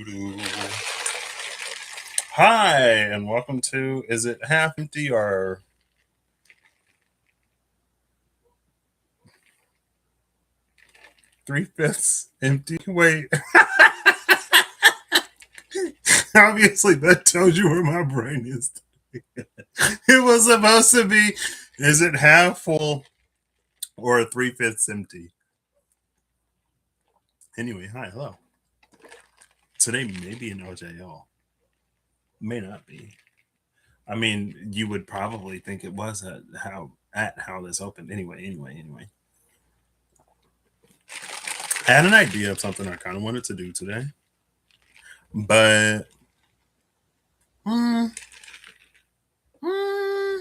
Do-do-do. Hi, and welcome to Is It Half Empty or Three-Fifths Empty? Wait, obviously that tells you where my brain is. It was supposed to be Is it half full or three-fifths empty? Anyway, hi, hello. Today may be an OJL. May not be. I mean, you would probably think it was at how this opened. Anyway. I had an idea of something I kind of wanted to do today, but mm, mm,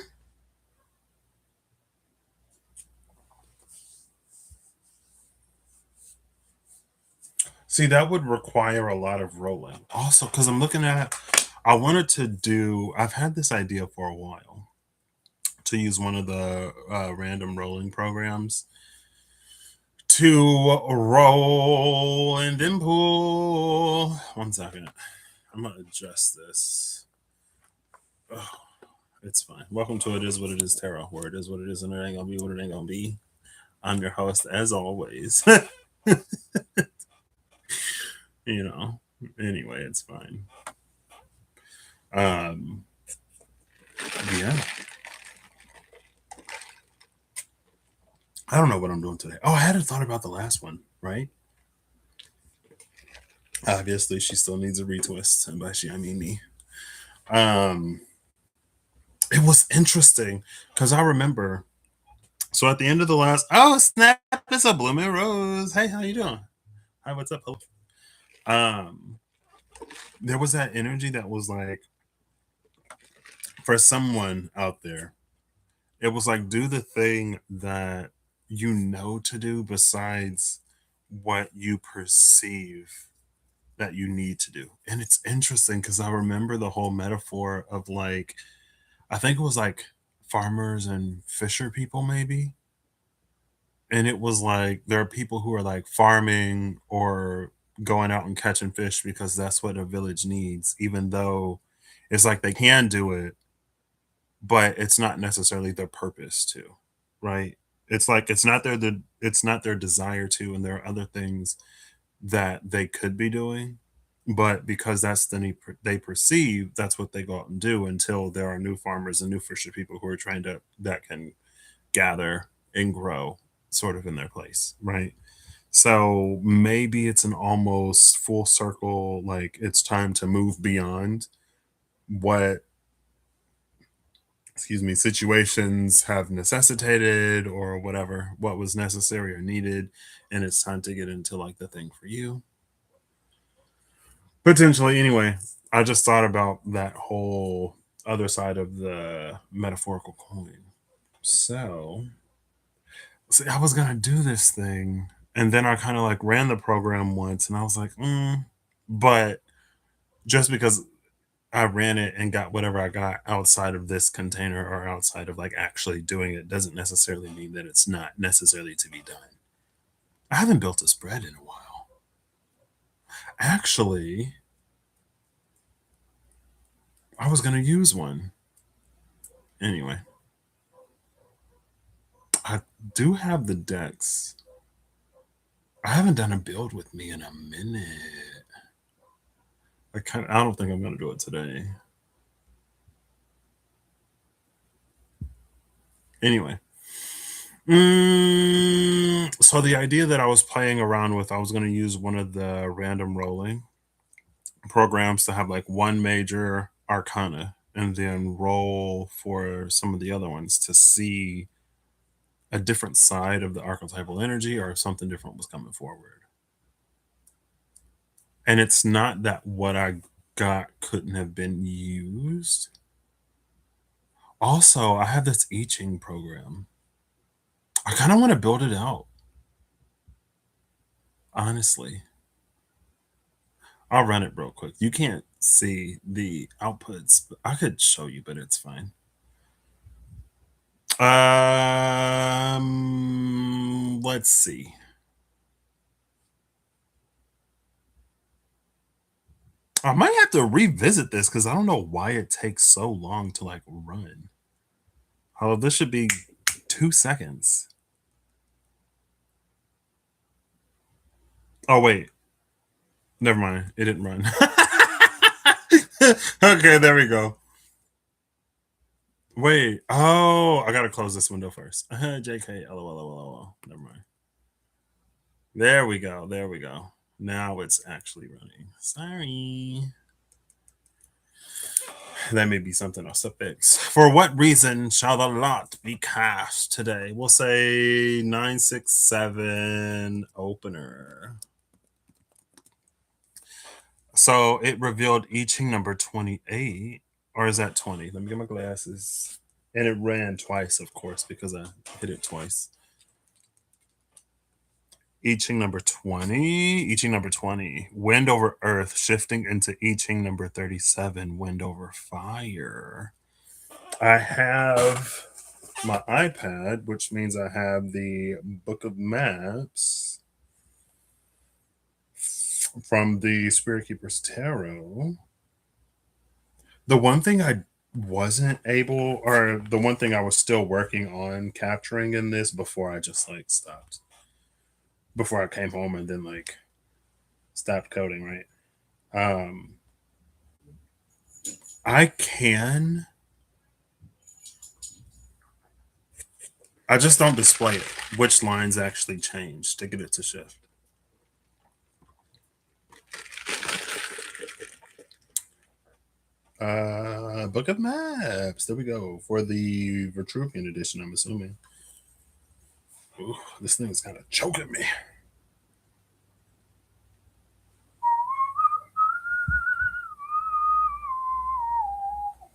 see, that would require a lot of rolling. Also, because I wanted to do, I've had this idea for a while to use one of the random rolling programs to roll and then pull. One second. I'm going to adjust this. Oh, it's fine. Welcome to It Is What It Is Tarot, where it is what it is and it ain't going to be what it ain't going to be. I'm your host, as always. you know, anyway, it's fine. Um, yeah. I don't know what I'm doing today. Oh, I hadn't thought about the last one, right? Obviously, she still needs a retwist, and by she, I mean me. Um, it was interesting because I remember. So at the end of the last, oh snap! It's a blooming rose. Hey, how you doing? Hi, what's up? Um, there was that energy that was like, for someone out there, it was like do the thing that you know to do besides what you perceive that you need to do. And it's interesting because I remember the whole metaphor of like, I think it was like farmers and fisher people, maybe. And it was like, there are people who are like farming or going out and catching fish because that's what a village needs, even though it's like they can do it, but it's not necessarily their purpose to, right? It's like it's not their desire to, and there are other things that they could be doing, but because that's the need they perceive, that's what they go out and do until there are new farmers and new fisher people who are trying to that can gather and grow sort of in their place, right? So maybe it's an almost full circle, like it's time to move beyond what, excuse me, situations have necessitated or whatever, what was necessary or needed, and it's time to get into like the thing for you. Potentially, anyway, I just thought about that whole other side of the metaphorical coin. So, see, I was gonna do this thing, and then I kind of like ran the program once, and I was like, but just because I ran it and got whatever I got outside of this container or outside of like actually doing it doesn't necessarily mean that it's not necessarily to be done. I haven't built a spread in a while. Actually, I was gonna use one. Anyway, I do have the decks. I haven't done a build with me in a minute. I don't think I'm gonna do it today. Anyway, so the idea that I was playing around with, I was gonna use one of the random rolling programs to have like one major arcana and then roll for some of the other ones to see a different side of the archetypal energy or if something different was coming forward. And it's not that what I got couldn't have been used. Also, I have this I Ching program. I kind of want to build it out, honestly. I'll run it real quick. You can't see the outputs. I could show you, but it's fine. Let's see. I might have to revisit this because I don't know why it takes so long to like run. Oh, this should be 2 seconds. Oh wait, never mind. It didn't run. Okay, there we go. Wait. Oh, I gotta close this window first. JK. LOL. Never mind. There we go. There we go. Now it's actually running. Sorry. That may be something else to fix. For what reason shall the lot be cast today? We'll say 967 opener. So it revealed I Ching number 28. Or is that 20? Let me get my glasses. And it ran twice, of course, because I hit it twice. I Ching number 20. I Ching number 20. Wind over earth shifting into I Ching number 37. Wind over fire. I have my iPad, which means I have the Book of Maps from the Spirit Keeper's Tarot. The one thing I wasn't able, or the one thing I was still working on capturing in this before I just like stopped, before I came home and then like stopped coding, right? Um, I can, I just don't display it, which lines actually change to get it to shift. Book of Maps. There we go. For the Vitruvian edition, I'm assuming. Ooh, this thing is kind of choking me.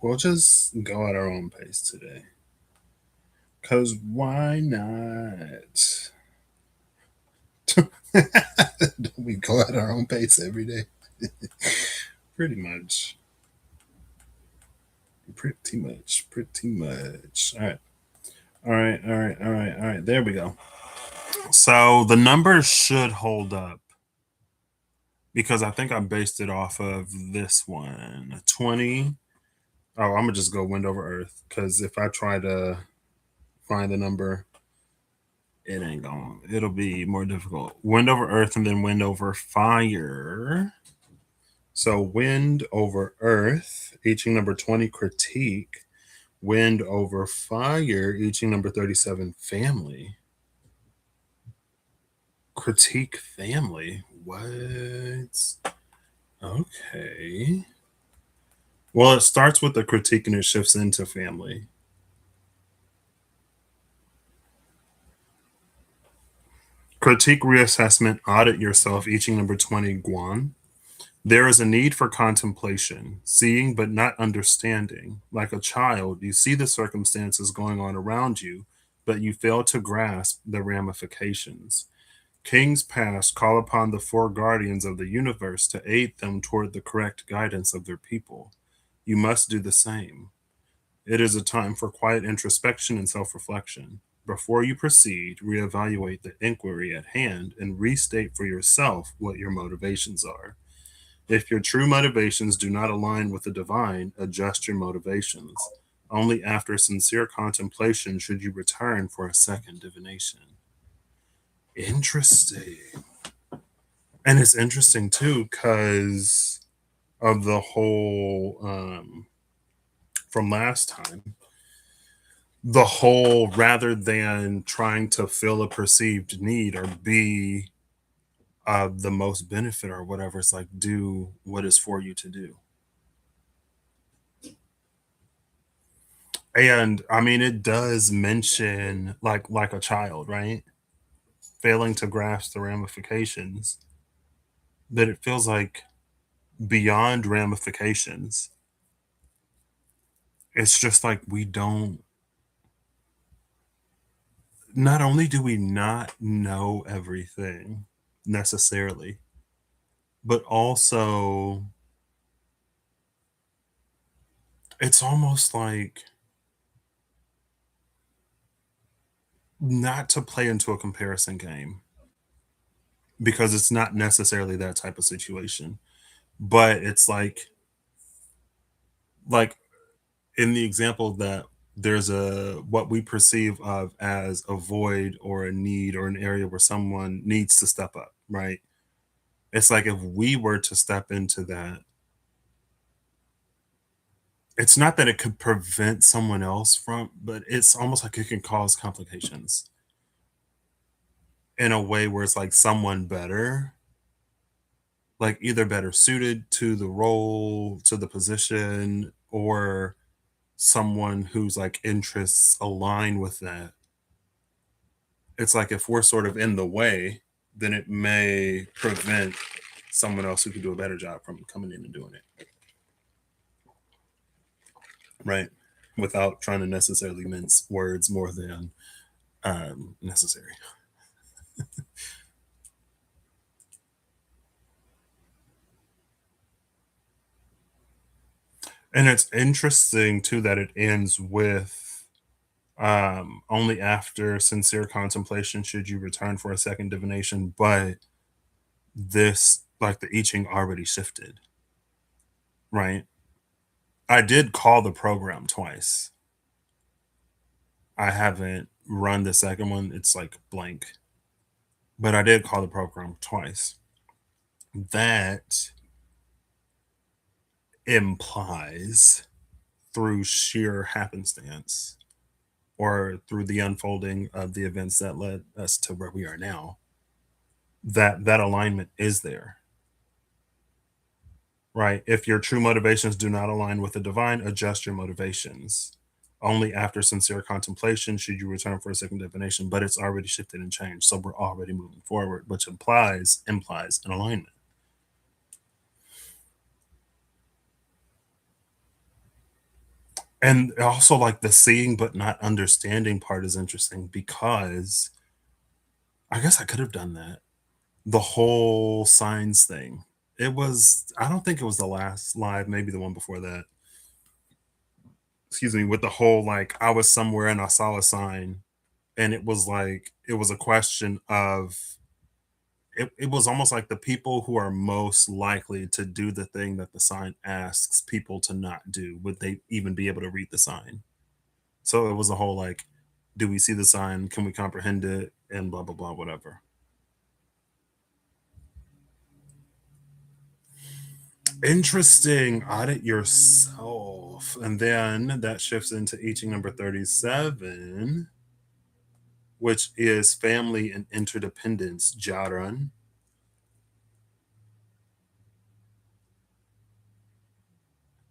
We'll just go at our own pace today. Because why not? Don't we go at our own pace every day? Pretty much. Pretty much. Pretty much. All right. All right. All right. All right. All right. There we go. So the numbers should hold up because I think I based it off of this one 20. Oh, I'm going to just go wind over earth because if I try to find the number, it ain't going. It'll be more difficult. Wind over earth and then wind over fire. So wind over earth, I Ching number 20, critique. Wind over fire, I Ching number 37, family. Critique family. What? Okay. Well, it starts with the critique and it shifts into family. Critique reassessment, audit yourself, I Ching number 20, Guan. There is a need for contemplation, seeing but not understanding. Like a child, you see the circumstances going on around you, but you fail to grasp the ramifications. Kings past call upon the four guardians of the universe to aid them toward the correct guidance of their people. You must do the same. It is a time for quiet introspection and self reflection. Before you proceed, reevaluate the inquiry at hand and restate for yourself what your motivations are. If your true motivations do not align with the divine, adjust your motivations. Only after sincere contemplation should you return for a second divination. Interesting. And it's interesting too because of the whole from last time, the whole rather than trying to fill a perceived need or be the most benefit or whatever, it's like do what is for you to do. And I mean, it does mention like a child, right? Failing to grasp the ramifications, but it feels like beyond ramifications. It's just like we don't. Not only do we not know everything necessarily, but also it's almost like not to play into a comparison game because it's not necessarily that type of situation. But it's like in the example that there's a what we perceive of as a void or a need or an area where someone needs to step up, right? It's like if we were to step into that, it's not that it could prevent someone else from, but it's almost like it can cause complications in a way where it's like someone better, like either better suited to the role, to the position, or someone whose like interests align with that. It's like if we're sort of in the way, then it may prevent someone else who could do a better job from coming in and doing it, right? Without trying to necessarily mince words more than necessary. And it's interesting too that it ends with only after sincere contemplation should you return for a second divination, but this like the I Ching already shifted, right? I did call the program twice. I haven't run the second one. It's like blank. But I did call the program twice. That implies through sheer happenstance or through the unfolding of the events that led us to where we are now, that that alignment is there, right? If your true motivations do not align with the divine, adjust your motivations. Only after sincere contemplation should you return for a second divination, but it's already shifted and changed. So we're already moving forward, which implies an alignment. And also like the seeing but not understanding part is interesting because I guess I could have done that. The whole signs thing. It was I don't think it was the last live, maybe the one before that. Excuse me, with the whole like I was somewhere and I saw a sign and it was like it was a question of it was almost like the people who are most likely to do the thing that the sign asks people to not do, would they even be able to read the sign? So it was a whole like, do we see the sign? Can we comprehend it? And blah blah blah, whatever. Interesting. Audit yourself. And then that shifts into teaching number 37, which is family and interdependence. Jaran.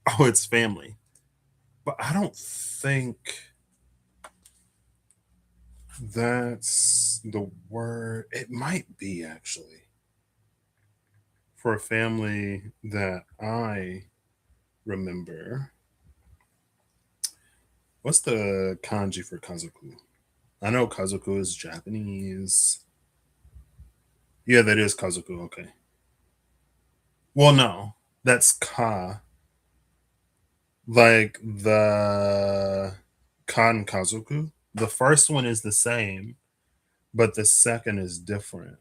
Oh, it's family. But I don't think that's the word. It might be actually for a family that I remember. What's the kanji for kazoku? I know kazoku is Japanese. Yeah, that is kazoku. Okay. Well, no, that's ka. Like the kan kazoku. The first one is the same, but the second is different.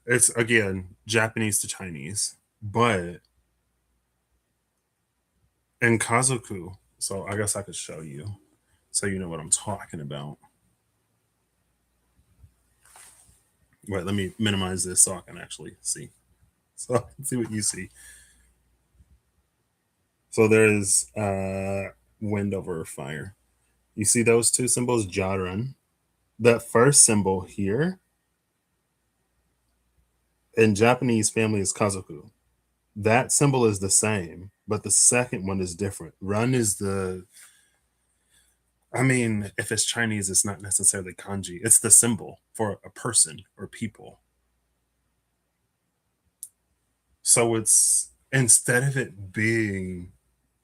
It's again Japanese to Chinese, but in kazoku. So I guess I could show you so you know what I'm talking about. Wait, let me minimize this so I can actually see. So I can see what you see. So there's wind over fire. You see those two symbols, Jaran. That first symbol here in Japanese family is Kazoku. That symbol is the same, but the second one is different. Run is the, I mean, if it's Chinese, it's not necessarily kanji. It's the symbol for a person or people. So it's instead of it being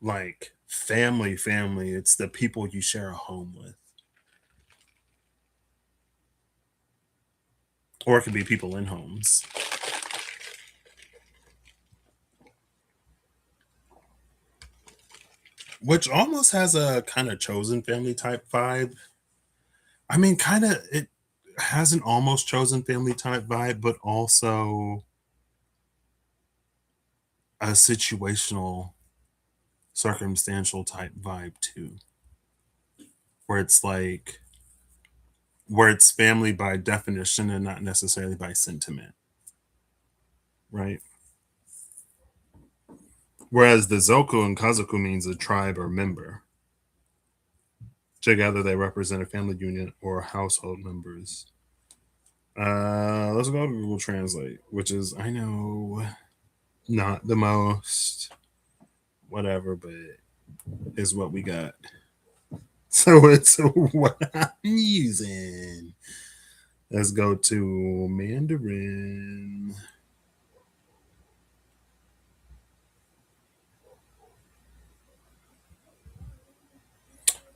like family, it's the people you share a home with. Or it could be people in homes, which almost has a kind of chosen family type vibe. I mean, kind of it. has an almost chosen family type vibe, but also a situational, circumstantial type vibe too, where it's like where it's family by definition and not necessarily by sentiment, right? Whereas the Zoku and Kazoku means a tribe or member. Together, they represent a family unit or household members. Let's go to Google Translate, which is, I know, not the most whatever, but is what we got. So it's what I'm using. Let's go to Mandarin.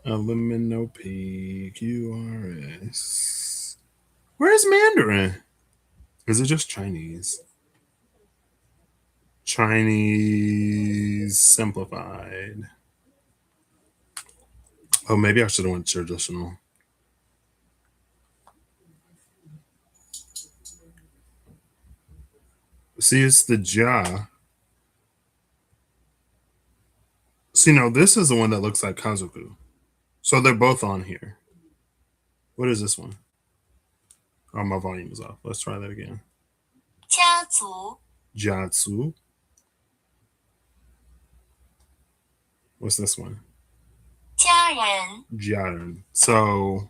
LMNOPQRS. Where's Mandarin? Is it just Chinese? Chinese simplified. Oh, maybe I should have went traditional. See, it's the Ja. See, no, this is the one that looks like Kazoku. So they're both on here. What is this one? Oh, my volume is off. Let's try that again. 家族 Jatsu. What's this one? 家人 Jaren. So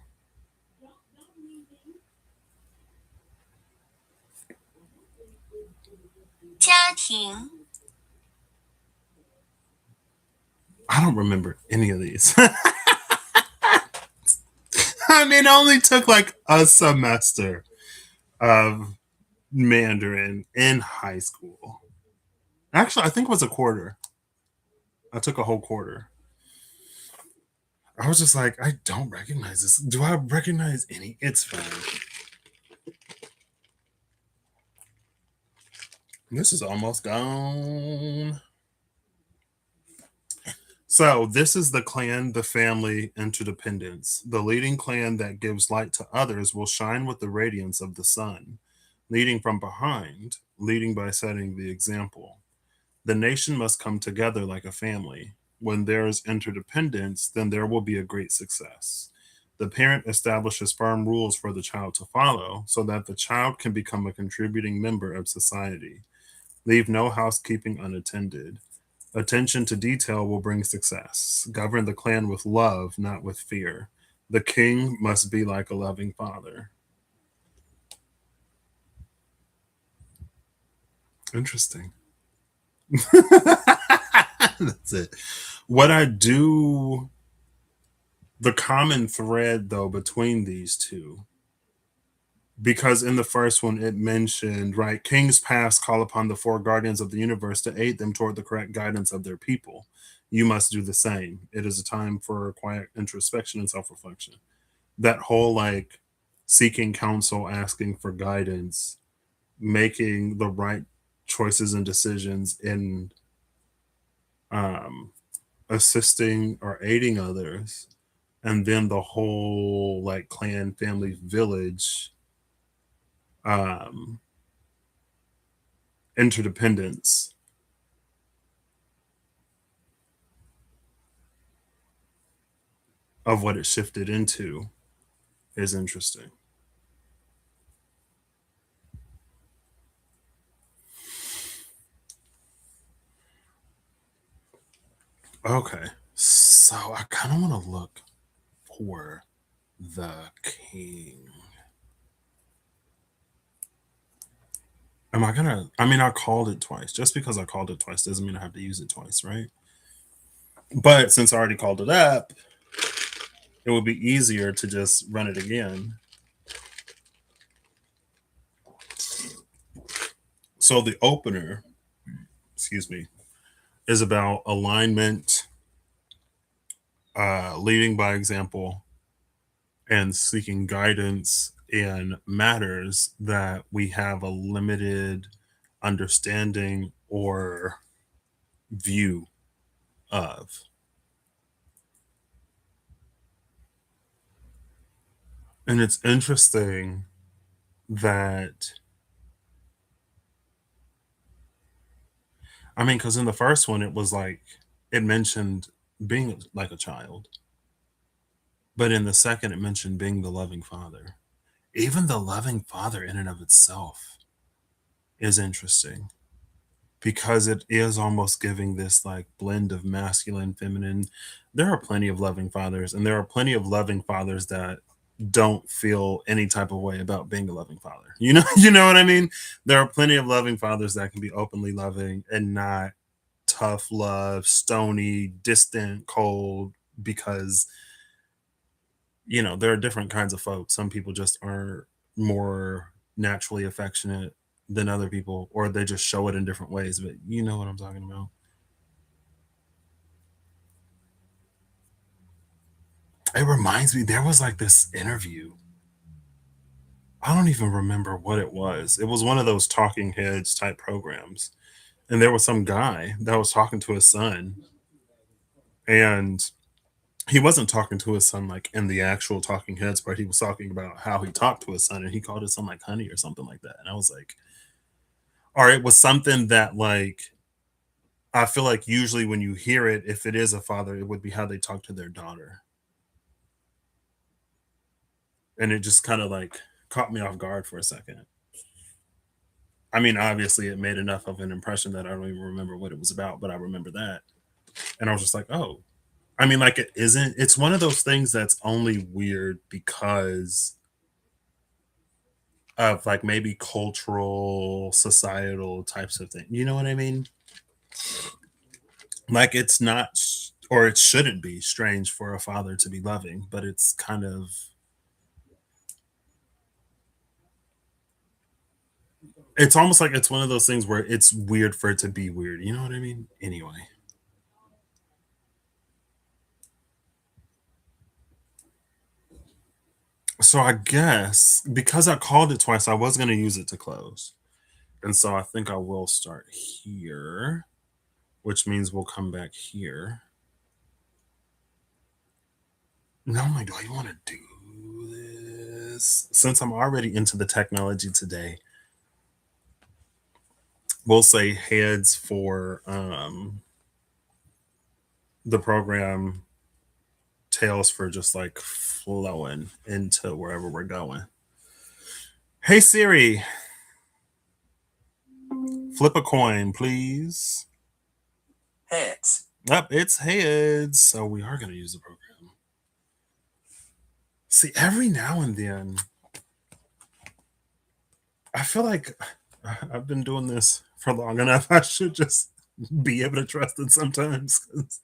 I don't remember any of these. I mean, it only took like a semester of Mandarin in high school. Actually, I think it was a quarter. I took a whole quarter. I was just like, I don't recognize this. Do I recognize any? It's fine. This is almost gone. So, this is the clan, the family, interdependence. The leading clan that gives light to others will shine with the radiance of the sun, leading from behind, leading by setting the example. The nation must come together like a family. When there is interdependence, then there will be a great success. The parent establishes firm rules for the child to follow so that the child can become a contributing member of society. Leave no housekeeping unattended. Attention to detail will bring success. Govern the clan with love, not with fear. The king must be like a loving father. Interesting. That's it. What I do, the common thread though between these two, because in the first one it mentioned, right, kings past call upon the four guardians of the universe to aid them toward the correct guidance of their people. You must do the same. It is a time for quiet introspection and self reflection. That whole like seeking counsel, asking for guidance, making the right choices and decisions in um, assisting or aiding others, and then the whole like clan, family, village um, interdependence of what it shifted into is interesting. Okay, so I kind of want to look for the king. Am I gonna? I mean, I called it twice. Just because I called it twice doesn't mean I have to use it twice, right? But since I already called it up, it would be easier to just run it again. So the opener, excuse me, is about alignment, leading by example, and seeking guidance in matters that we have a limited understanding or view of. And it's interesting that, I mean, because in the first one, it was like, it mentioned being like a child. But in the second, it mentioned being the loving father. Even the loving father, in and of itself, is interesting because it is almost giving this like blend of masculine, feminine. There are plenty of loving fathers, and there are plenty of loving fathers that don't feel any type of way about being a loving father. You know, you know what I mean? There are plenty of loving fathers that can be openly loving and not tough love, stony, distant, cold, because there are different kinds of folks. Some people just are more naturally affectionate than other people, or they just show it in different ways. But you know what I'm talking about. It reminds me, there was like this interview. I don't even remember what it was. It was one of those talking heads type programs. And there was some guy that was talking to his son. And he wasn't talking to his son like in the actual talking heads part. He was talking about how he talked to his son, and he called his son like honey or something like that. And I was like, or it was something that like I feel like usually when you hear it, if it is a father, it would be how they talk to their daughter. And it just kind of like caught me off guard for a second. I mean, obviously, it made enough of an impression that I don't even remember what it was about, but I remember that. And I was just like, oh, I mean, like, it isn't, it's one of those things that's only weird because of like maybe cultural, societal types of things. You know what I mean? Like, it's not, or it shouldn't be strange for a father to be loving, but it's kind of, it's almost like it's one of those things where it's weird for it to be weird. You know what I mean? Anyway. So I guess because I called it twice, I was going to use it to close. And so I think I will start here, which means we'll come back here. No, I'm like, do I want to do this? Since I'm already into the technology today, we'll say heads for the program, tails for just like flowing into wherever we're going. Hey Siri, flip a coin, please. Heads. Up, it's heads. So we are going to use the program. See, every now and then, I feel like I've been doing this for long enough. I should just be able to trust it sometimes. 'Cause,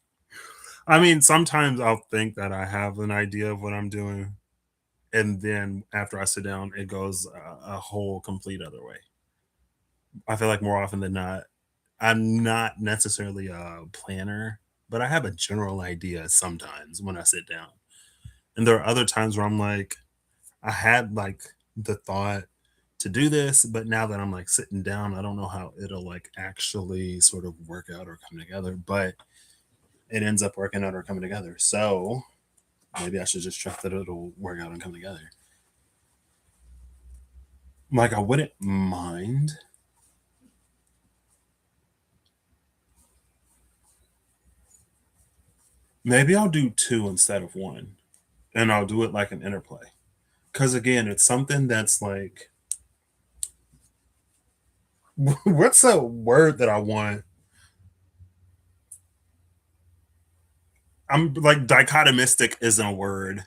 I mean, sometimes I'll think that I have an idea of what I'm doing. And then after I sit down, it goes a whole complete other way. I feel like more often than not, I'm not necessarily a planner, but I have a general idea sometimes when I sit down. And there are other times where I'm like, I had like the thought to do this, but now that I'm like sitting down, I don't know how it'll like actually sort of work out or come together, but it ends up working out or coming together. So maybe I should just trust that it'll work out and come together. Like, I wouldn't mind. Maybe I'll do two instead of one, and I'll do it like an interplay. Because again, it's something that's like, what's a word that I want? I'm like, dichotomistic isn't a word,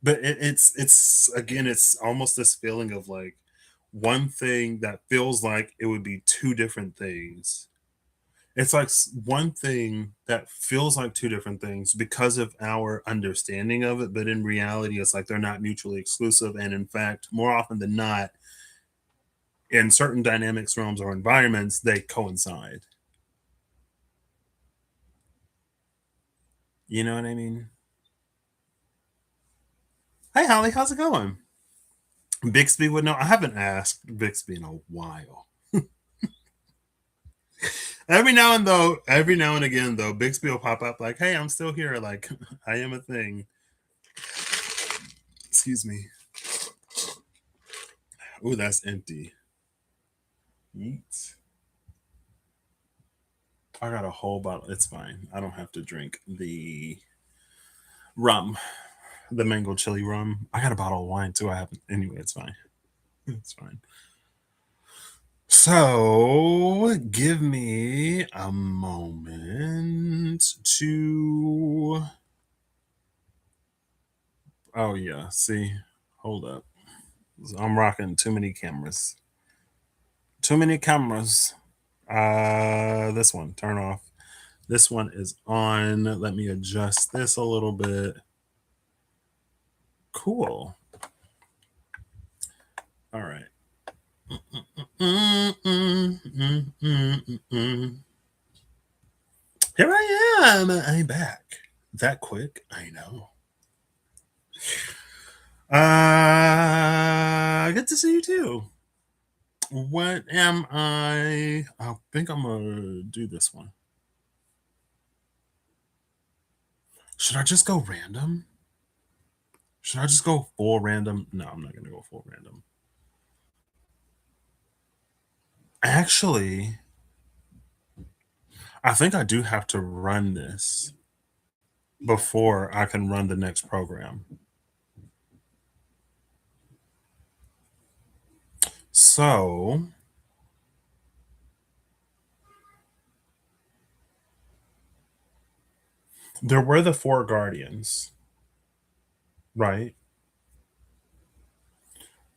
but it's again, it's almost this feeling of like one thing that feels like it would be two different things. It's like one thing that feels like two different things because of our understanding of it, but in reality, it's like they're not mutually exclusive. And in fact, more often than not, in certain dynamics, realms, or environments, they coincide. You know what I mean? Hey, Holly, how's it going? Bixby would know. I haven't asked Bixby in a while. Every now and again, though, Bixby will pop up like, "Hey, I'm still here. Like, I am a thing." Excuse me. Oh, that's empty. Yeet. I got a whole bottle. It's fine. I don't have to drink the rum, the mango chili rum. I got a bottle of wine too. I haven't. Anyway, it's fine. It's fine. So, give me a moment to. Oh, yeah. See, hold up. I'm rocking too many cameras. Too many cameras. This one, turn off. This one is on. Let me adjust this a little bit. Cool. All right. Here I am. I'm back. That quick? I know. Good to see you too. What am I? I think I'm gonna do this one. Should I just go random? Should I just go full random? No, I'm not gonna go full random. Actually, I think I do have to run this before I can run the next program. So there were the four guardians, right?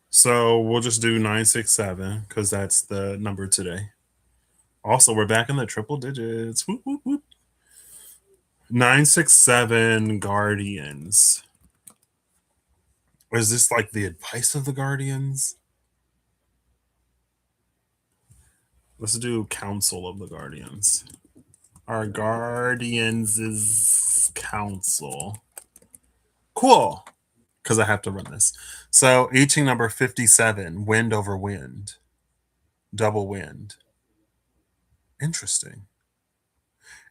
So we'll just do 967 because that's the number today. Also, we're back in the triple digits. Whoop, whoop, whoop. 967 guardians. Is this like the advice of the guardians? Let's do council of the guardians. Our guardians' council. Cool. Because I have to run this. So, I Ching number 57, wind over wind, double wind. Interesting.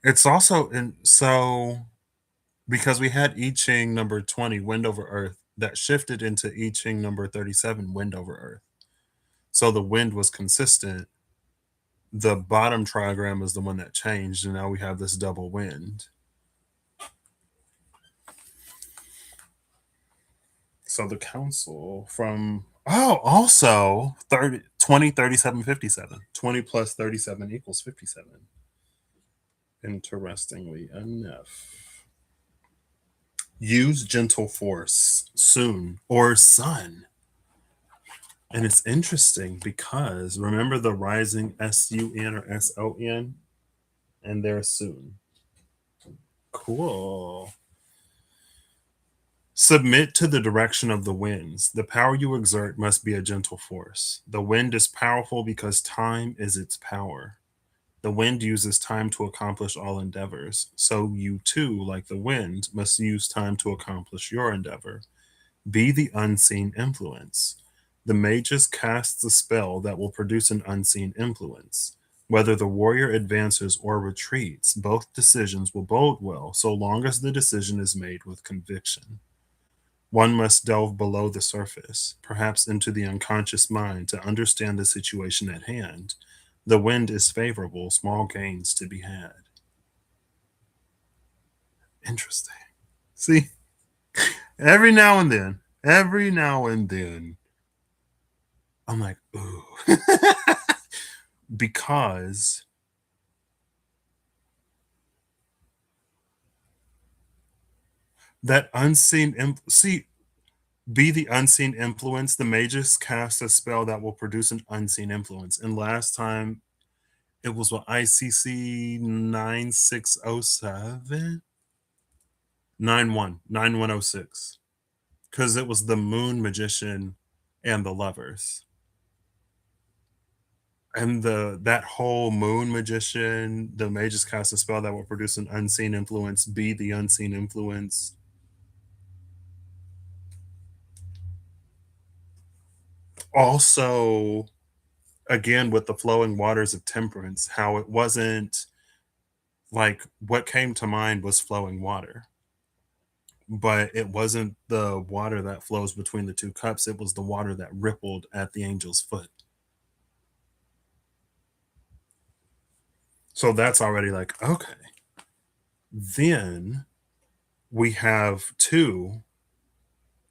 It's also in so because we had I Ching number 20, wind over earth, that shifted into I Ching number 37, wind over earth. So the wind was consistent. The bottom trigram is the one that changed, and now we have this double wind. So the council from also 30 20 37 57. 20 plus 37 equals 57. Interestingly enough. Use gentle force soon or sun. And it's interesting because remember the rising SUN or SON? And there's soon. Cool. Submit to the direction of the winds. The power you exert must be a gentle force. The wind is powerful because time is its power. The wind uses time to accomplish all endeavors. So you too, like the wind, must use time to accomplish your endeavor. Be the unseen influence. The magus casts a spell that will produce an unseen influence. Whether the warrior advances or retreats, both decisions will bode well so long as the decision is made with conviction. One must delve below the surface, perhaps into the unconscious mind, to understand the situation at hand. The wind is favorable, small gains to be had. Interesting. See, every now and then, I'm like, ooh. Because that see, be the unseen influence. The magus casts a spell that will produce an unseen influence. And last time it was what ICC 9607 9106 because it was the moon magician and the lovers. And that whole moon magician, the magus cast a spell that will produce an unseen influence, be the unseen influence. Also, again with the flowing waters of temperance, how it wasn't like what came to mind was flowing water. but it wasn't the water that flows between the two cups, it was the water that rippled at the angel's foot. So that's already like, okay. Then we have two.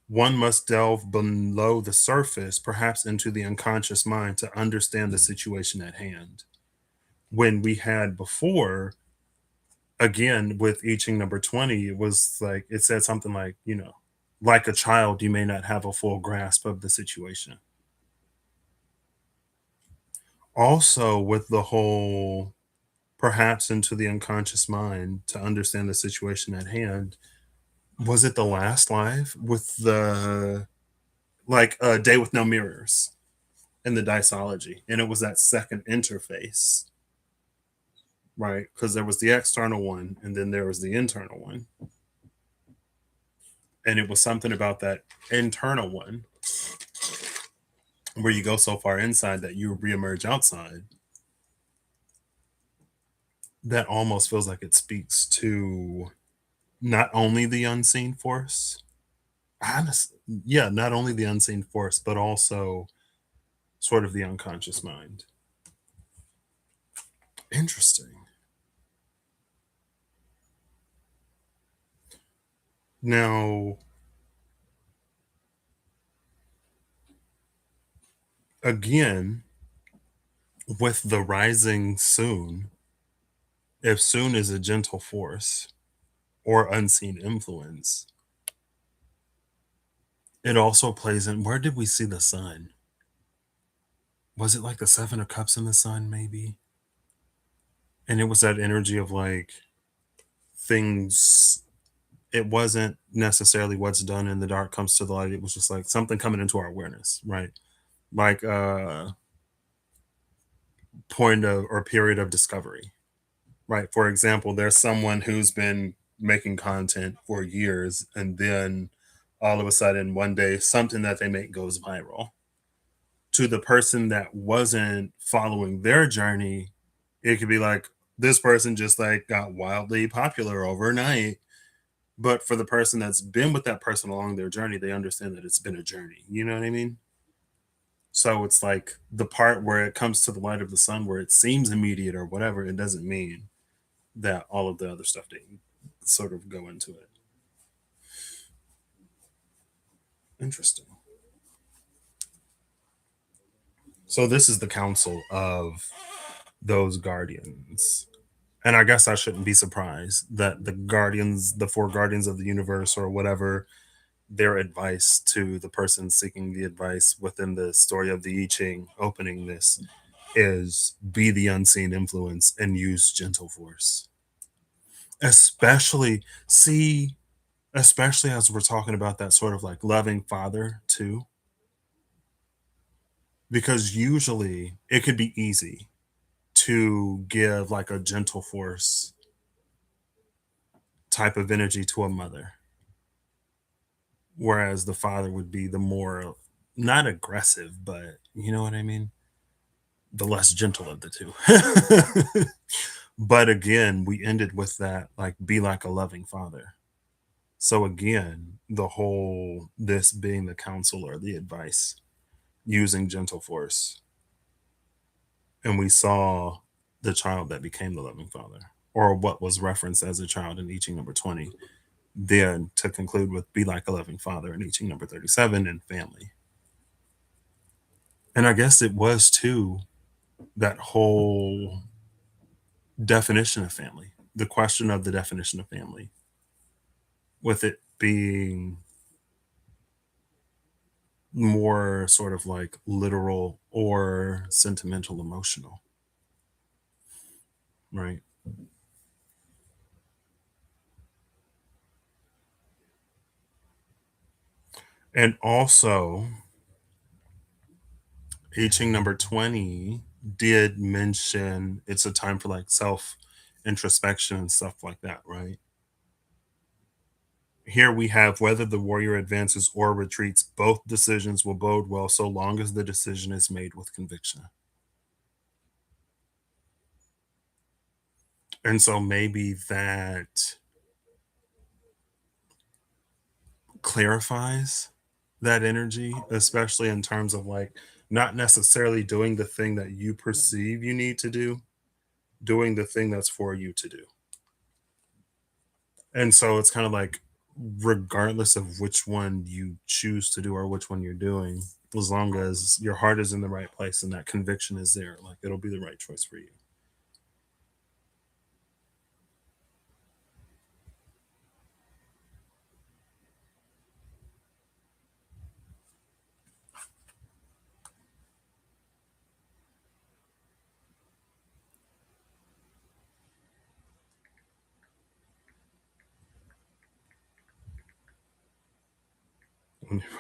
One must delve below the surface, perhaps into the unconscious mind, to understand the situation at hand. When we had before, again, with I Ching number 20, it was like, it said something like, like a child, you may not have a full grasp of the situation. Also, with the whole perhaps into the unconscious mind to understand the situation at hand, was it the last live with the like a day with no mirrors in the disology? And it was that second interface, right? Because there was the external one and then there was the internal one. And it was something about that internal one where you go so far inside that you reemerge outside that almost feels like it speaks to not only the unseen force, honestly, yeah, not only the unseen force, but also sort of the unconscious mind. Interesting. Now, again, with the rising soon, if soon is a gentle force or unseen influence, it also plays in where did we see the sun? Was it like the Seven of Cups in the sun, maybe? And it was that energy of like things, it wasn't necessarily what's done in the dark comes to the light. It was just like something coming into our awareness, right? Like a point of or period of discovery, right? For example, there's someone who's been making content for years, and then all of a sudden, one day, something that they make goes viral. To the person that wasn't following their journey, it could be like this person just like got wildly popular overnight. But for the person that's been with that person along their journey, they understand that it's been a journey. You know what I mean? So it's like the part where it comes to the light of the sun, where it seems immediate or whatever, it doesn't mean that all of the other stuff didn't sort of go into it. Interesting. So this is the council of those guardians. And I guess I shouldn't be surprised that the guardians, the four guardians of the universe, or whatever their advice to the person seeking the advice within the story of the I Ching opening this is be the unseen influence and use gentle force. Especially, see, especially as we're talking about that sort of like loving father too, because usually it could be easy to give like a gentle force type of energy to a mother, whereas the father would be the more not aggressive, but you know what I mean, the less gentle of the two. But again, we ended with that like be like a loving father. So again, the whole this being the counsel or the advice using gentle force, and we saw the child that became the loving father, or what was referenced as a child in I Ching number 20. Then to conclude with be like a loving father in I Ching number 37 and family. And I guess it was too that whole definition of family, the question of the definition of family, with it being more sort of like literal or sentimental emotional, right? And also, I Ching number 20 did mention it's a time for like self introspection and stuff like that, right? Here we have whether the warrior advances or retreats, both decisions will bode well so long as the decision is made with conviction. And so maybe that clarifies that energy, especially in terms of like not necessarily doing the thing that you perceive you need to do, doing the thing that's for you to do. And so it's kind of like, regardless of which one you choose to do or which one you're doing, as long as your heart is in the right place and that conviction is there, like it'll be the right choice for you.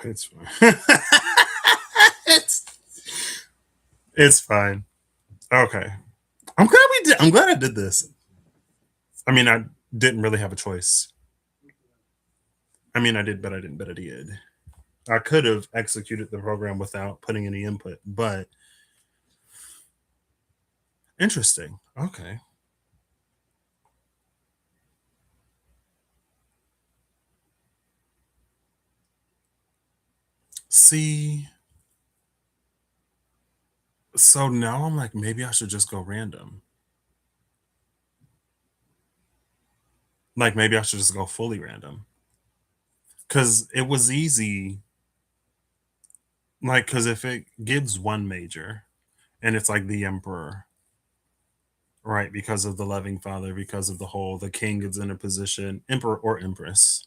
It's fine. it's it's fine. Okay. I'm glad I did this. I mean, I didn't really have a choice. I mean, I did, but I didn't, but I did. I could have executed the program without putting any input, but interesting. Okay. See, so now I'm like, maybe I should just go random. Like, maybe I should just go fully random. Because it was easy. Like, because if it gives one major and it's like the emperor, right? Because of the loving father, because of the whole, the king is in a position, emperor or empress,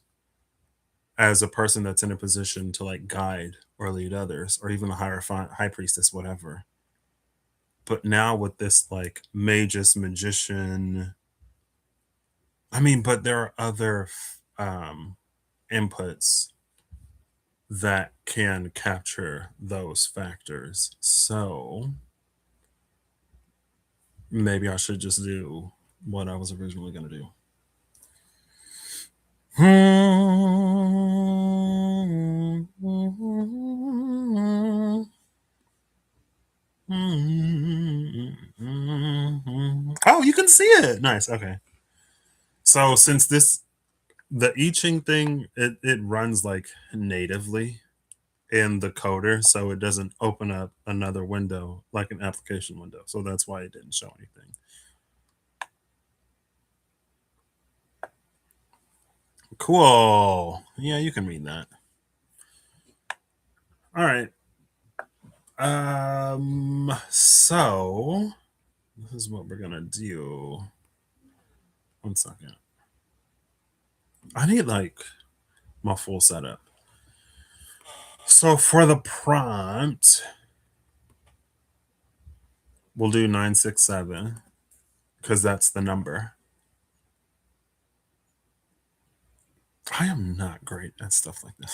as a person that's in a position to like guide or lead others, or even the high priestess, whatever. But now with this like magus magician, I mean, but there are other inputs that can capture those factors. So maybe I should just do what I was originally going to do. Oh, you can see it. Nice. Okay. So since the I Ching thing, it runs like natively in the coder, so it doesn't open up another window like an application window. So that's why it didn't show anything. Cool. Yeah, you can read that. All right. So this is what we're gonna do. One second. I need like my full setup. So for the prompt, we'll do 967 because that's the number. I am not great at stuff like this.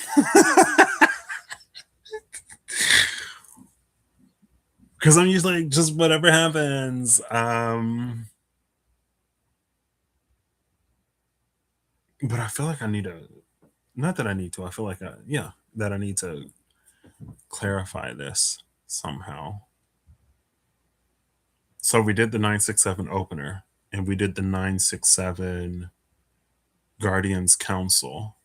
Because I'm usually like, just whatever happens. But I feel like I need to, not that I need to, I feel like, yeah, that I need to clarify this somehow. So we did the 967 opener and we did the 967 Guardians Council.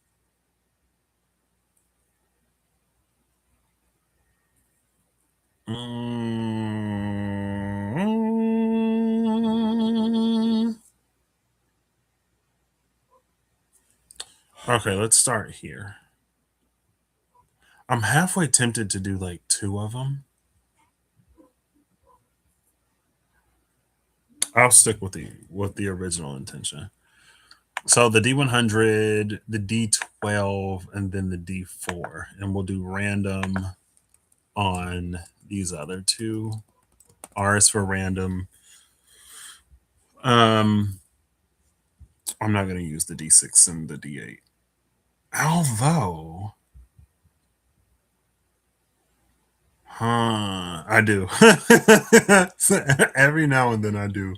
Okay, let's start here. I'm halfway tempted to do like two of them. I'll stick with the original intention. So the D100, the D12, and then the D4, and we'll do random on these other two. R is for random. I'm not going to use the D6 and the D8. Although, I do. Every now and then I do.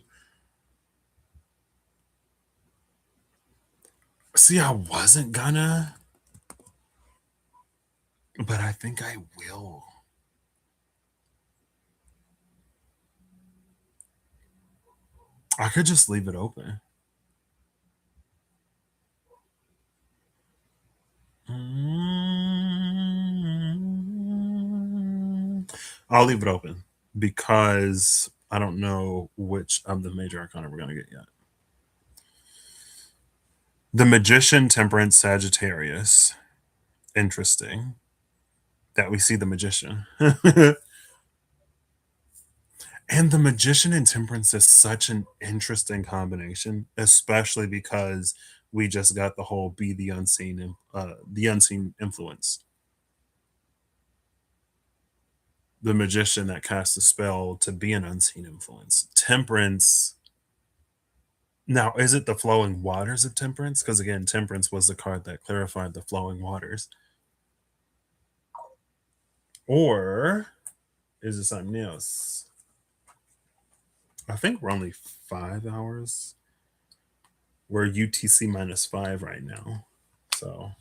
See, I wasn't gonna, but I think I will. I could just leave it open. I'll leave it open because I don't know which of the major arcana we're going to get yet. The Magician, Temperance, Sagittarius. Interesting that we see the Magician. And the Magician and Temperance is such an interesting combination, especially because we just got the whole be the unseen influence. The Magician that casts a spell to be an unseen influence. Temperance. Now, is it the flowing waters of Temperance? Because again, Temperance was the card that clarified the flowing waters. Or is it something else? I think we're only 5 hours. We're UTC -5 right now. So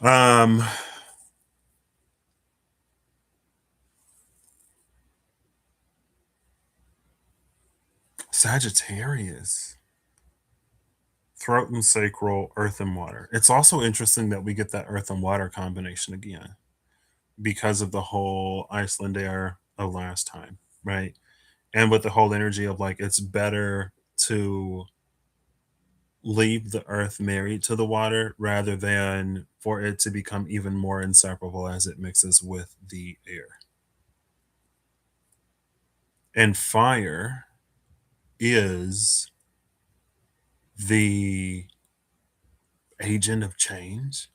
um Sagittarius. Throat and sacral, earth and water. It's also interesting that we get that earth and water combination again because of the whole Iceland air of last time, right? And with the whole energy of like it's better to leave the earth married to the water rather than for it to become even more inseparable as it mixes with the air. And fire is the agent of change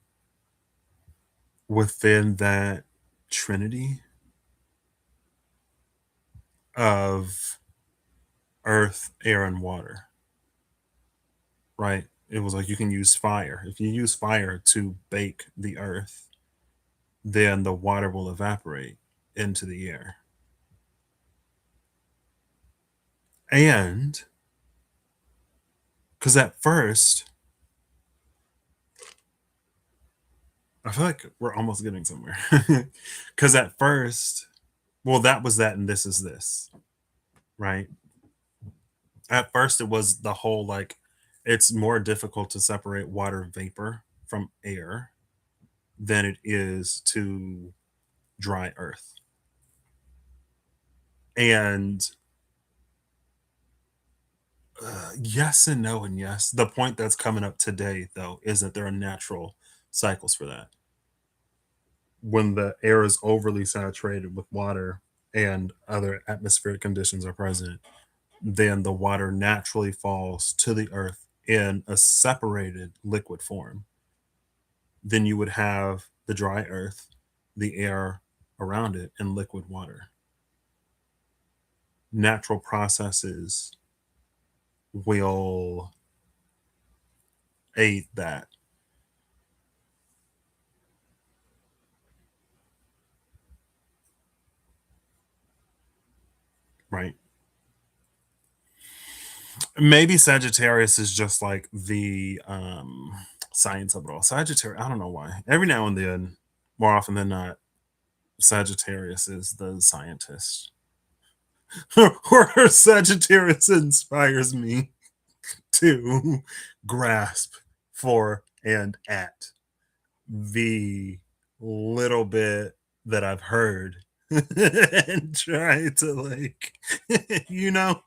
within that trinity of earth, air, and water, right? It was like you can use fire. If you use fire to bake the earth, then the water will evaporate into the air. And because at first, I feel like we're almost getting somewhere. Because at first, well, that was that, and this is this, right? At first, it was the whole like it's more difficult to separate water vapor from air than it is to dry earth. And yes and no and yes. The point that's coming up today, though, is that there are natural cycles for that. When the air is overly saturated with water and other atmospheric conditions are present, then the water naturally falls to the earth in a separated liquid form. Then you would have the dry earth, the air around it, and liquid water. Natural processes will aid that. Right. Maybe Sagittarius is just like the science of it all. Sagittarius, I don't know why. Every now and then, more often than not, Sagittarius is the scientist. Or Sagittarius inspires me to grasp for and at the little bit that I've heard and try to like, you know,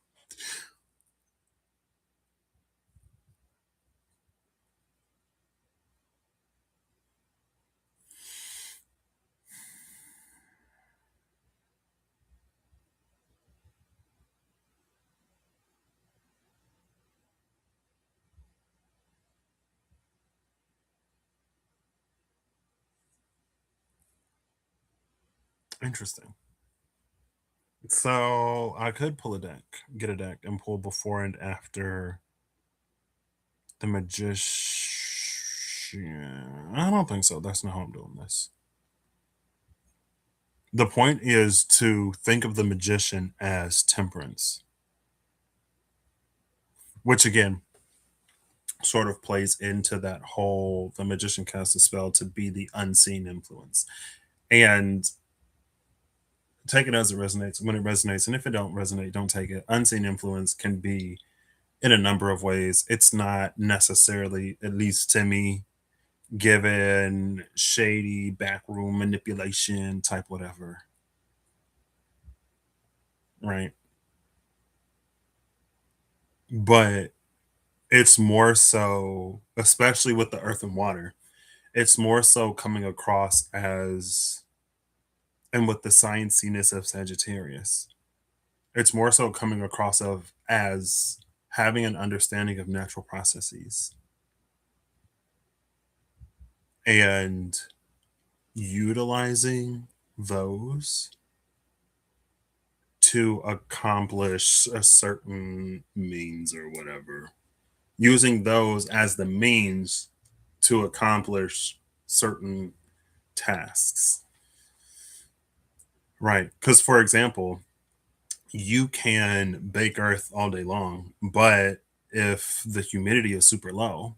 interesting. So I could pull a deck, get a deck, and pull before and after the magician. I don't think so. That's not how I'm doing this. The point is to think of the magician as temperance, which again sort of plays into that whole the magician casts a spell to be the unseen influence. And take it as it resonates when it resonates. And if it don't resonate, don't take it. Unseen influence can be in a number of ways. It's not necessarily, at least to me, given shady backroom manipulation type whatever, right? But it's more so, especially with the earth and water, it's more so coming across as, and with the scienciness of Sagittarius, it's more so coming across of as having an understanding of natural processes and utilizing those to accomplish a certain means or whatever, using those as the means to accomplish certain tasks, right? Because, for example, you can bake earth all day long, but if the humidity is super low,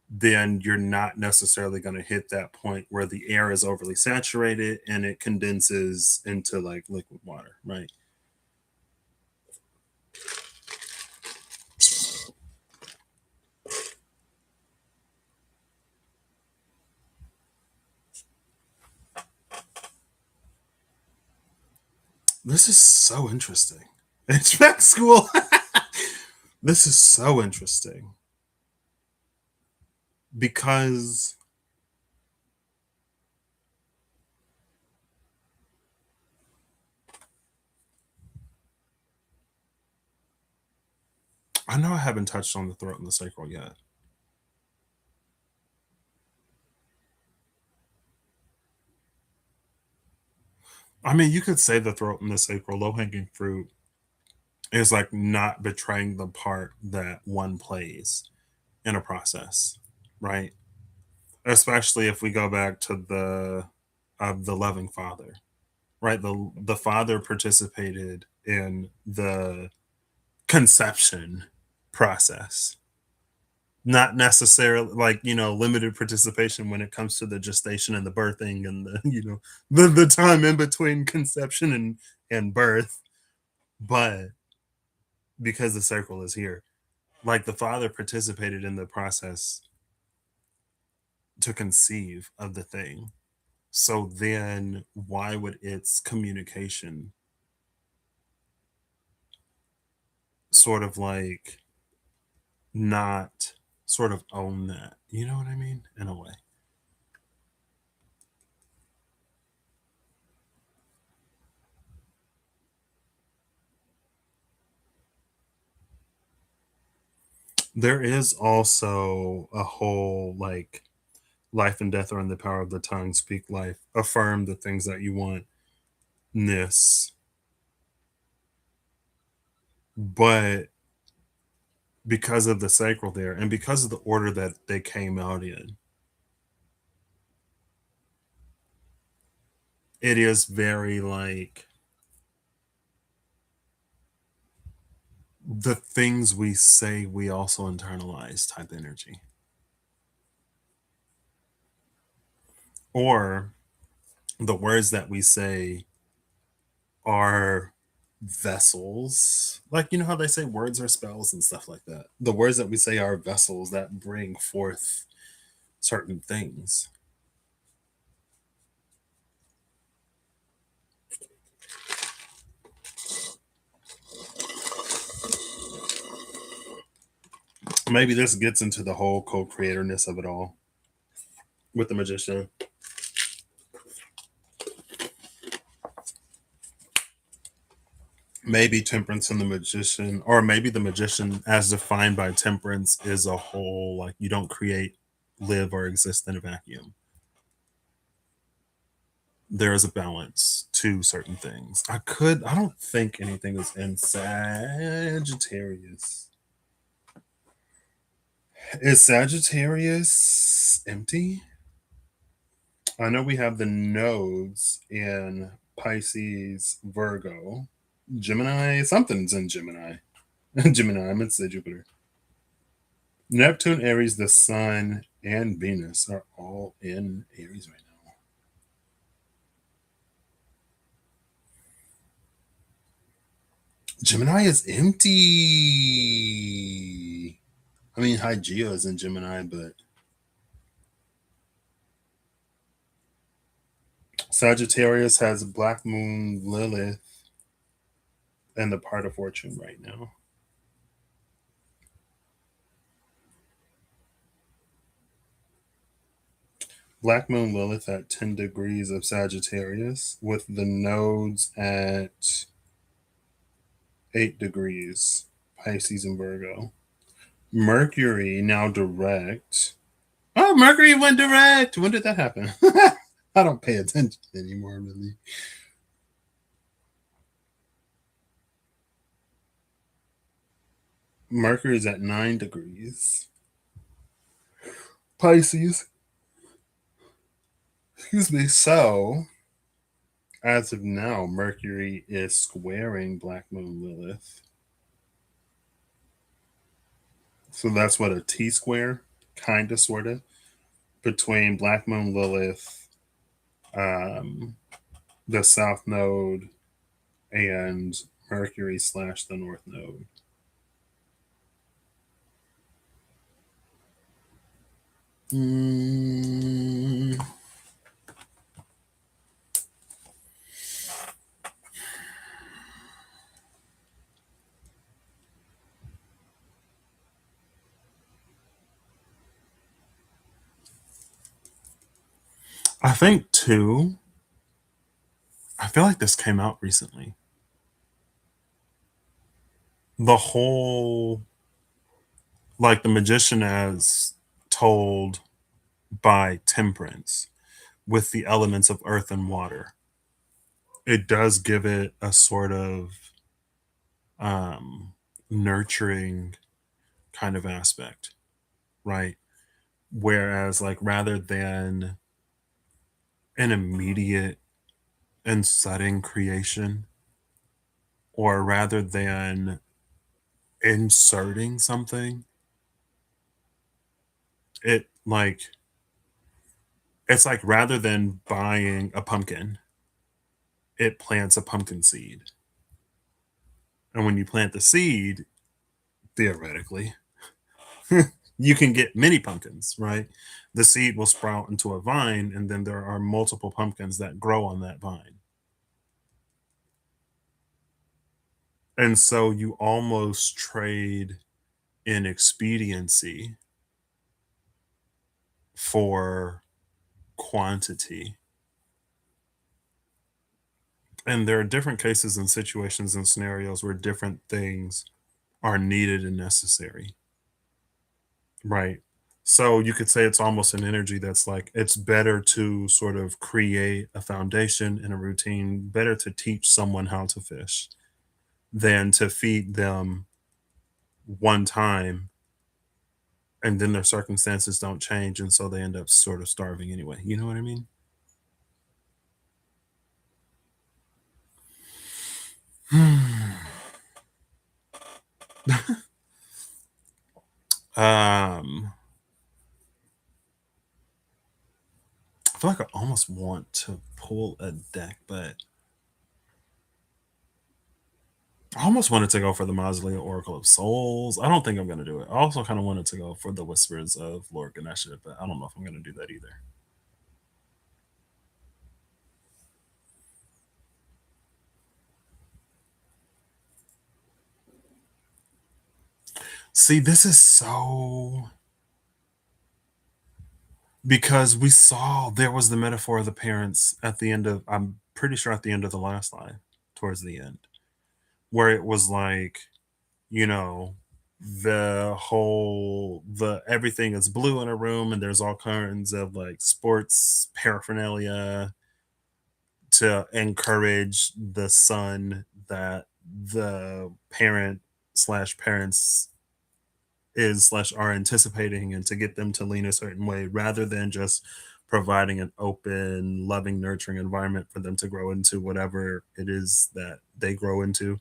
then you're not necessarily going to hit that point where the air is overly saturated and it condenses into like liquid water, right? This is so interesting. HVAC school. This is so interesting because I know I haven't touched on the throat and the sacral yet. I mean, you could say the throat and the sacral, low hanging fruit, is like not betraying the part that one plays in a process, right? Especially if we go back to the loving father, right? The father participated in the conception process, not necessarily like limited participation when it comes to the gestation and the birthing and the the time in between conception and birth, but because the circle is here, like the father participated in the process to conceive of the thing. So then why would its communication sort of like not sort of own that? You know what I mean? In a way. There is also a whole like life and death are in the power of the tongue, speak life, affirm the things that you want, ness. But because of the sacral there and because of the order that they came out in, it is very like the things we say we also internalize type energy. Or the words that we say are vessels. Like, you know how they say words are spells and stuff like that? The words that we say are vessels that bring forth certain things. Maybe this gets into the whole co creatorness of it all with the magician. Maybe temperance and the magician, or maybe the magician as defined by temperance is a whole like you don't create, live, or exist in a vacuum. There is a balance to certain things. I don't think anything is in Sagittarius. Is Sagittarius empty? I know we have the nodes in Pisces, Virgo, Gemini. Something's in Gemini. Gemini, I meant to say Jupiter. Neptune, Aries, the Sun, and Venus are all in Aries right now. Gemini is empty. I mean, Hygeia is in Gemini, but Sagittarius has Black Moon Lilith and the part of fortune right now. Black Moon Lilith at 10 degrees of Sagittarius with the nodes at 8 degrees, Pisces and Virgo. Mercury now direct. Oh, Mercury went direct. When did that happen? I don't pay attention anymore, really. Mercury's at 9 degrees. Pisces. Excuse me. So, as of now, Mercury is squaring Black Moon Lilith. So that's what a T square, kind of, sort of, between Black Moon Lilith, the South Node, and Mercury / the North Node. I think too, I feel like this came out recently. The whole, like, the magician as told by Temperance with the elements of earth and water, it does give it a sort of um, nurturing kind of aspect, right? Whereas, like, rather than an immediate and sudden creation, or rather than inserting something, it like it's like rather than buying a pumpkin, it plants a pumpkin seed. And when you plant the seed, theoretically, you can get many pumpkins, right? The seed will sprout into a vine, and then there are multiple pumpkins that grow on that vine. And so you almost trade in expediency for quantity. And there are different cases and situations and scenarios where different things are needed and necessary. Right. So you could say it's almost an energy that's like it's better to sort of create a foundation and a routine, better to teach someone how to fish than to feed them one time and then their circumstances don't change and so they end up sort of starving anyway. You know what I mean? I feel like I almost want to pull a deck, but I almost wanted to go for the Mausoleum Oracle of Souls. I don't think I'm going to do it. I also kind of wanted to go for the Whispers of Lord Ganesha, but I don't know if I'm going to do that either. See, this is so because we saw there was the metaphor of the parents at the end of, I'm pretty sure at the end of the last line, towards the end, where it was like, you know, the everything is blue in a room and there's all kinds of like sports paraphernalia to encourage the son that the parent / parents is / are anticipating and to get them to lean a certain way rather than just providing an open loving nurturing environment for them to grow into whatever it is that they grow into.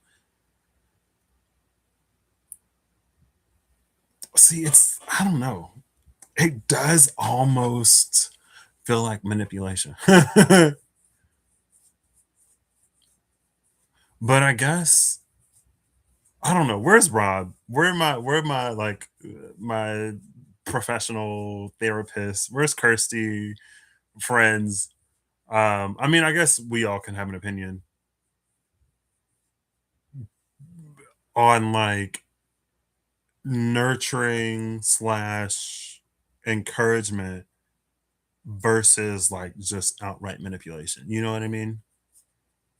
See, it's, I don't know, it does almost feel like manipulation. But I guess I don't know. Where's Rob? Where my like my professional therapist? Where's Kirsty? Friends? I mean, I guess we all can have an opinion on like nurturing slash encouragement versus like just outright manipulation. You know what I mean?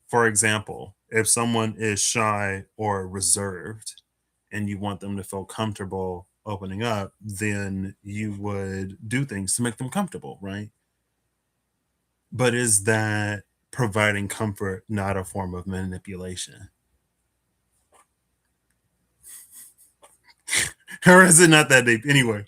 For example, if someone is shy or reserved and you want them to feel comfortable opening up, then you would do things to make them comfortable, right? But is that providing comfort not a form of manipulation? Or is it not that deep? Anyway,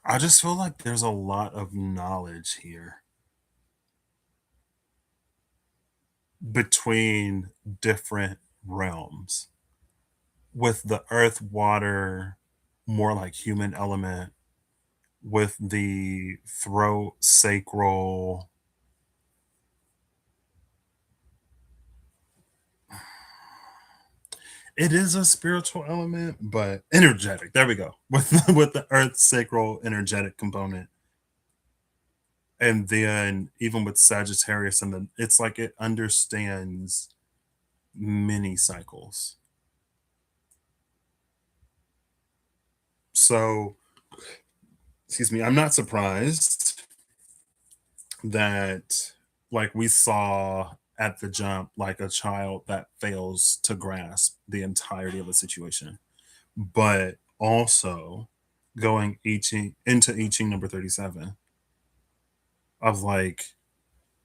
I just feel like there's a lot of knowledge here between different realms, with the earth, water, more like human element, with the throat, sacral. It is a spiritual element, but energetic. There we go. With the earth, sacral, energetic component. And then even with Sagittarius, and then it's like it understands many cycles. So, excuse me, I'm not surprised that like we saw at the jump like a child that fails to grasp the entirety of a situation, but also going eaching into eaching number 37 of like,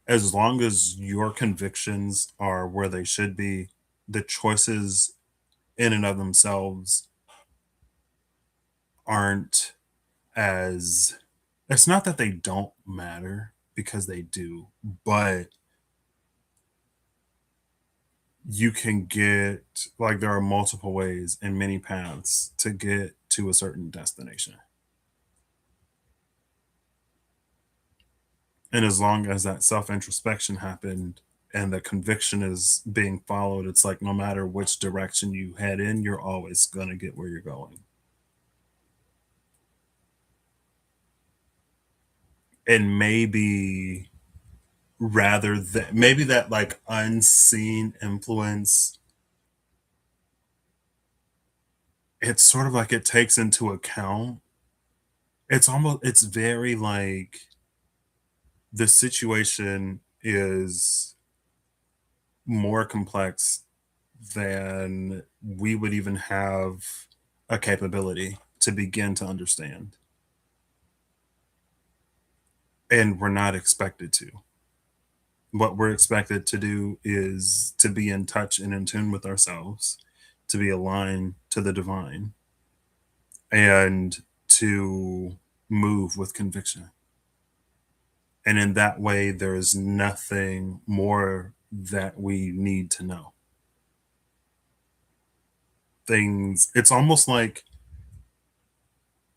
as long as your convictions are where they should be, the choices in and of themselves aren't as, it's not that they don't matter, because they do, but you can get like, there are multiple ways and many paths to get to a certain destination. And as long as that self introspection happened and the conviction is being followed, it's like no matter which direction you head in, you're always going to get where you're going. And maybe rather than maybe that like unseen influence, it's sort of like it takes into account, it's almost, it's very like the situation is more complex than we would even have a capability to begin to understand. And we're not expected to. What we're expected to do is to be in touch and in tune with ourselves, to be aligned to the divine, and to move with conviction. And in that way, there is nothing more that we need to know. Things, it's almost like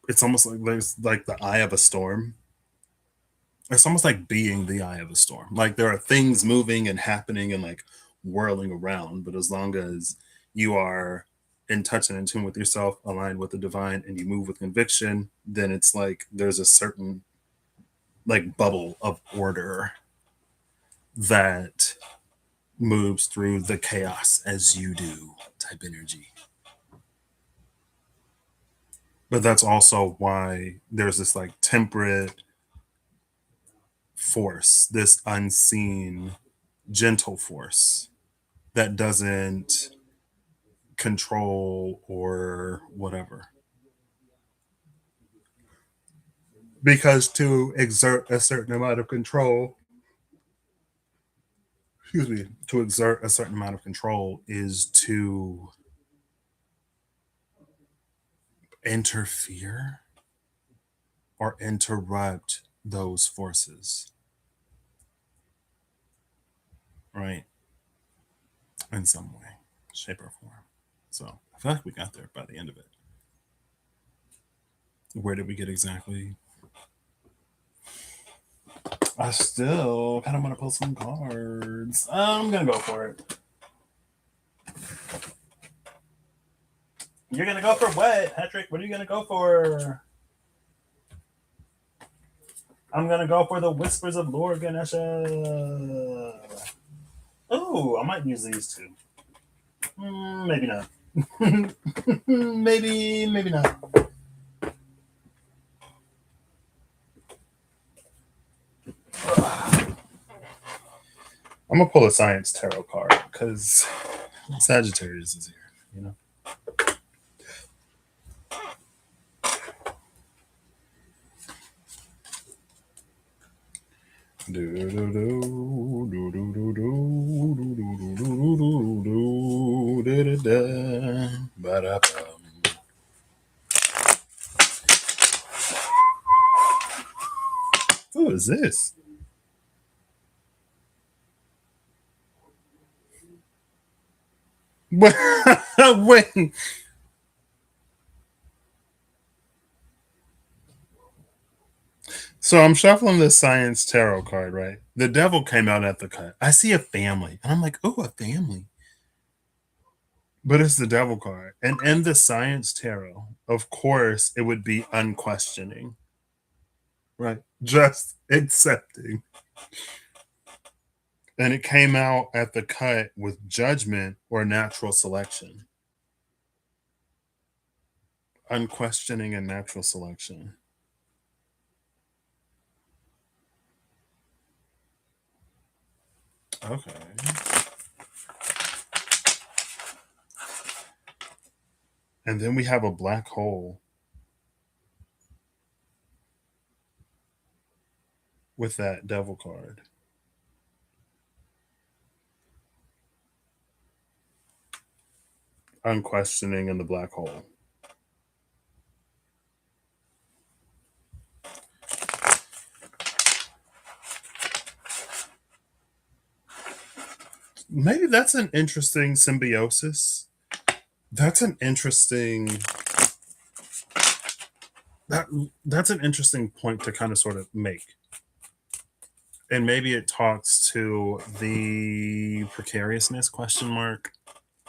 there's like the eye of a storm. It's almost like being the eye of a storm. Like there are things moving and happening and like whirling around, but as long as you are in touch and in tune with yourself, aligned with the divine, and you move with conviction, then it's like there's a certain like bubble of order that moves through the chaos as you do type energy. But that's also why there's this like temperate force, this unseen, gentle force that doesn't control or whatever. Because to exert a certain amount of control, excuse me, to exert a certain amount of control is to interfere or interrupt those forces, right? In some way, shape, or form. So I feel like we got there by the end of it. Where did we get exactly? I still kind of want to pull some cards. I'm gonna go for it. You're gonna go for what, Patrick? What are you gonna go for? I'm gonna go for the Whispers of Lord Ganesha. Oh, I might use these two. Maybe not. maybe not. I'm gonna pull a Science Tarot card because Sagittarius is here, you know. What is this? Wait. So I'm shuffling the Science Tarot card, right? The devil came out at the cut. I see a family, and I'm like, oh, a family. But it's the devil card. And in the Science Tarot, of course, it would be unquestioning, right? Just accepting. And it came out at the cut with judgment or natural selection. Unquestioning and natural selection. Okay. And then we have a black hole with that devil card. Unquestioning and the black hole. Maybe that's an interesting symbiosis. That's an interesting that's an interesting point to kind of sort of make. And maybe it talks to the precariousness question mark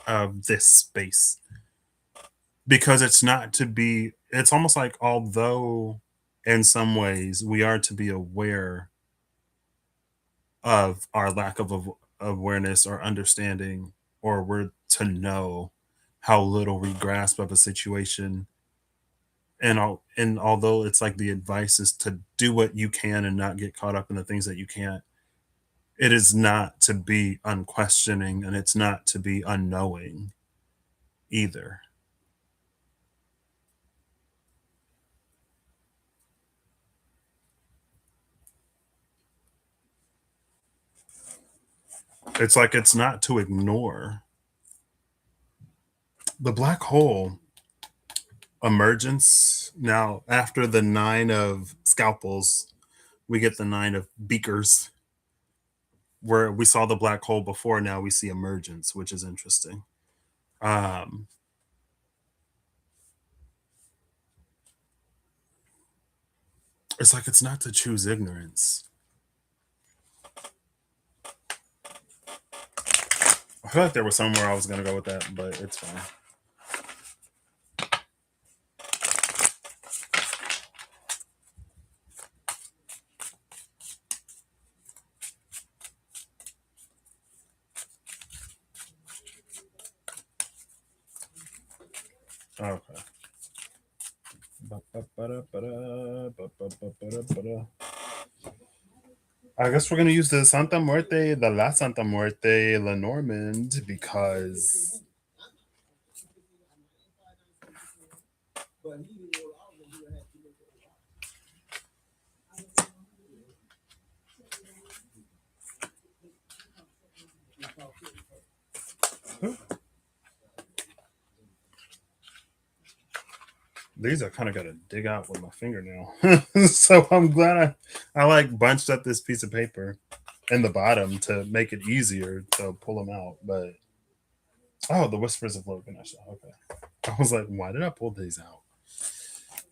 of this space. Because it's not to be, it's almost like although in some ways we are to be aware of our lack of awareness or understanding, or we're to know how little we grasp of a situation. And although it's like the advice is to do what you can and not get caught up in the things that you can't, it is not to be unquestioning, and it's not to be unknowing either. It's like it's not to ignore. The black hole emergence. Now, after the 9 of scalpels, we get the 9 of beakers. Where we saw the black hole before, now we see emergence, which is interesting. It's like it's not to choose ignorance. I feel like there was somewhere I was going to go with that, but it's fine. Okay. I guess we're gonna use the Santa Muerte, the La Santa Muerte, Lenormand, because these I kind of got to dig out with my fingernail. So I'm glad I like bunched up this piece of paper in the bottom to make it easier to pull them out. But Oh, the Whispers of Logan. Okay. I was like, why did I pull these out?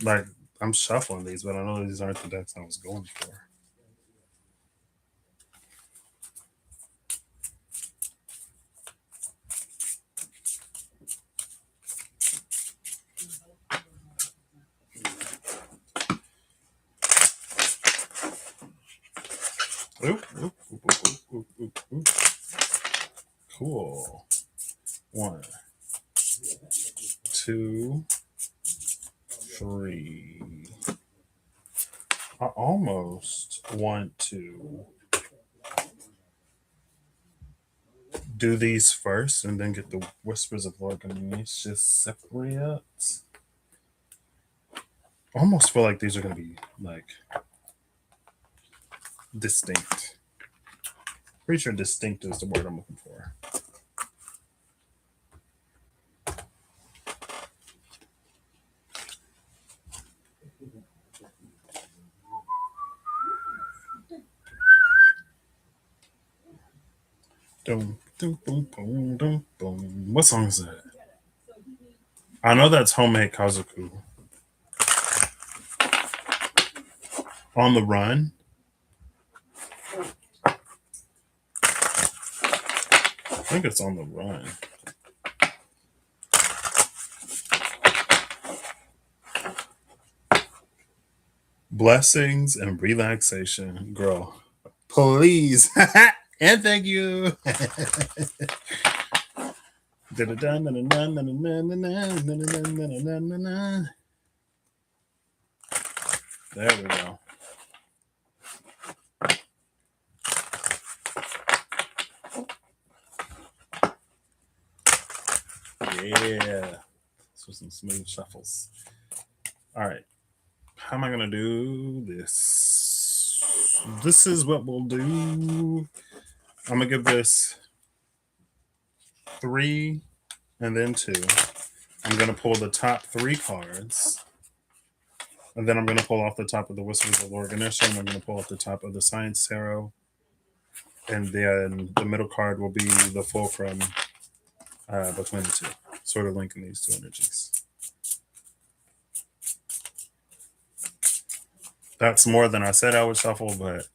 Like, I'm shuffling these, but I know these aren't the decks I was going for. Oop, oop, oop, oop, oop, oop, oop. Cool. 1, 2, 3. I almost want to do these first and then get the Whispers of Lorcan just separate. I almost feel like these are going to be like distinct. Pretty sure distinct is the word I'm looking for. Dum, dum, dum, boom, dum, boom. What song is that? I know that's Homemade Kazuku. On the Run. I think it's On the Run. Blessings and relaxation, girl. Please. And thank you. There we go. Yeah. This was some smooth shuffles. All right. How am I going to do this? This is what we'll do. I'm going to give this 3 and then 2. I'm going to pull the top 3 cards. And then I'm going to pull off the top of the Whispers of Lorganisha, and I'm going to pull off the top of the Science Tarot. And then the middle card will be the fulcrum between the two, sort of linking these two energies. That's more than I said I would shuffle, but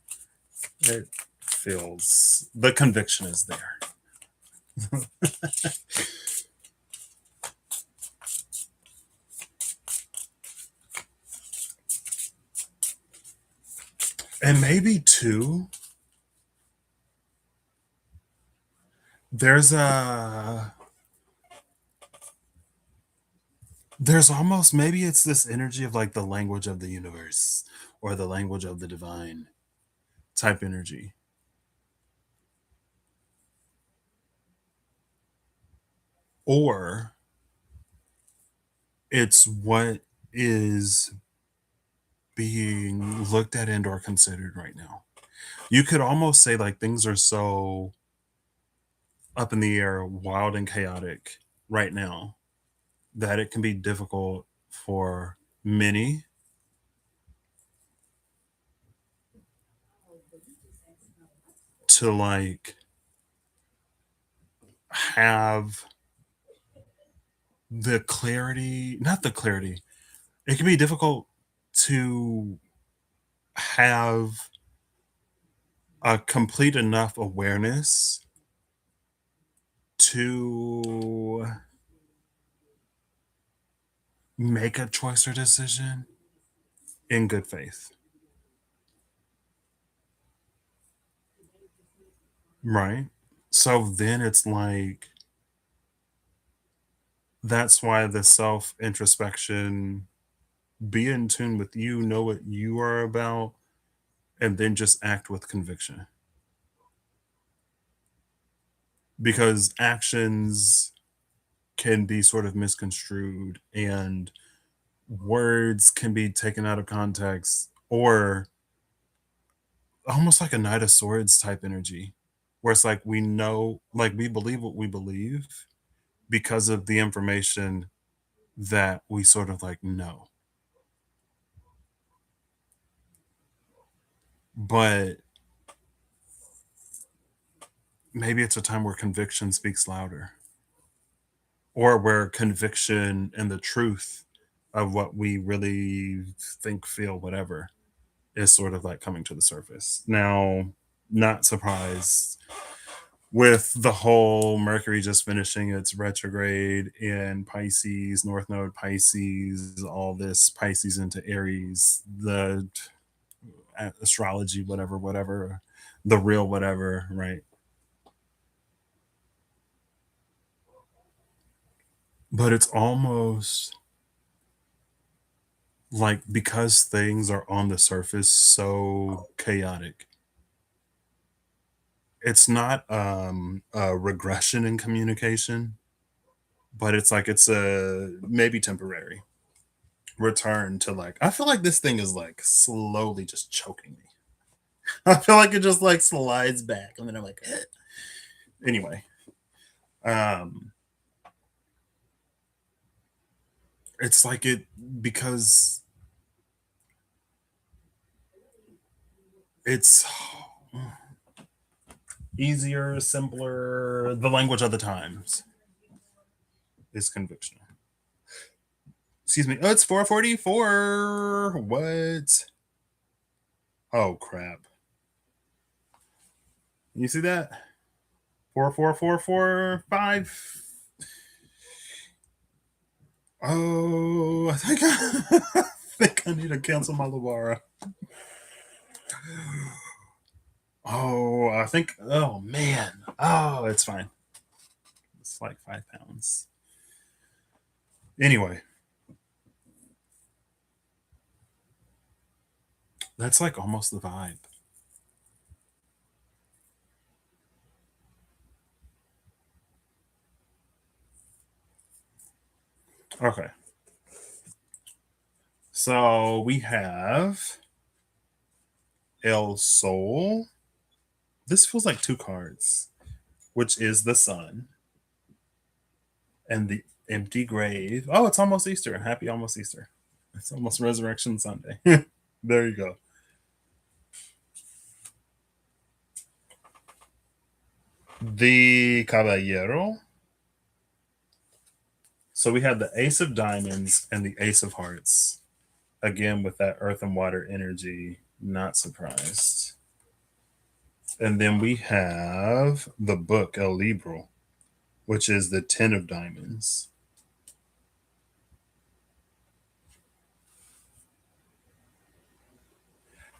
it feels, the conviction is there. And maybe too, there's almost, maybe it's this energy of like the language of the universe or the language of the divine type energy. Or it's what is being looked at and or considered right now. You could almost say like things are so up in the air, wild and chaotic right now that it can be difficult for many to like have the clarity, not the clarity. It can be difficult to have a complete enough awareness to make a choice or decision in good faith. Right? So then it's like, that's why the self introspection, be in tune with you, know what you are about, and then just act with conviction. Because actions can be sort of misconstrued and words can be taken out of context, or almost like a Knight of Swords type energy, where it's like we know, like we believe what we believe because of the information that we sort of like know. But maybe it's a time where conviction speaks louder. or where conviction and the truth of what we really think, feel, whatever is sort of like coming to the surface. Now, not surprised with the whole Mercury just finishing its retrograde in Pisces, North Node Pisces, all this Pisces into Aries, the astrology, whatever, whatever, the real whatever, right? But it's almost like because things are on the surface so chaotic, it's not a regression in communication, but it's like it's a maybe temporary return to like I feel like this thing is like slowly just choking me. I feel like it just like slides back and then I'm like anyway. Um it's like it because it's easier, simpler, the language of the times is conviction. Excuse me. Oh, it's 4:44. What? Oh crap. You see that? 44445. Oh, I think I need to cancel my Lavara. Oh, I think. Oh man. Oh, it's fine. It's like 5 pounds. Anyway, that's like almost the vibe. Okay. So we have El Sol. This feels like two cards, which is the sun and the empty grave. Oh, it's almost Easter. Happy almost Easter. It's almost Resurrection Sunday. There you go. The Caballero. So we have the Ace of Diamonds and the Ace of Hearts. Again, with that earth and water energy, not surprised. And then we have the book, El Libro, which is the Ten of Diamonds.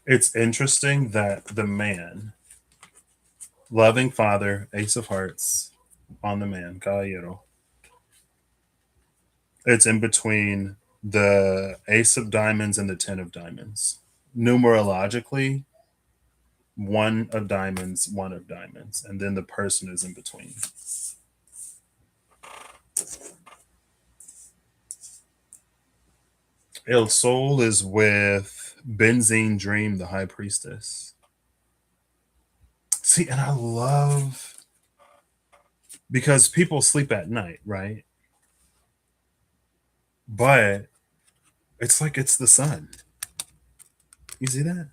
It's interesting that the man, loving father, Ace of Hearts, on the man, Caballero, it's in between the Ace of Diamonds and the Ten of Diamonds. Numerologically, one of diamonds, one of diamonds, and then the person is in between. El Sol is with Benzine Dream, the High Priestess. See, and I love because people sleep at night, right? But it's like it's the sun. You see that?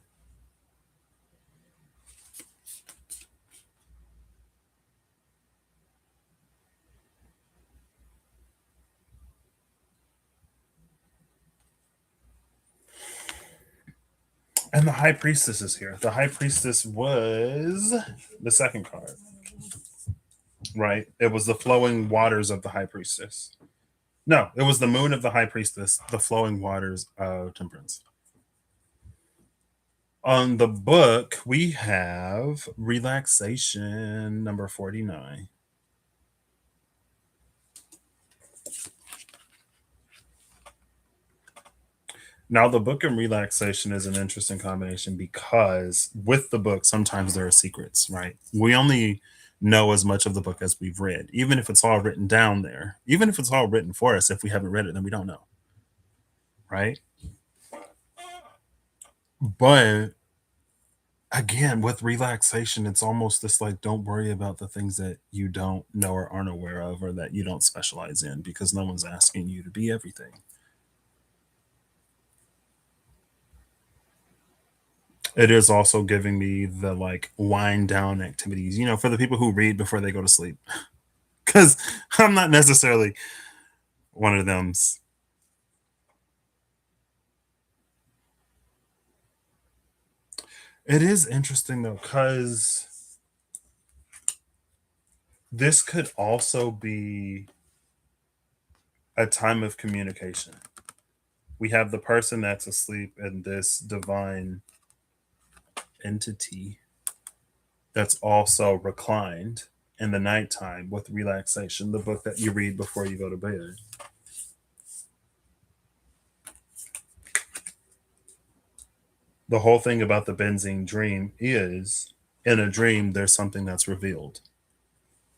And the High Priestess is here. The High Priestess was the second card, right? It was the flowing waters of the High Priestess. No, it was the moon of the High Priestess, the flowing waters of Temperance. On the book, we have relaxation number 49. Now, the book and relaxation is an interesting combination because with the book, sometimes there are secrets, right? We only know as much of the book as we've read, even if it's all written down there, even if it's all written for us. If we haven't read it, then we don't know, right? But again, with relaxation, it's almost this like, don't worry about the things that you don't know or aren't aware of or that you don't specialize in because no one's asking you to be everything. It is also giving me the like wind down activities, for the people who read before they go to sleep. because I'm not necessarily one of them. It is interesting though, because this could also be a time of communication. We have the person that's asleep and this divine entity that's also reclined in the nighttime with relaxation, the book that you read before you go to bed. The whole thing about the benzene dream is in a dream, there's something that's revealed.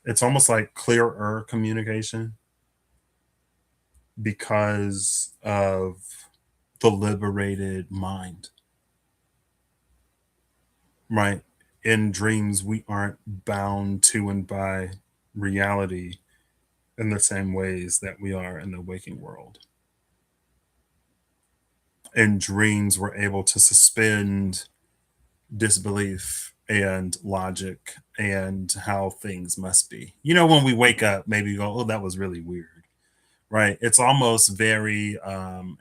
It's almost like clearer communication because of the liberated mind, right? In dreams, we aren't bound to and by reality in the same ways that we are in the waking world. In dreams, we're able to suspend disbelief and logic and how things must be. You know, when we wake up, maybe you go, oh, that was really weird, right? It's almost very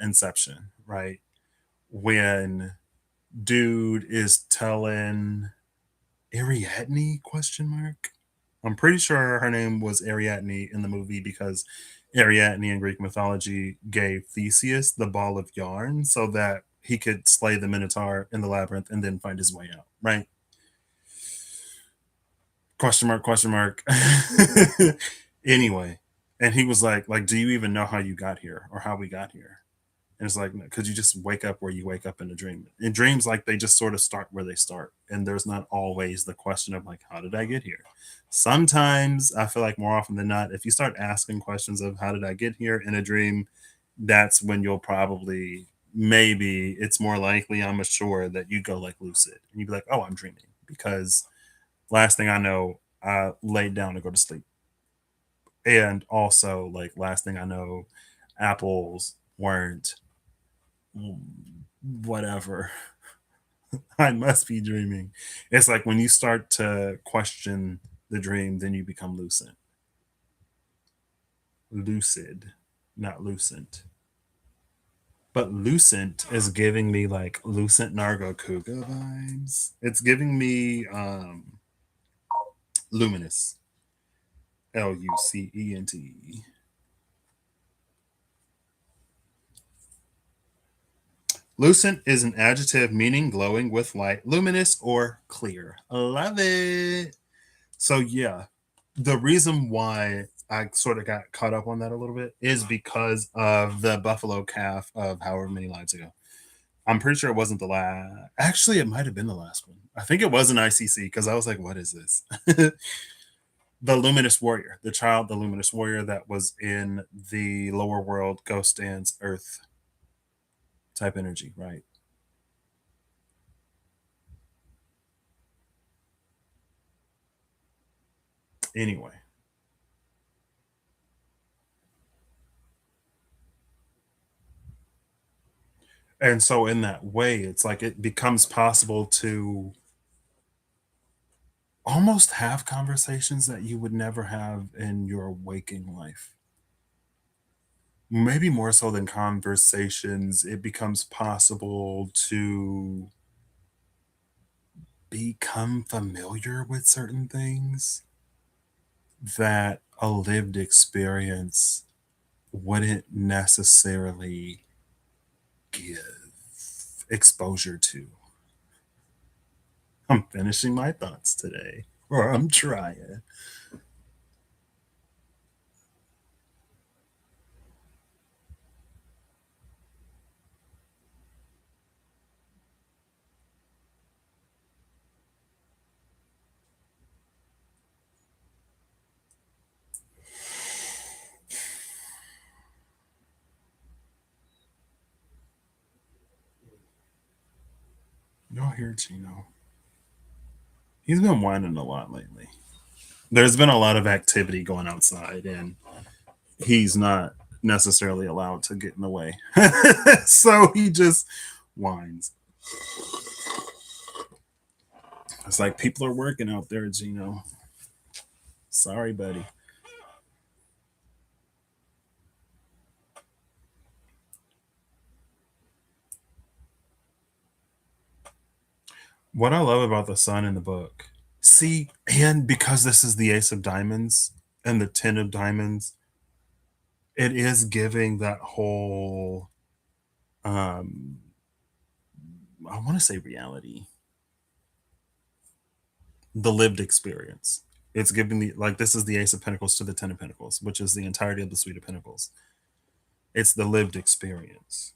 Inception, right? When dude is telling Ariadne question mark. I'm pretty sure her name was Ariadne in the movie because Ariadne in Greek mythology gave Theseus the ball of yarn so that he could slay the Minotaur in the labyrinth and then find his way out, right? Question mark, question mark. Anyway, and he was like, do you even know how you got here or how we got here? And it's like, could you just wake up where you wake up in a dream? In dreams, like they just sort of start where they start. And there's not always the question of like, how did I get here? Sometimes I feel like more often than not, if you start asking questions of how did I get here in a dream, that's when you'll probably, maybe it's more likely, I'm sure, that you go like lucid. And you'd be like, oh, I'm dreaming. Because last thing I know, I laid down to go to sleep. And also, like, last thing I know, apples weren't whatever. I must be dreaming. It's like when you start to question the dream, then you become lucid. Lucid, not lucent. But lucent is giving me like lucent Nargo Kuga vibes. It's giving me luminous. Lucent. Lucent is an adjective meaning glowing with light, luminous or clear. Love it. So yeah, the reason why I sort of got caught up on that a little bit is because of the buffalo calf of however many lives ago. I'm pretty sure it wasn't the last. Actually, it might have been the last one. I think it was an ICC because I was like, what is this? The luminous warrior, the child, the luminous warrior that was in the lower world, ghost dance, earth type energy, right? Anyway, and so in that way, it's like it becomes possible to almost have conversations that you would never have in your waking life. Maybe more so than conversations, it becomes possible to become familiar with certain things that a lived experience wouldn't necessarily give exposure to. I'm finishing my thoughts today, or I'm trying. Y'all hear Chino? He's been whining a lot lately. There's been a lot of activity going outside, and he's not necessarily allowed to get in the way. So he just whines. It's like people are working out there, Gino. Sorry, buddy. What I love about the sun in the book, see, and because this is the Ace of Diamonds and the Ten of Diamonds, it is giving that whole, um, I want to say reality, the lived experience. It's giving the, like, this is the Ace of Pentacles to the Ten of Pentacles, which is the entirety of the Suite of Pentacles. It's the lived experience.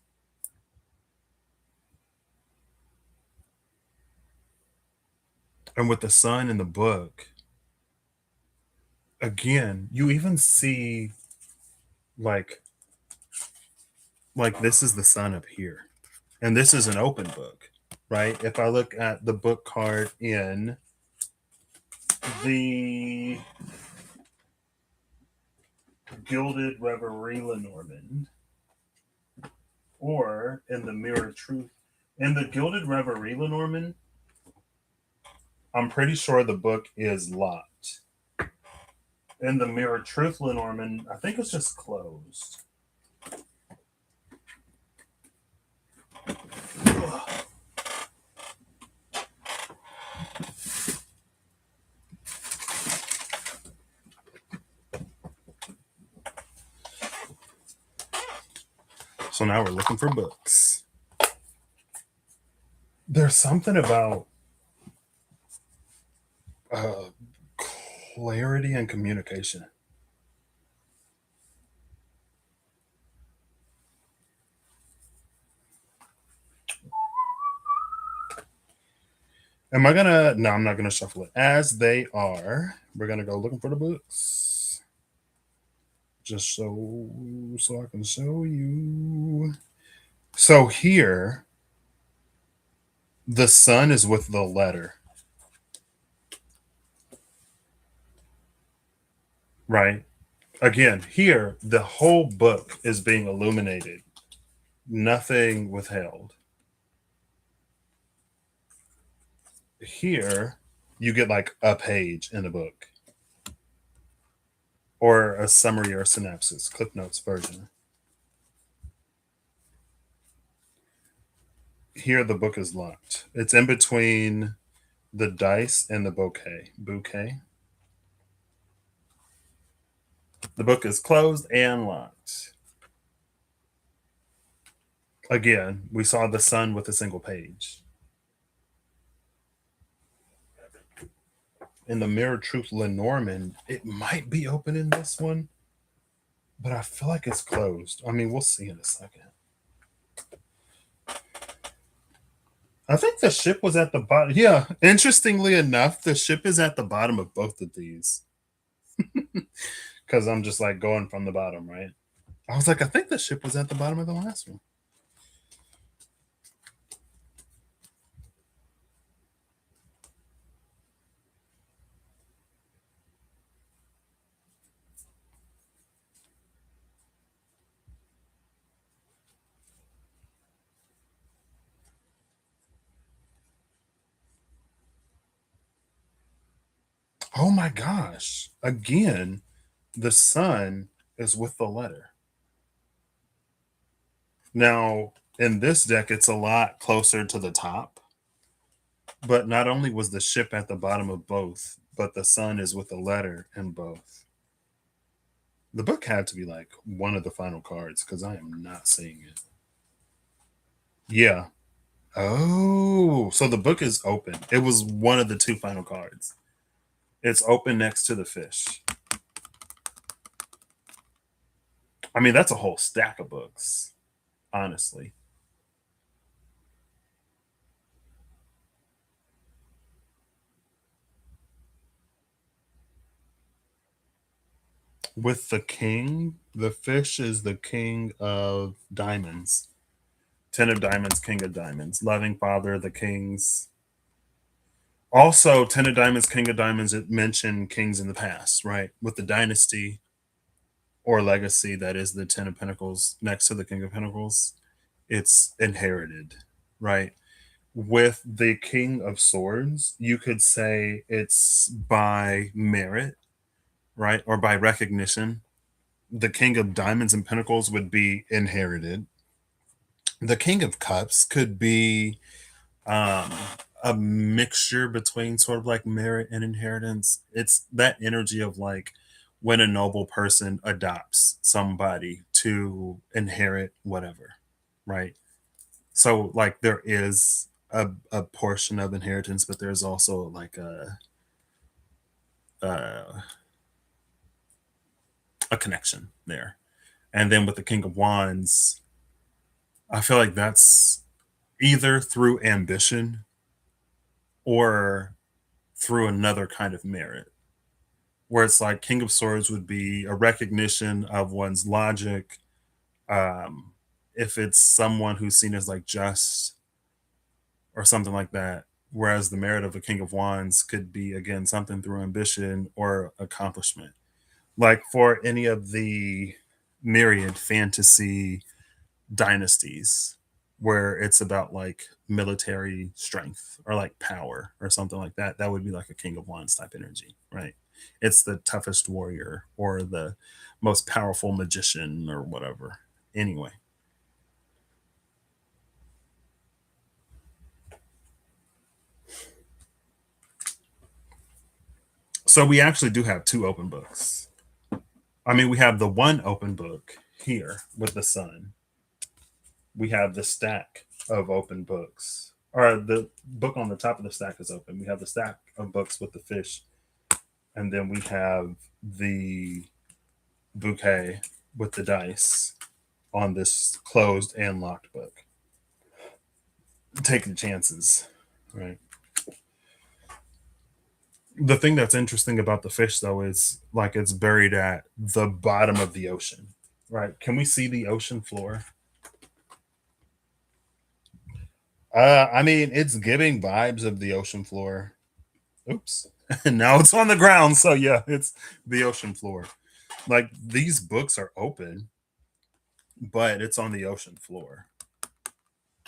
And with the sun in the book, again, you even see like this is the sun up here. And this is an open book, right? If I look at the book card in the Gilded Reverie Lenormand, or in the Mirror Truth, in the Gilded Reverie Lenormand, I'm pretty sure the book is locked. In the Mirror Truth Lenormand, I think it's just closed. So now we're looking for books. There's something about clarity and communication. Am I gonna? No, I'm not gonna shuffle it as they are. We're gonna go looking for the books, just so I can show you. So here, the sun is with the letter, right? Again, here the whole book is being illuminated, nothing withheld. Here, you get like a page in the book, or a summary or a synopsis, Clip Notes version. Here, the book is locked. It's in between the dice and the bouquet. Bouquet. The book is closed and locked. Again, we saw the sun with a single page. In the Mirror Truth Lenormand, it might be open in this one, but I feel like it's closed. I mean, we'll see in a second. I think the ship was at the bottom. Yeah, interestingly enough, the ship is at the bottom of both of these. Because I'm just like going from the bottom, right? I was like, I think the ship was at the bottom of the last one. Oh my gosh. Again, the sun is with the letter. Now, in this deck, it's a lot closer to the top. But not only was the ship at the bottom of both, but the sun is with the letter in both. The book had to be like one of the final cards because I am not seeing it. Yeah. Oh, so the book is open. It was one of the two final cards. It's open next to the fish. I mean, that's a whole stack of books, honestly. With the king, the fish is the king of diamonds. Ten of diamonds, king of diamonds. Loving father, the kings. Also, Ten of Diamonds, King of Diamonds, it mentioned kings in the past, right? With the dynasty or legacy that is the Ten of Pentacles next to the King of Pentacles, it's inherited, right? With the King of Swords, you could say it's by merit, right? Or by recognition. The King of Diamonds and Pentacles would be inherited. The King of Cups could be um, a mixture between sort of like merit and inheritance. It's that energy of like when a noble person adopts somebody to inherit whatever, right? So like there is a portion of inheritance, but there's also like a a connection there. And then with the King of Wands, I feel like that's either through ambition or through another kind of merit, where it's like King of Swords would be a recognition of one's logic. Um, if it's someone who's seen as like just or something like that. Whereas the merit of a King of Wands could be, again, something through ambition or accomplishment. Like for any of the myriad fantasy dynasties where it's about like military strength or like power or something like that, that would be like a King of Wands type energy, right? It's the toughest warrior or the most powerful magician or whatever. Anyway, so we actually do have two open books. I mean, we have the one open book here with the sun. We have the stack of open books, or the book on the top of the stack is open. We have the stack of books with the fish, and then we have the bouquet with the dice on this closed and locked book. Taking chances, right? The thing that's interesting about the fish, though, is like it's buried at the bottom of the ocean, right? Can we see the ocean floor? I mean, it's giving vibes of the ocean floor. Oops. And now it's on the ground. So yeah, it's the ocean floor. Like these books are open, but it's on the ocean floor.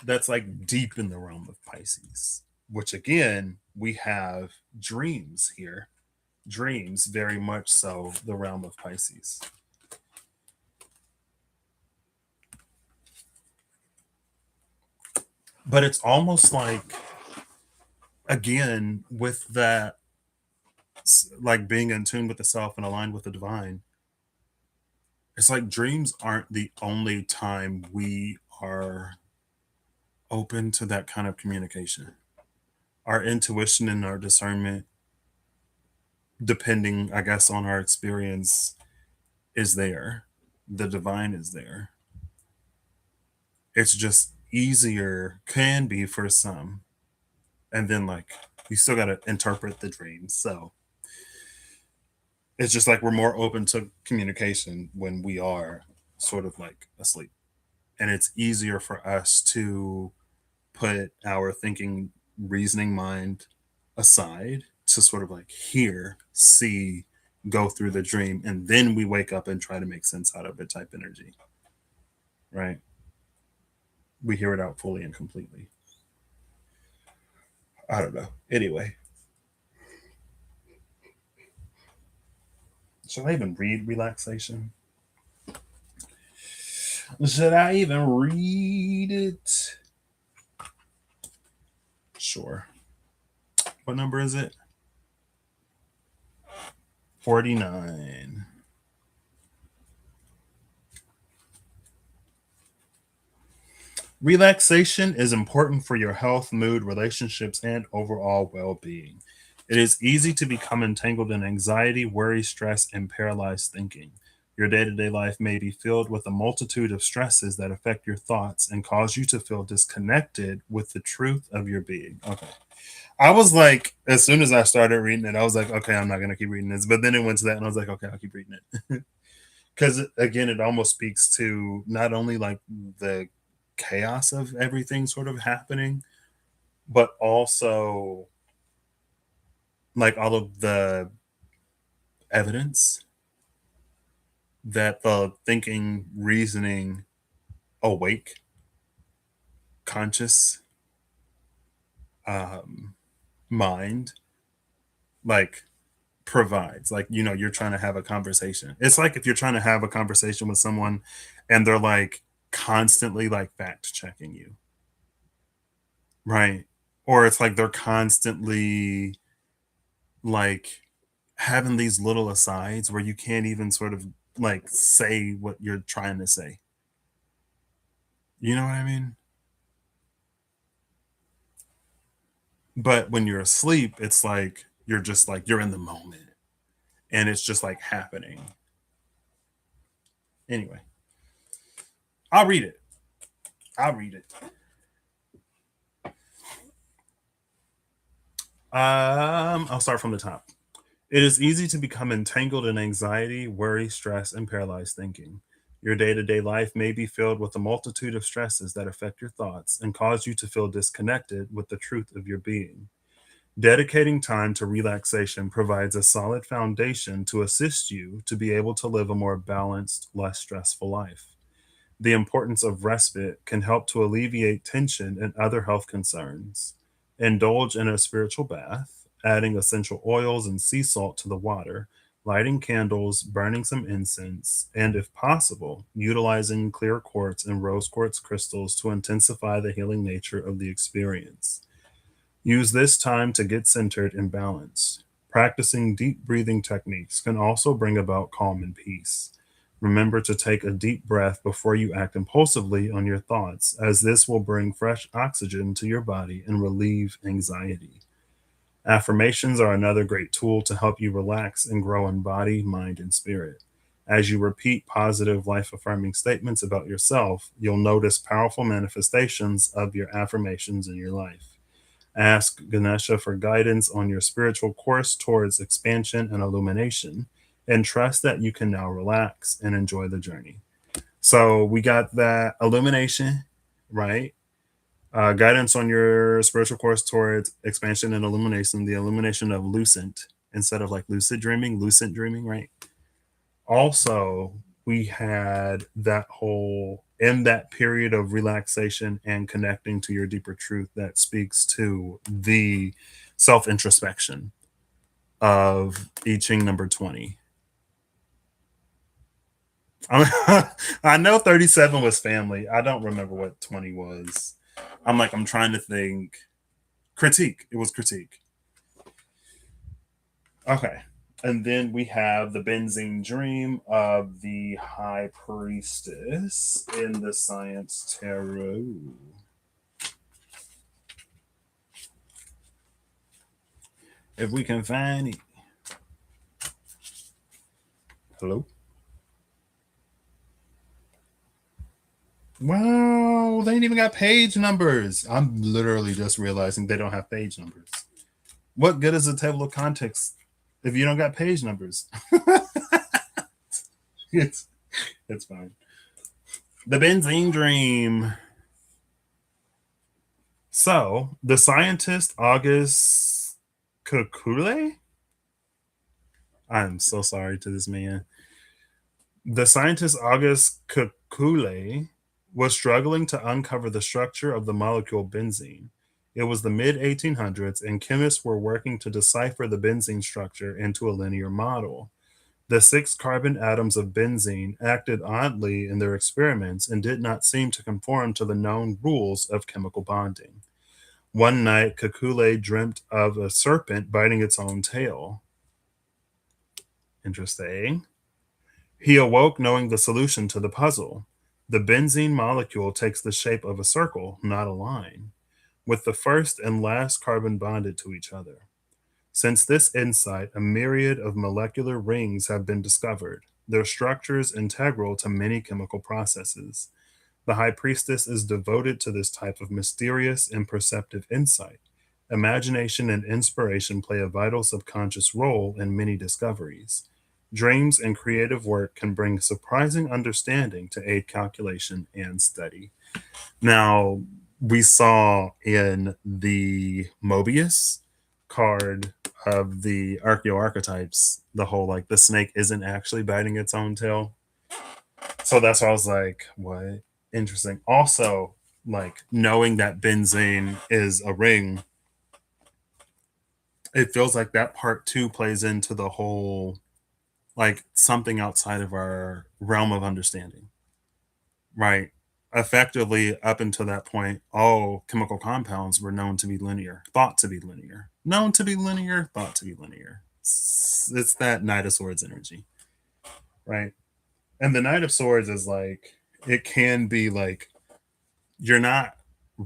That's like deep in the realm of Pisces, which again, we have dreams here. Dreams, very much so the realm of Pisces. But it's almost like, again, with that, like being in tune with the self and aligned with the divine, it's like dreams aren't the only time we are open to that kind of communication. Our intuition and our discernment, depending, I guess, on our experience, is there. The divine is there. It's just easier, can be for some. And then, like, you still got to interpret the dreams. So it's just like we're more open to communication when we are sort of like asleep. And it's easier for us to put our thinking, reasoning mind aside to sort of like hear, see, go through the dream, and then we wake up and try to make sense out of it type energy, right? We hear it out fully and completely. I don't know. Anyway, should I even read relaxation? Should I even read it? Sure. What number is it? 49. Relaxation is important for your health, mood, relationships, and overall well being. It is easy to become entangled in anxiety, worry, stress, and paralyzed thinking. Your day to day life may be filled with a multitude of stresses that affect your thoughts and cause you to feel disconnected with the truth of your being. Okay. I was like, as soon as I started reading it, I was like, okay, I'm not going to keep reading this. But then it went to that, and I was like, okay, I'll keep reading it. Because again, it almost speaks to not only like the chaos of everything sort of happening, but also like all of the evidence that the thinking, reasoning, awake, conscious um, mind, like provides. Like, you know, you're trying to have a conversation. It's like if you're trying to have a conversation with someone and they're like constantly like fact checking you, right? or it's like they're constantly like having these little asides where you can't even sort of like say what you're trying to say. You know what I mean? But when you're asleep, it's like you're just like you're in the moment and it's just like happening. Anyway, I'll read it. I'll read it. I'll start from the top. It is easy to become entangled in anxiety, worry, stress, and paralyzed thinking. Your day to day life may be filled with a multitude of stresses that affect your thoughts and cause you to feel disconnected with the truth of your being. Dedicating time to relaxation provides a solid foundation to assist you to be able to live a more balanced, less stressful life. The importance of respite can help to alleviate tension and other health concerns. Indulge in a spiritual bath, adding essential oils and sea salt to the water, lighting candles, burning some incense, and if possible, utilizing clear quartz and rose quartz crystals to intensify the healing nature of the experience. Use this time to get centered and balanced. Practicing deep breathing techniques can also bring about calm and peace. Remember to take a deep breath before you act impulsively on your thoughts, as this will bring fresh oxygen to your body and relieve anxiety. Affirmations are another great tool to help you relax and grow in body, mind, and spirit. As you repeat positive, life affirming statements about yourself, you'll notice powerful manifestations of your affirmations in your life. Ask Ganesha for guidance on your spiritual course towards expansion and illumination, and trust that you can now relax and enjoy the journey. So, we got that illumination, right? Guidance on your spiritual course towards expansion and illumination, the illumination of lucent instead of like lucid dreaming, right? Also, we had that whole in that period of relaxation and connecting to your deeper truth that speaks to the self introspection of I Ching number 20. I know 37 was family. I don't remember what 20 was. I'm trying to think. Critique. It was critique. Okay. And then we have the benzene dream of the high priestess in the science tarot. If we can find it. Hello? Wow, they ain't even got page numbers. I'm literally just realizing they don't have page numbers. What good is a table of contents if you don't got page numbers? it's it's fine. The benzene dream. So the scientist August Kukule. I'm so sorry to this man. The scientist August Kukule was struggling to uncover the structure of the molecule benzene. It was the mid 1800s, and chemists were working to decipher the benzene structure into a linear model. The six carbon atoms of benzene acted oddly in their experiments and did not seem to conform to the known rules of chemical bonding. One night, Kukule dreamt of a serpent biting its own tail. Interesting. He awoke knowing the solution to the puzzle. The benzene molecule takes the shape of a circle, not a line, with the first and last carbon bonded to each other. Since this insight, a myriad of molecular rings have been discovered, their structures integral to many chemical processes. The high priestess is devoted to this type of mysterious and perceptive insight. Imagination and inspiration play a vital subconscious role in many discoveries. Dreams and creative work can bring surprising understanding to aid calculation and study. Now, we saw in the Mobius card of the archeoarchetypes the whole like the snake isn't actually biting its own tail. So that's why I was like, what? Interesting. Also, like knowing that benzene is a ring, it feels like that part too plays into the whole like something outside of our realm of understanding, right? effectively, up until that point, all chemical compounds were known to be linear, thought to be linear, known to be linear, thought to be linear. It's that Knight of Swords energy, right? And the Knight of Swords is like, it can be like, you're not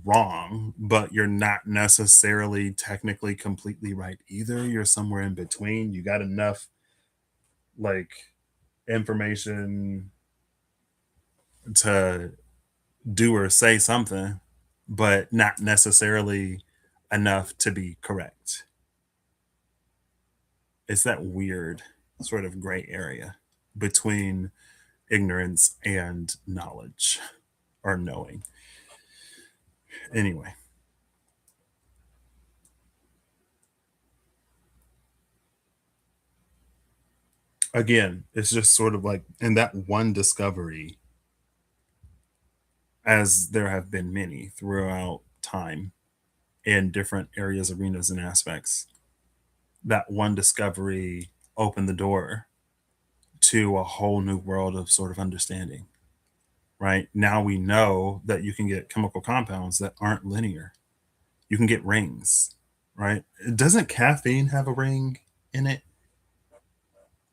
wrong, but you're not necessarily technically completely right either. You're somewhere in between. You got enough like information to do or say something, but not necessarily enough to be correct. It's that weird sort of gray area between ignorance and knowledge or knowing. Anyway, again, it's just sort of like in that one discovery, as there have been many throughout time in different areas, arenas, and aspects, that one discovery opened the door to a whole new world of sort of understanding. Right now, we know that you can get chemical compounds that aren't linear. You can get rings, right? Doesn't caffeine have a ring in it?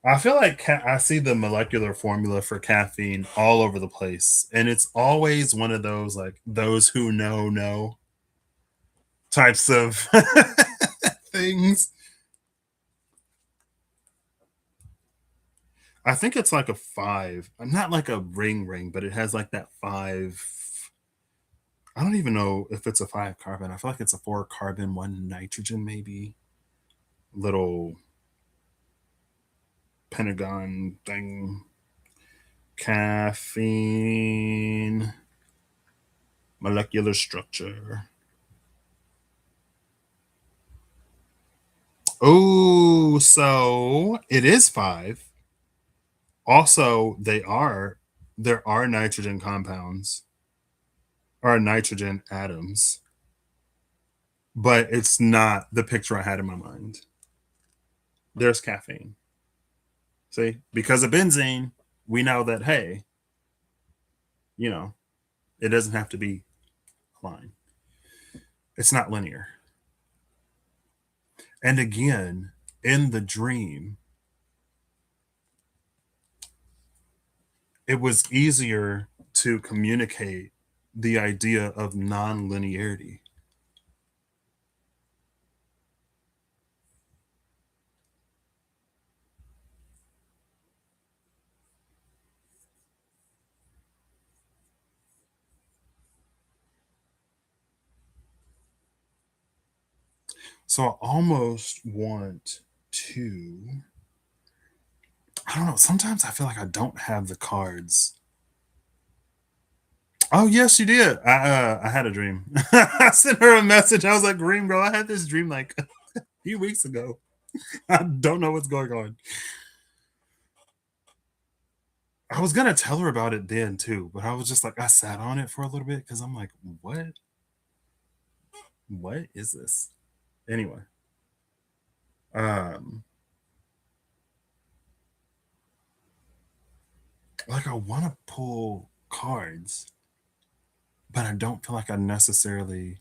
I feel like I see the molecular formula for caffeine all over the place, and it's always one of those like those who know types of things. I think it's like a five. Not like a ring, but it has like that five. I don't even know if it's a five carbon. I feel like it's a four carbon, one nitrogen, maybe. Little pentagon thing. Caffeine molecular structure. Oh, so it is five. Also, there are nitrogen compounds or nitrogen atoms, but it's not the picture I had in my mind. There's caffeine. See, because of benzene, we know that, hey, you know, it doesn't have to be a line. It's not linear. And again, in the dream, it was easier to communicate the idea of non-linearity. So I almost want to. I don't know. Sometimes I feel like I don't have the cards. Oh yes, you did. I had a dream. I sent her a message. I was like, "Dream girl, I had this dream like a few weeks ago. I don't know what's going on." I was gonna tell her about it then too, but I was just like, I sat on it for a little bit because I'm like, what? What is this? Anyway, um, like I want to pull cards, but I don't feel like I necessarily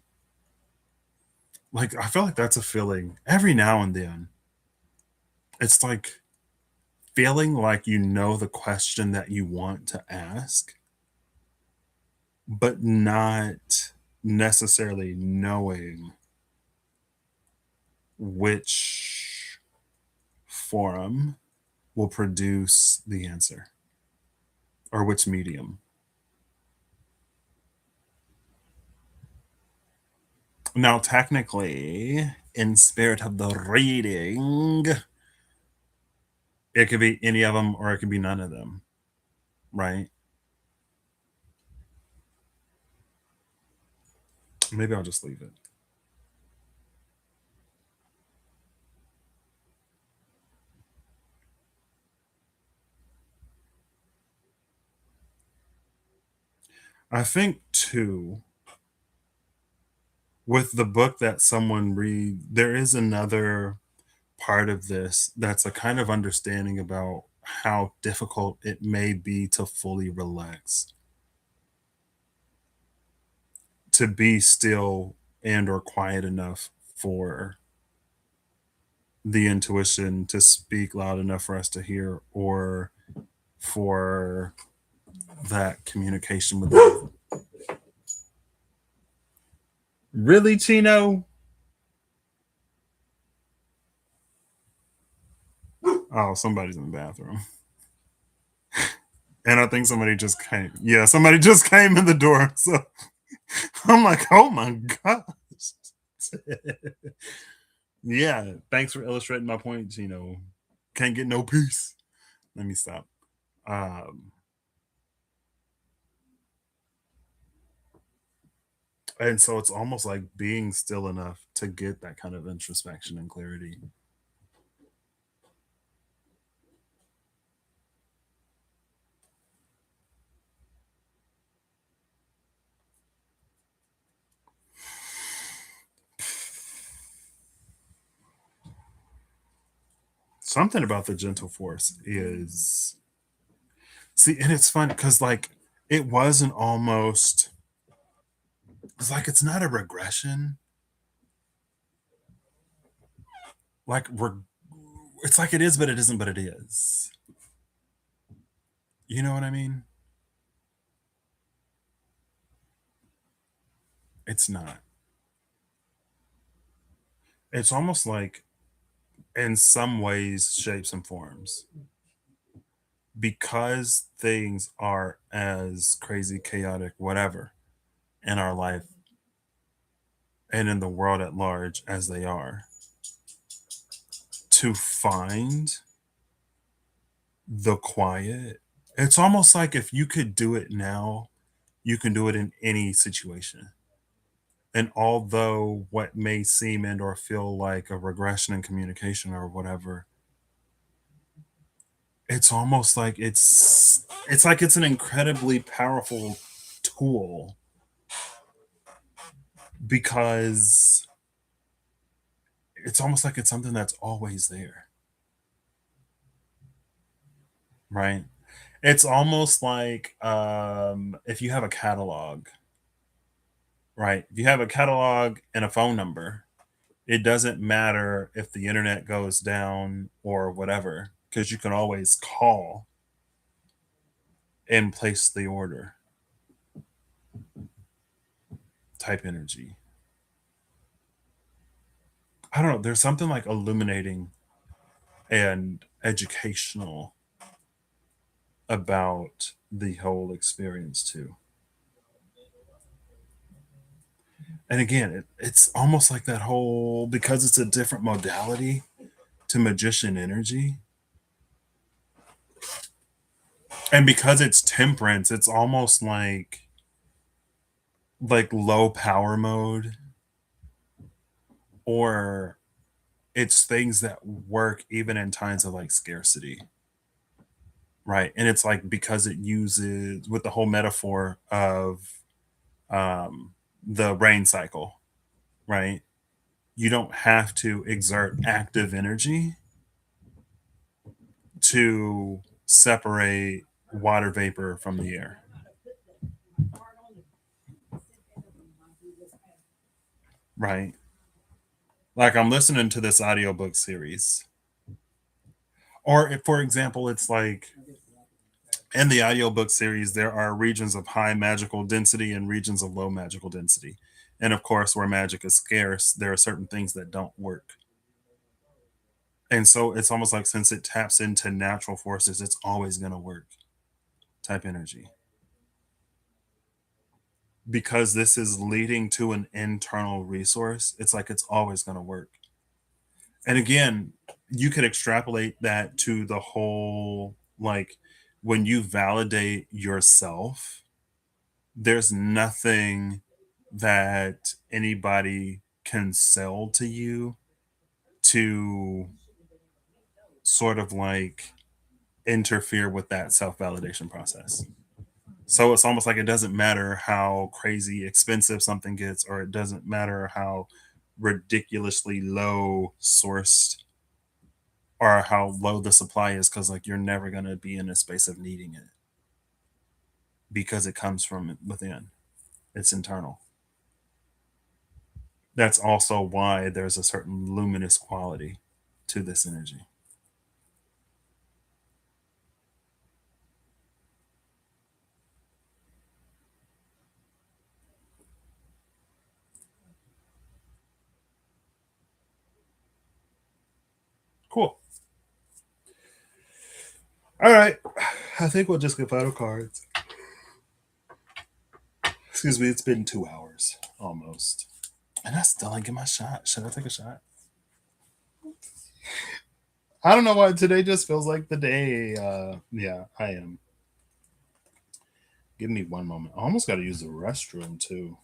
like. I feel like that's a feeling every now and then. It's like feeling like you know the question that you want to ask, but not necessarily knowing which forum will produce the answer or which medium. Now, technically, in spirit of the reading, it could be any of them or it could be none of them, right? Maybe I'll just leave it. I think, too, with the book that someone read, there is another part of this that's a kind of understanding about how difficult it may be to fully relax. to be still and or quiet enough for the intuition to speak loud enough for us to hear, or for that communication with them. Really, Chino? Oh, somebody's in the bathroom. And I think somebody just came. Yeah, somebody just came in the door. So I'm like, oh my gosh. Yeah, thanks for illustrating my point, Chino. Can't get no peace. Let me stop. Um, and so it's almost like being still enough to get that kind of introspection and clarity. Something about the gentle force is, see, and it's fun because like it wasn't almost, it's like it's not a regression. Like it's like it is, but it isn't, but it is. You know what I mean? It's not. It's almost like, in some ways, shapes and forms, because things are as crazy, chaotic, whatever in our life and in the world at large as they are. To find the quiet, it's almost like if you could do it now, you can do it in any situation. And although what may seem and or feel like a regression in communication or whatever, it's almost like it's like it's an incredibly powerful tool, because it's almost like it's something that's always there, right? It's almost like, if you have a catalog, right? If you have a catalog and a phone number, it doesn't matter if the internet goes down or whatever, because you can always call and place the order. Type energy. I don't know. There's something like illuminating and educational about the whole experience too. And again, it's almost like that whole, because it's a different modality to magician energy, and because it's temperance, it's almost like low power mode, or it's things that work even in times of like scarcity, right? And it's like, because it uses, with the whole metaphor of, um, the rain cycle, right? You don't have to exert active energy to separate water vapor from the air, right? Like, I'm listening to this audiobook series, or if, for example, it's like in the audiobook series, there are regions of high magical density and regions of low magical density. And of course, where magic is scarce, there are certain things that don't work. And so it's almost like, since it taps into natural forces, it's always going to work. Type energy. Because this is leading to an internal resource, it's like it's always going to work. And again, you could extrapolate that to the whole, like, when you validate yourself, there's nothing that anybody can sell to you to sort of like interfere with that self validation process. So it's almost like it doesn't matter how crazy expensive something gets, or it doesn't matter how ridiculously low sourced or how low the supply is, because like you're never going to be in a space of needing it, because it comes from within. It's internal. That's also why there's a certain luminous quality to this energy. Cool. All right. I think we'll just get final cards. Excuse me, it's been 2 hours almost. And I still ain't get my shot. Should I take a shot? I don't know why today just feels like the day. Yeah, I am. Give me one moment. I almost got to use the restroom too.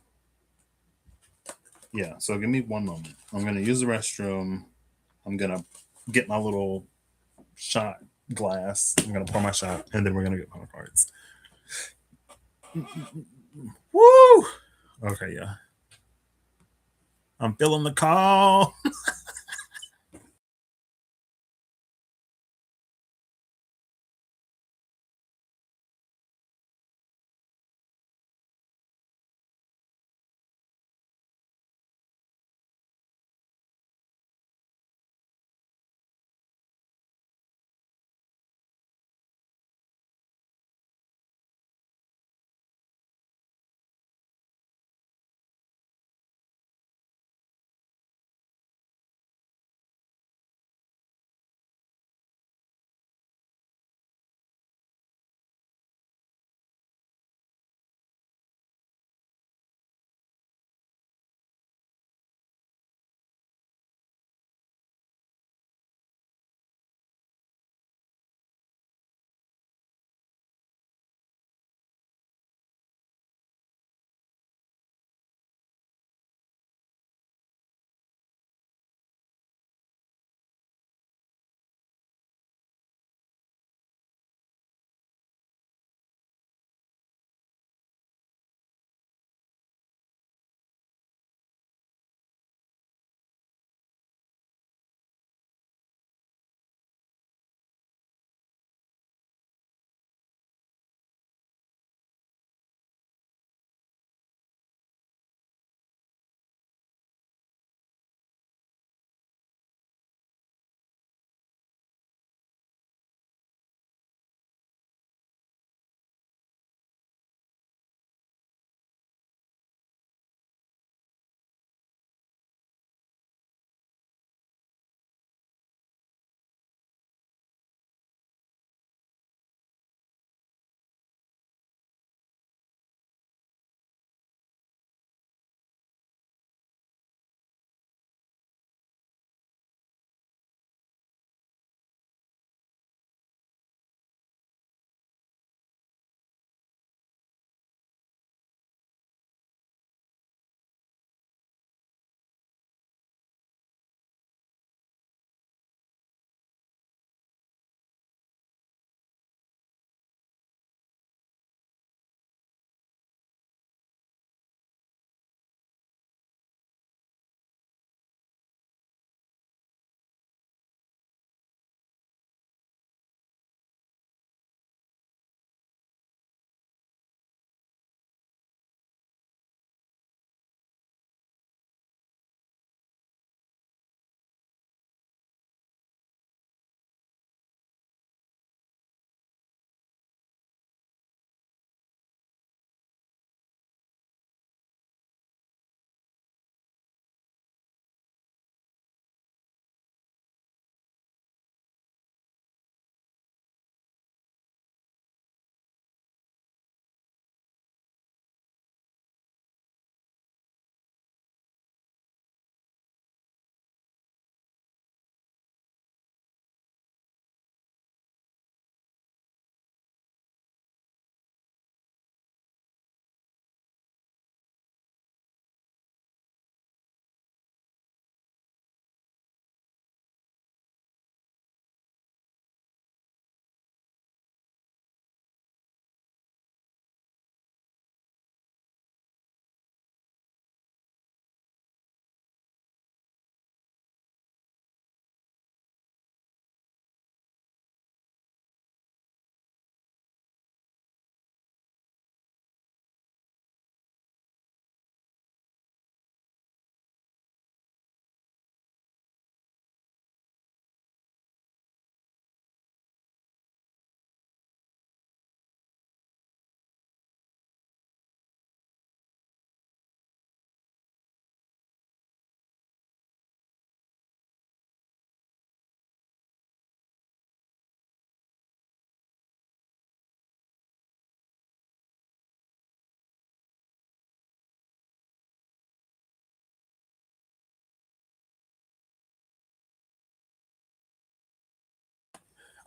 Yeah, so give me one moment. I'm going to use the restroom. I'm going to get my little shot glass. I'm going to pour my shot, and then we're going to get final cards. Woo! Okay, yeah. I'm feeling the call.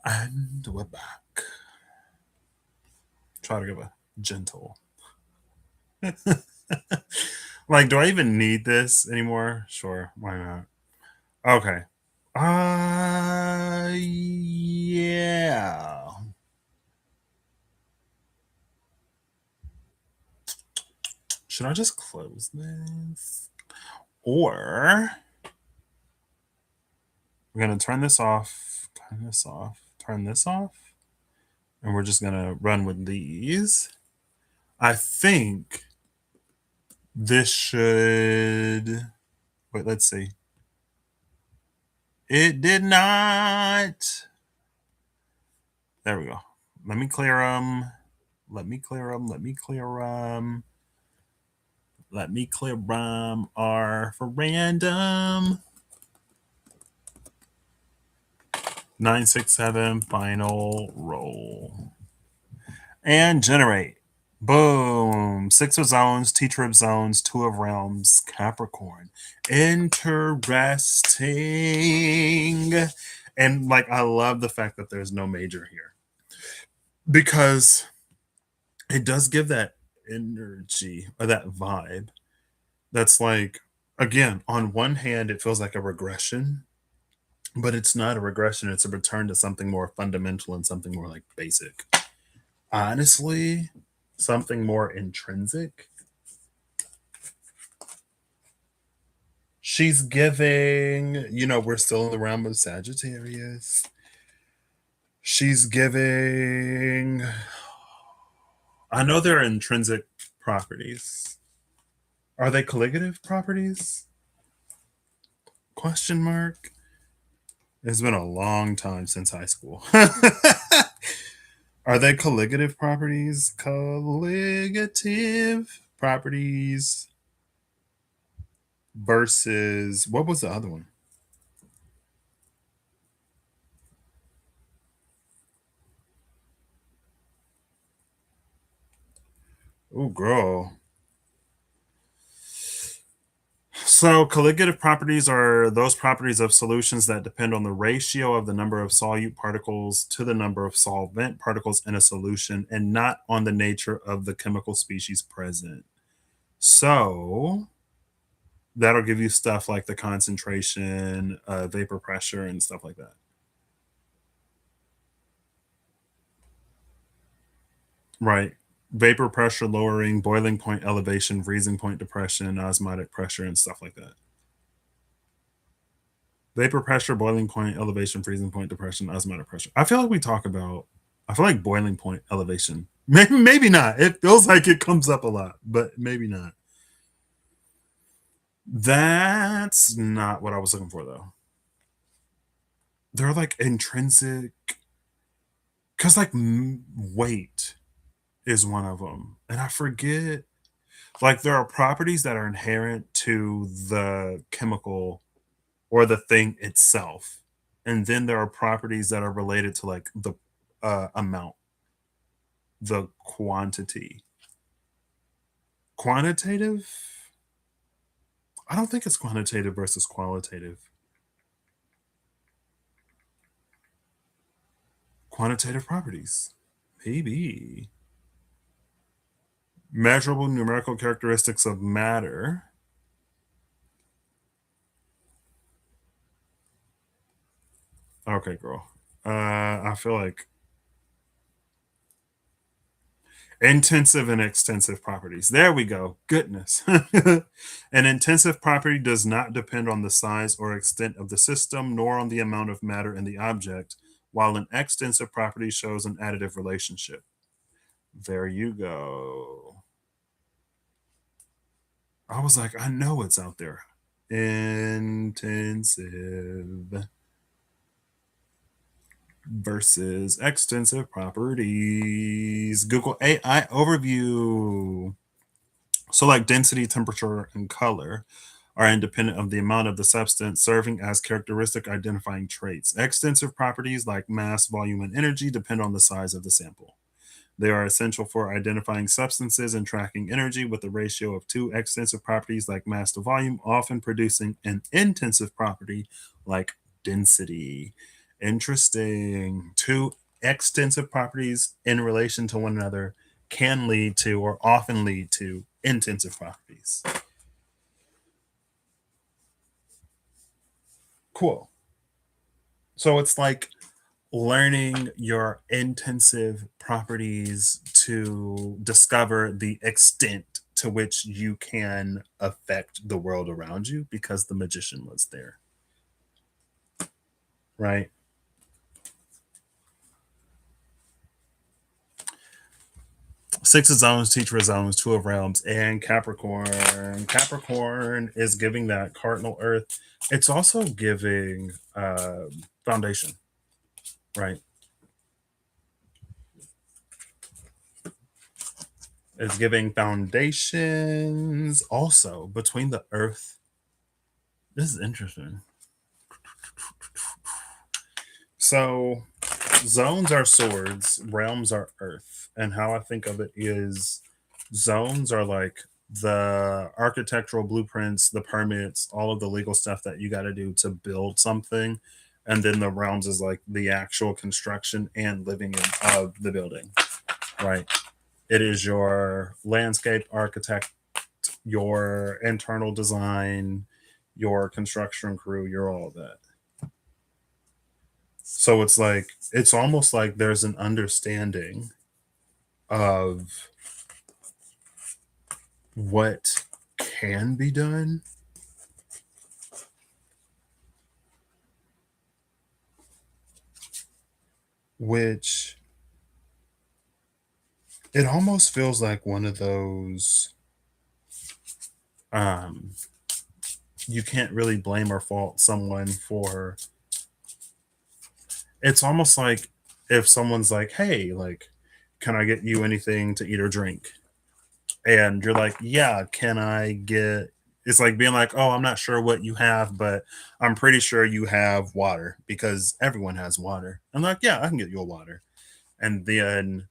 And we're back. Try to give a gentle. Like, do I even need this anymore? Sure, why not? Okay. Yeah. Should I just close this? Or we're gonna turn this off, turn this off, turn this off, and we're just gonna run with these. I think this should. Wait, let's see. It did not. There we go. Let me clear them. Let me clear them. Let me clear them. Let me clear them. R for random. 967 final roll. And generate. Boom. 6 of zones, teacher of zones, 2 of realms, Capricorn. Interesting. And like, I love the fact that there's no major here because it does give that energy or that vibe that's like, again, on one hand, it feels like a regression, but it's not a regression. It's a return to something more fundamental and something more like basic. Honestly, something more intrinsic. She's giving, we're still in the realm of Sagittarius. She's giving, I know there are intrinsic properties. Are they colligative properties? Question mark. It's been a long time since high school. Are they colligative properties? Colligative properties versus what was the other one? Oh, girl. So, colligative properties are those properties of solutions that depend on the ratio of the number of solute particles to the number of solvent particles in a solution and not on the nature of the chemical species present. So, that'll give you stuff like the concentration, vapor pressure, and stuff like that. Right. Vapor pressure lowering, boiling point elevation, freezing point depression, osmotic pressure, and stuff like that. Vapor pressure, boiling point, elevation, freezing point, depression, osmotic pressure. I feel like I feel like boiling point elevation. Maybe not. It feels like it comes up a lot, but maybe not. That's not what I was looking for, though. They're like intrinsic, because like weight is one of them. And I forget, like, there are properties that are inherent to the chemical or the thing itself. And then there are properties that are related to like the amount, the quantity. Quantitative? I don't think it's quantitative versus qualitative. Quantitative properties. Maybe. Measurable numerical characteristics of matter. Okay, girl. I feel like intensive and extensive properties. There we go. Goodness. An intensive property does not depend on the size or extent of the system, nor on the amount of matter in the object, while an extensive property shows an additive relationship. There you go. I was like, I know it's out there. Intensive versus extensive properties. Google AI overview. So, like density, temperature, and color are independent of the amount of the substance, serving as characteristic identifying traits. Extensive properties like mass, volume, and energy depend on the size of the sample. They are essential for identifying substances and tracking energy with a ratio of 2. Extensive properties like mass to volume, often producing an intensive property like density. interesting. Two extensive properties in relation to one another can lead to, or often lead to, intensive properties. Cool. So it's like learning your intensive properties to discover the extent to which you can affect the world around you because the magician was there, right? Six of zones, teacher of zones, two of realms, and Capricorn. Capricorn is giving that cardinal earth. It's also giving foundation, right? It's giving foundations also between the earth. This is interesting. So zones are swords, realms are earth. And how I think of it is zones are like the architectural blueprints, the permits, all of the legal stuff that you got to do to build something. And then the realms is like the actual construction and living in of the building, right? It is your landscape architect, your internal design, your construction crew, your all that. So it's like it's almost like there's an understanding of what can be done, which it almost feels like one of those um you can't really blame or fault someone for. It's almost like if someone's like, "Hey, like can I get you anything to eat or drink?" And you're like, yeah, can I get, it's like being like, oh, I'm not sure what you have, but I'm pretty sure you have water because everyone has water. I'm like, yeah, I can get you a water. And then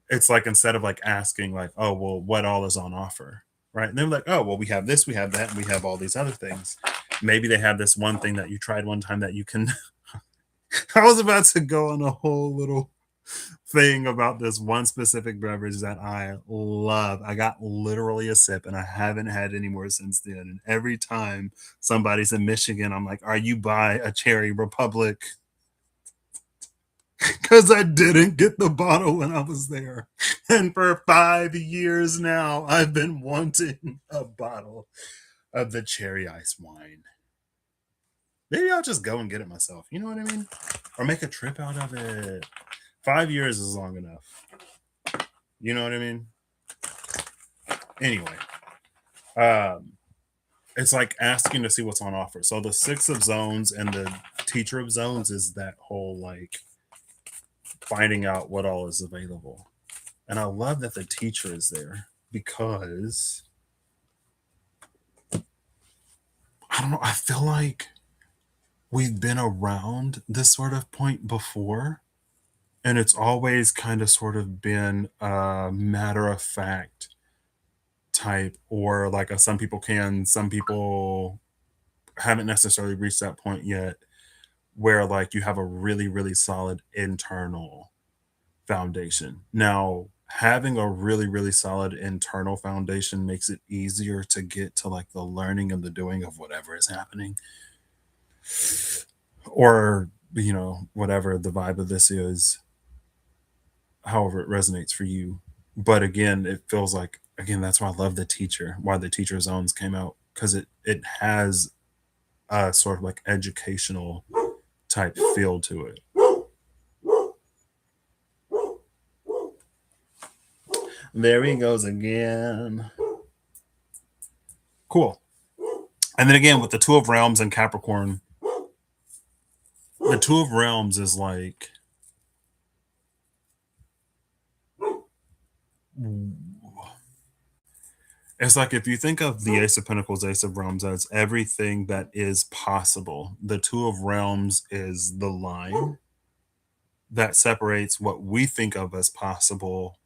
it's like instead of like asking like, oh, well, what all is on offer, right? And they're like, oh, well, we have this, we have that, and we have all these other things. Maybe they have this one thing that you tried one time that you can. I was about to go on a whole little thing about this one specific beverage that I love. I got literally a sip and I haven't had any more since then. And every time somebody's in Michigan, I'm like, are you by a Cherry Republic? Because I didn't get the bottle when I was there. And for 5 years now, I've been wanting a bottle of the cherry ice wine. Maybe I'll just go and get it myself. You know what I mean? Or make a trip out of it. 5 years is long enough. You know what I mean? Anyway, um, it's like asking to see what's on offer. So the six of zones and the teacher of zones is that whole like finding out what all is available. And I love that the teacher is there because I don't know, I feel like we've been around this sort of point before. And it's always kind of sort of been a matter of fact type, or like a some people can, some people haven't necessarily reached that point yet where like you have a really, really solid internal foundation. Now, having a really, really solid internal foundation makes it easier to get to like the learning and the doing of whatever is happening, or, whatever the vibe of this is, however it resonates for you. But again, it feels like, again, that's why I love the teacher, why the teacher zones came out, because it has a sort of like educational type feel to it. There he goes again. Cool. And then again with the two of realms and Capricorn, the two of realms is like it's like if you think of the ace of pentacles, ace of realms as everything that is possible, the two of realms is the line that separates what we think of as possible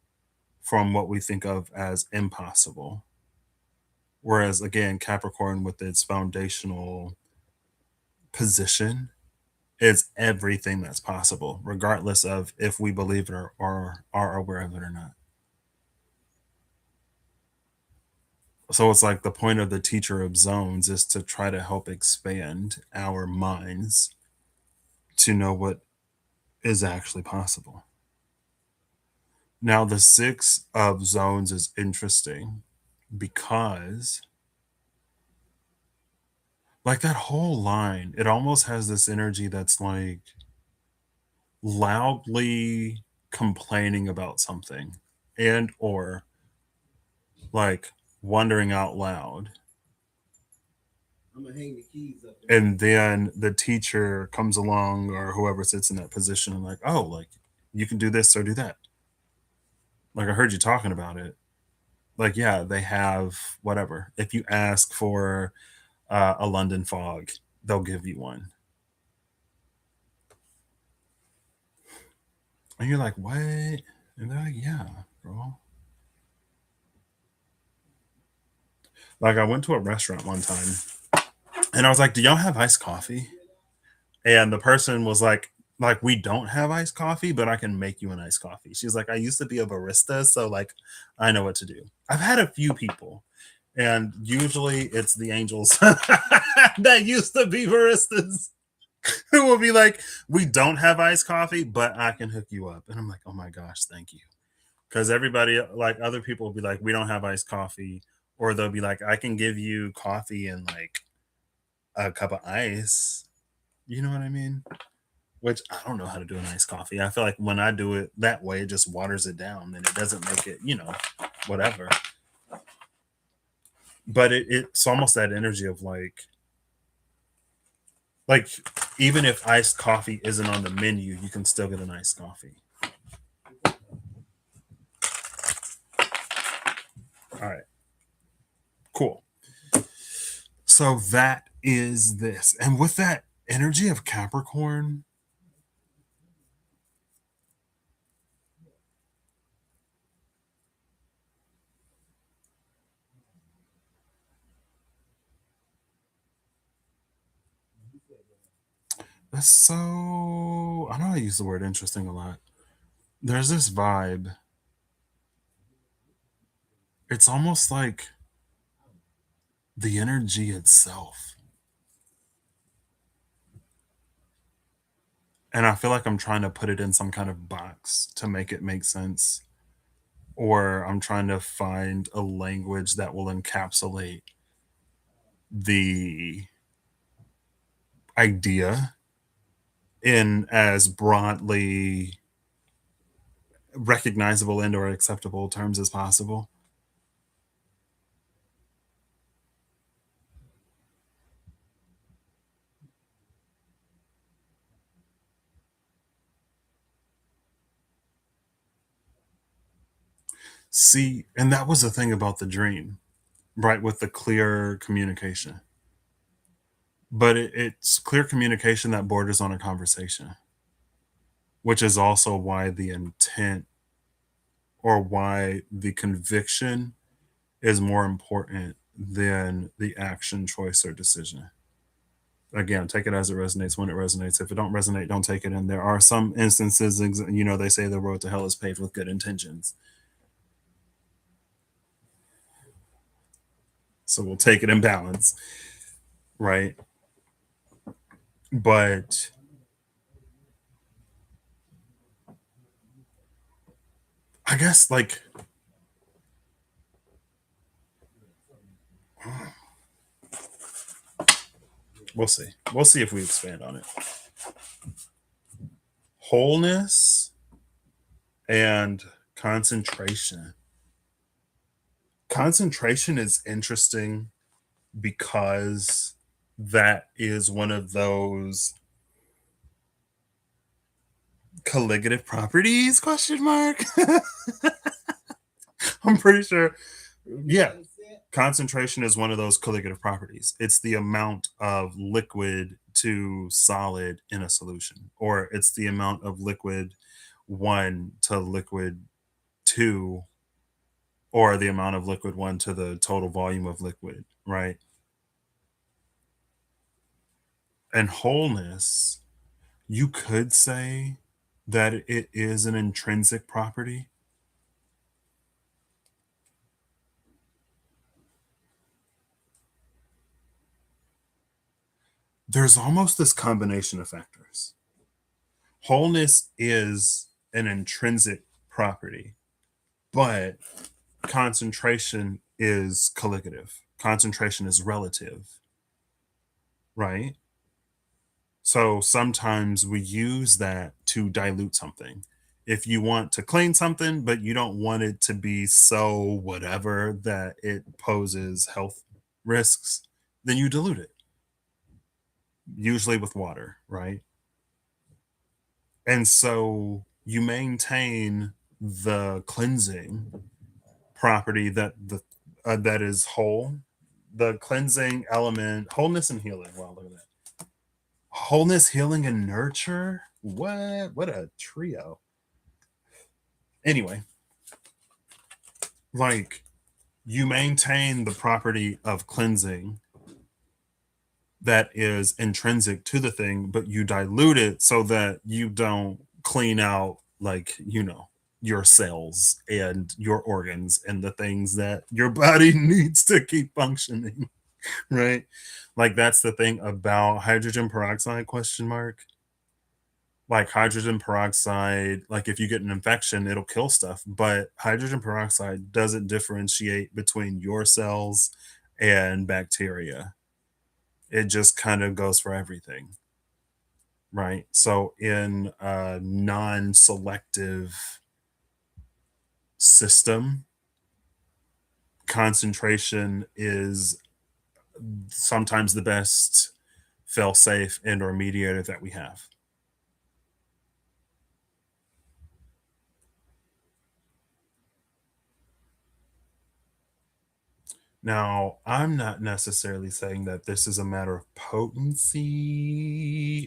from what we think of as impossible. Whereas again, Capricorn with its foundational position is everything that's possible, regardless of if we believe it or are aware of it or not. So it's like the point of the teacher of zones is to try to help expand our minds to know what is actually possible. Now, the six of zones is interesting because, like, that whole line, it almost has this energy that's like loudly complaining about something and or like wondering out loud. I'm gonna hang the keys up there. And then the teacher comes along or whoever sits in that position and like, oh, like you can do this or do that. Like I heard you talking about it. Like, yeah, they have whatever. If you ask for a London fog, they'll give you one. And you're like, what? And they're like, yeah, bro. Like I went to a restaurant one time and I was like, do y'all have iced coffee? And the person was like, we don't have iced coffee, but I can make you an iced coffee. She's like, I used to be a barista, so like I know what to do. I've had a few people, and usually it's the angels that used to be baristas who will be like, we don't have iced coffee, but I can hook you up. And I'm like, oh my gosh, thank you. Because everybody, like other people will be like, we don't have iced coffee. Or they'll be like, I can give you coffee and like a cup of ice. You know what I mean? Which I don't know how to do an iced coffee. I feel like when I do it that way, it just waters it down and it doesn't make it, whatever. But it's almost that energy of like even if iced coffee isn't on the menu, you can still get an iced coffee. All right, cool. So that is this. And with that energy of Capricorn, that's so, I know I use the word interesting a lot. There's this vibe. It's almost like the energy itself. And I feel like I'm trying to put it in some kind of box to make it make sense. Or I'm trying to find a language that will encapsulate the idea in as broadly recognizable and or acceptable terms as possible. See, and that was the thing about the dream, right? With the clear communication. But it's clear communication that borders on a conversation, which is also why the intent or why the conviction is more important than the action, choice, or decision. Again, take it as it resonates when it resonates. If it don't resonate, don't take it. And there are some instances, they say the road to hell is paved with good intentions. So we'll take it in balance, right? But I guess like we'll see. We'll see if we expand on it. Wholeness and concentration. Concentration is interesting because that is one of those colligative properties, question mark. I'm pretty sure. Yeah. Concentration is one of those colligative properties. It's the amount of liquid to solid in a solution, or it's the amount of liquid one to liquid two, or the amount of liquid one to the total volume of liquid, right? And wholeness You could say that it is an intrinsic property. There's almost this combination of factors. Wholeness is an intrinsic property, but concentration is colligative. Concentration is relative, right? So sometimes we use that to dilute something. If you want to clean something, but you don't want it to be so whatever that it poses health risks, then you dilute it, usually with water, right? And so you maintain the cleansing property that is whole, the cleansing element, wholeness and healing. Wow, look at that. Wholeness, healing, and nurture. What a trio. Anyway, like you maintain the property of cleansing that is intrinsic to the thing, but you dilute it so that you don't clean out, like, your cells and your organs and the things that your body needs to keep functioning, right? Like that's the thing about hydrogen peroxide, question mark. Like hydrogen peroxide, like if you get an infection, it'll kill stuff, but hydrogen peroxide doesn't differentiate between your cells and bacteria. It just kind of goes for everything, right? So in a non-selective system, concentration is sometimes the best fail-safe and or mediator that we have. Now, I'm not necessarily saying that this is a matter of potency.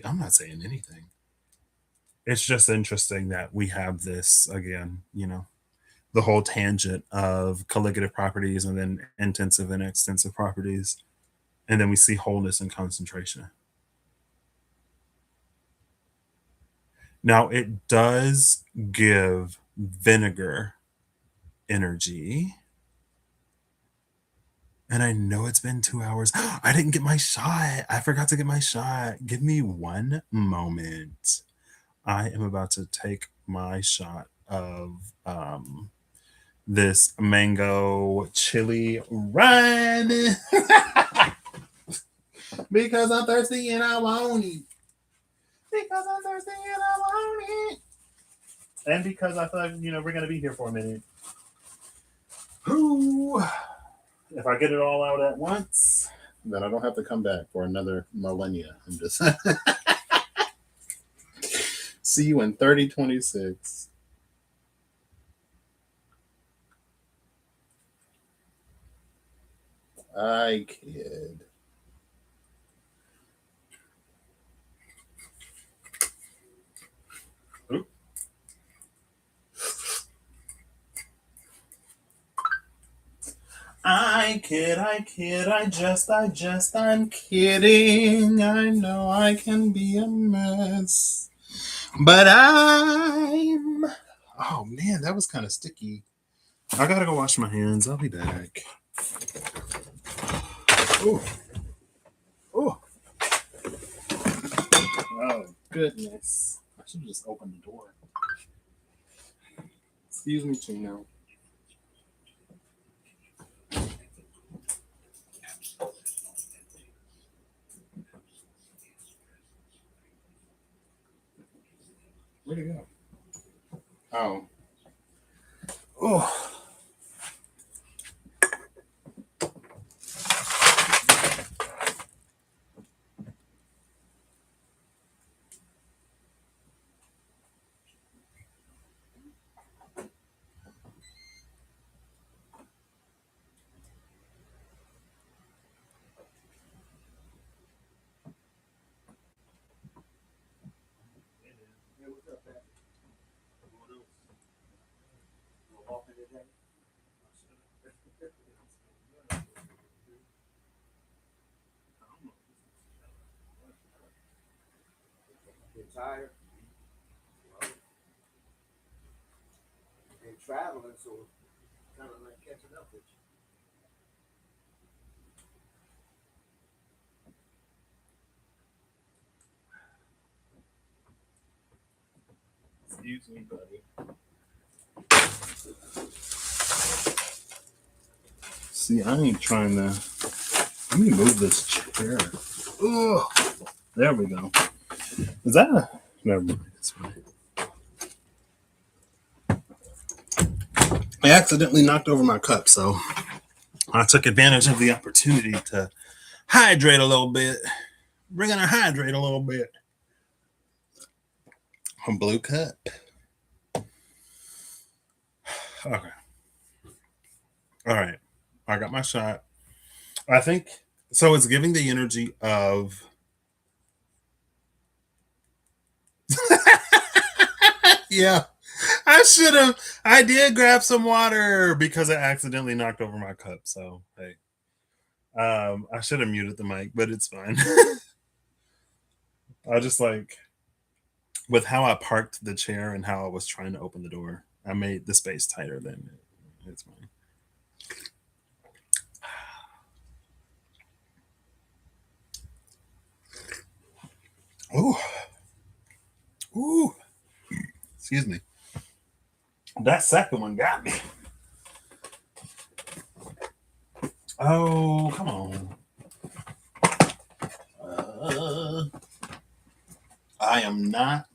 I'm not saying anything. It's just interesting that we have this again, the whole tangent of colligative properties and then intensive and extensive properties. And then we see wholeness and concentration. Now, it does give vinegar energy. And I know it's been 2 hours. I didn't get my shot. I forgot to get my shot. Give me one moment. I am about to take my shot of this mango chili run because I'm thirsty and I want it. Because I'm thirsty and I want it. And because I thought, we're going to be here for a minute. Ooh. If I get it all out at once, then I don't have to come back for another millennia. I'm just see you in 3026. I kid. Oop. I kid, I'm kidding. I know I can be a mess. But oh man, that was kind of sticky. I gotta go wash my hands. I'll be back. Oh. Oh. Oh, goodness. I should have just opened the door. Excuse me, Chino. Where'd it go? Oh. Oh. Hey, what's up, Pat? Going on? Walking it down. You're tired. Well, and traveling, so kind of like catching up with you. Excuse me, buddy. See, I ain't trying to. Let me move this chair. Ugh. There we go. Is that a. Never mind. It's fine. I accidentally knocked over my cup, so I took advantage of the opportunity to hydrate a little bit. We're going to hydrate a little bit. A blue cup. Okay. All right. I got my shot. I think so. It's giving the energy of. Yeah. I should have. I did grab some water because I accidentally knocked over my cup. So, hey. I should have muted the mic, but it's fine. I just like with how I parked the chair and how I was trying to open the door, I made the space tighter than it's fine. Ooh. Ooh. Excuse me. That second one got me. Oh, come on. I am not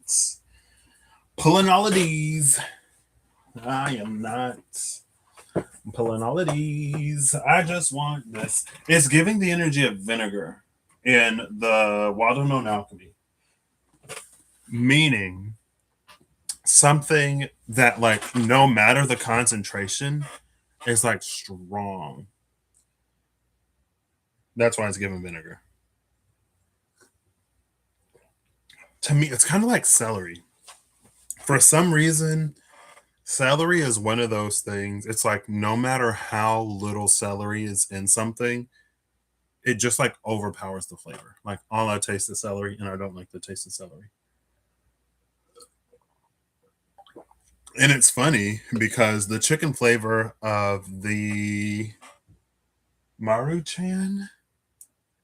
pulling all of these. I am not pulling all of these. I just want this. It's giving the energy of vinegar in the Water Known Alchemy. Meaning something that, like, no matter the concentration, is like strong. That's why it's giving vinegar. To me, it's kind of like celery. For some reason, celery is one of those things. It's like no matter how little celery is in something, it just like overpowers the flavor. Like all I taste is celery, and I don't like the taste of celery. And it's funny because the chicken flavor of the Maruchan,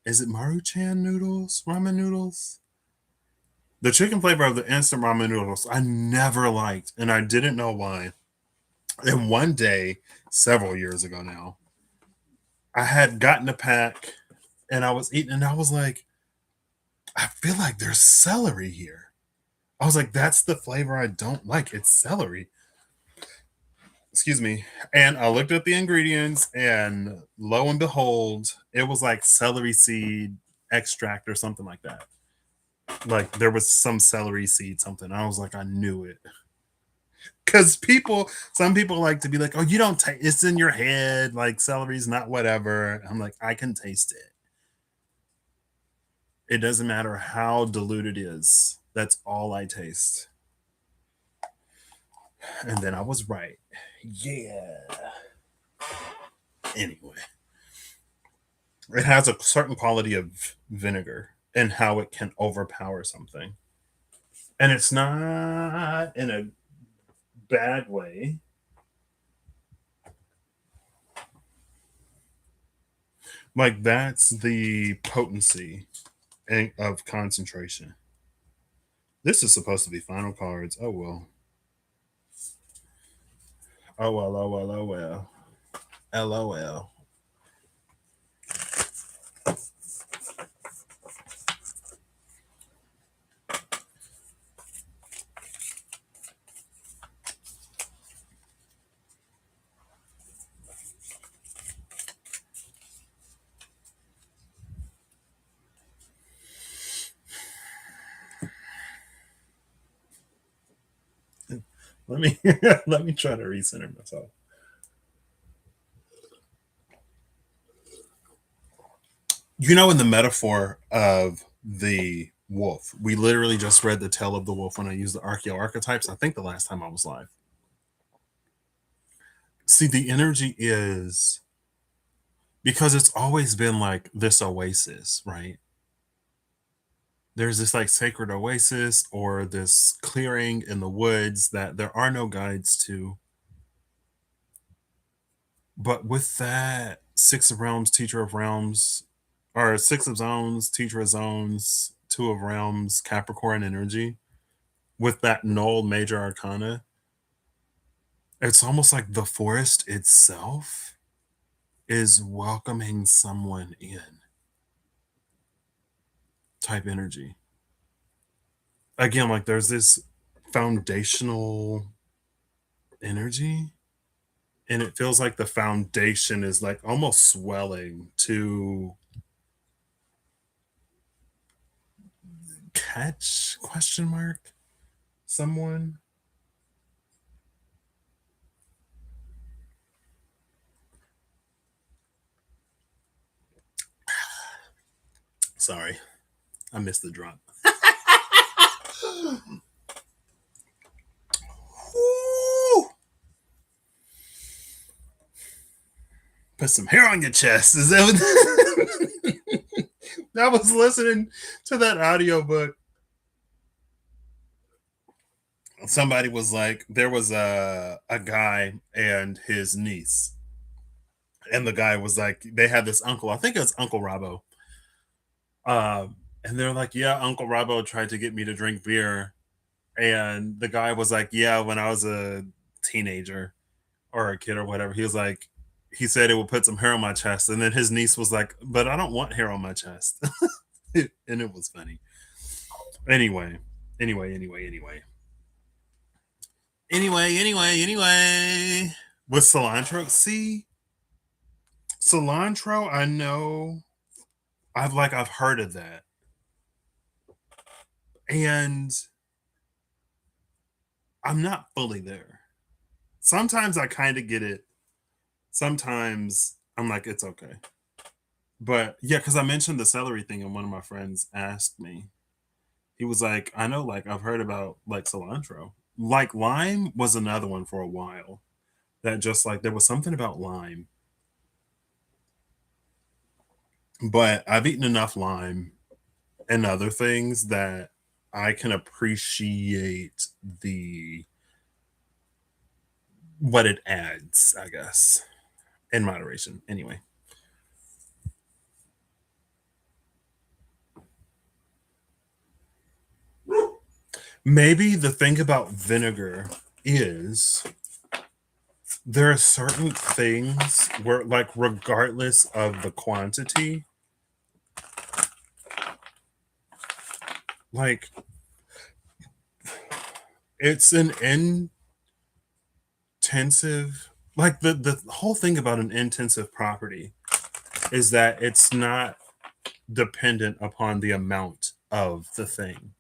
is it Maruchan noodles, ramen noodles? The chicken flavor of the instant ramen noodles, I never liked, and I didn't know why. And one day, several years ago now, I had gotten a pack and I was eating, and I was like, I feel like there's celery here. I was like, that's the flavor I don't like. It's celery. Excuse me. And I looked at the ingredients, and lo and behold, it was like celery seed extract or something like that. Like there was some celery seed something. I was like, I knew it. Because some people like to be like, oh, you don't taste, it's in your head. Like celery's not whatever. I'm like, I can taste it. It doesn't matter how diluted it is. That's all I taste. And then I was right. Yeah. Anyway, it has a certain quality of vinegar and how it can overpower something. And it's not in a bad way. Like that's the potency of concentration. This is supposed to be final cards. Oh well. Oh well, oh well, oh well. LOL. Let me let me try to recenter myself. You know, in the metaphor of the wolf, we literally just read the tale of the wolf when I used the archeo archetypes. I think the last time I was live. See, the energy is because it's always been like this oasis, right? there's this like sacred oasis or this clearing in the woods that there are no guides to. But with that Six of Realms, Teacher of Realms, or Six of Zones, Teacher of Zones, Two of Realms, Capricorn energy, with that null major arcana, it's almost like the forest itself is welcoming someone in type energy. Again, like there's this foundational energy, and it feels like the foundation is like almost swelling to catch question mark someone. Sorry, I missed the drop. Woo! Put some hair on your chest. Is that what I was listening to that audiobook. Somebody was like, there was a guy and his niece. And the guy was like, they had this uncle, I think it was Uncle Robbo. And they're like, yeah, Uncle Robbo tried to get me to drink beer. And the guy was like, yeah, when I was a teenager or a kid or whatever, he was like, he said it would put some hair on my chest. And then his niece was like, but I don't want hair on my chest. And it was funny. Anyway. With cilantro, see, cilantro, I know I've heard of that. And I'm not fully there. Sometimes I kind of get it. Sometimes I'm like, it's okay. But yeah, because I mentioned the celery thing, and one of my friends asked me. He was like, I know, like I've heard about like cilantro. Like lime was another one for a while. That just like there was something about lime. But I've eaten enough lime and other things that I can appreciate the what it adds, I guess, in moderation. Anyway. Maybe the thing about vinegar is there are certain things where, like, regardless of the quantity, like, it's an intensive, like, the whole thing about an intensive property is that it's not dependent upon the amount of the thing,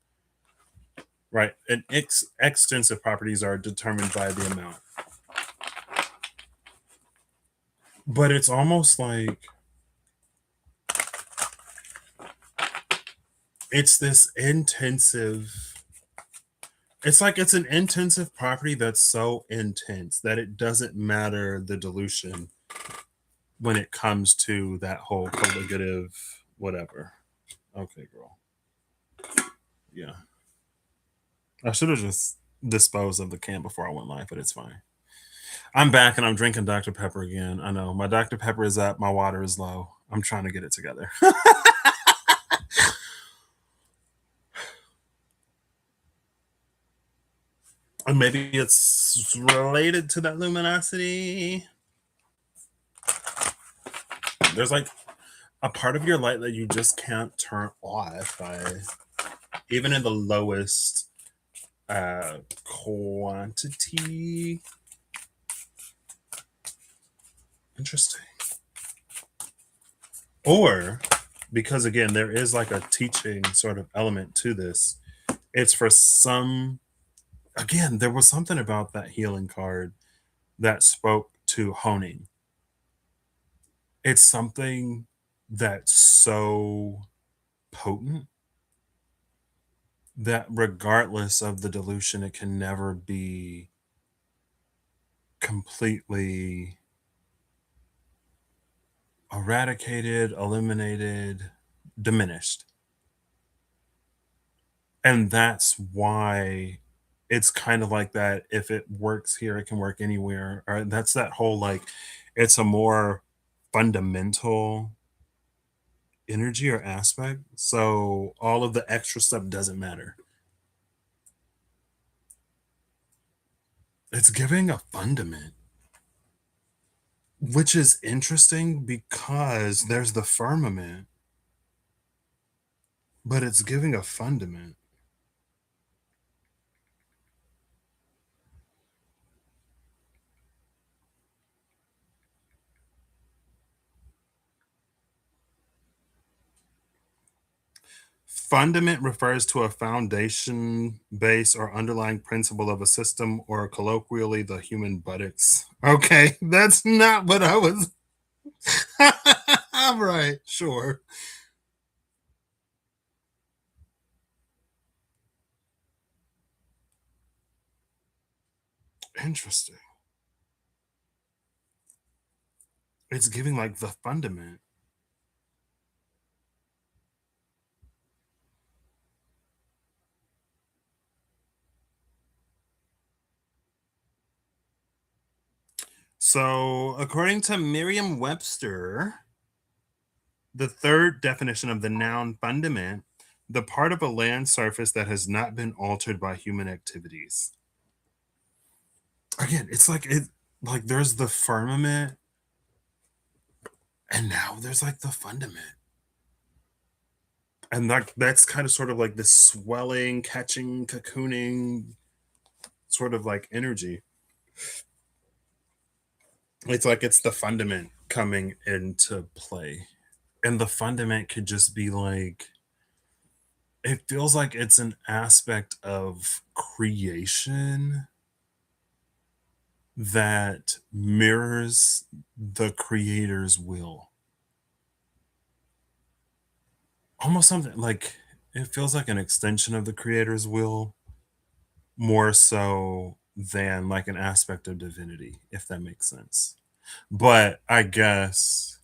right? And extensive properties are determined by the amount. But it's almost like it's this intensive, it's like it's an intensive property that's so intense that it doesn't matter the dilution when it comes to that whole colligative whatever. Okay, girl. Yeah. I should have just disposed of the can before I went live, but it's fine. I'm back and I'm drinking Dr. Pepper again. I know my Dr. Pepper is up, my water is low. I'm trying to get it together. And maybe it's related to that luminosity. There's like a part of your light that you just can't turn off by even in the lowest quantity. Interesting. Or because again, there is like a teaching sort of element to this. It's for some, again, there was something about that healing card that spoke to honing. It's something that's so potent that regardless of the dilution, it can never be completely eradicated, eliminated, diminished. And that's why it's kind of like that. If it works here, it can work anywhere. Or that's that whole like, it's a more fundamental energy or aspect. So all of the extra stuff doesn't matter. It's giving a fundament, which is interesting because there's the firmament, but it's giving a fundament. Fundament refers to a foundation, base, or underlying principle of a system, or colloquially, the human buttocks. Okay, that's not what I was. I'm right, sure. Interesting. It's giving like the fundament. So, according to Merriam Webster, the third definition of the noun fundament, the part of a land surface that has not been altered by human activities. Again, it's like there's the firmament, and now there's like the fundament. And that's kind of sort of like this swelling, catching, cocooning sort of like energy. It's like it's the fundament coming into play. And the fundament could just be like, it feels like it's an aspect of creation that mirrors the creator's will. Almost something like it feels like an extension of the creator's will more so than like an aspect of divinity, if that makes sense. But I guess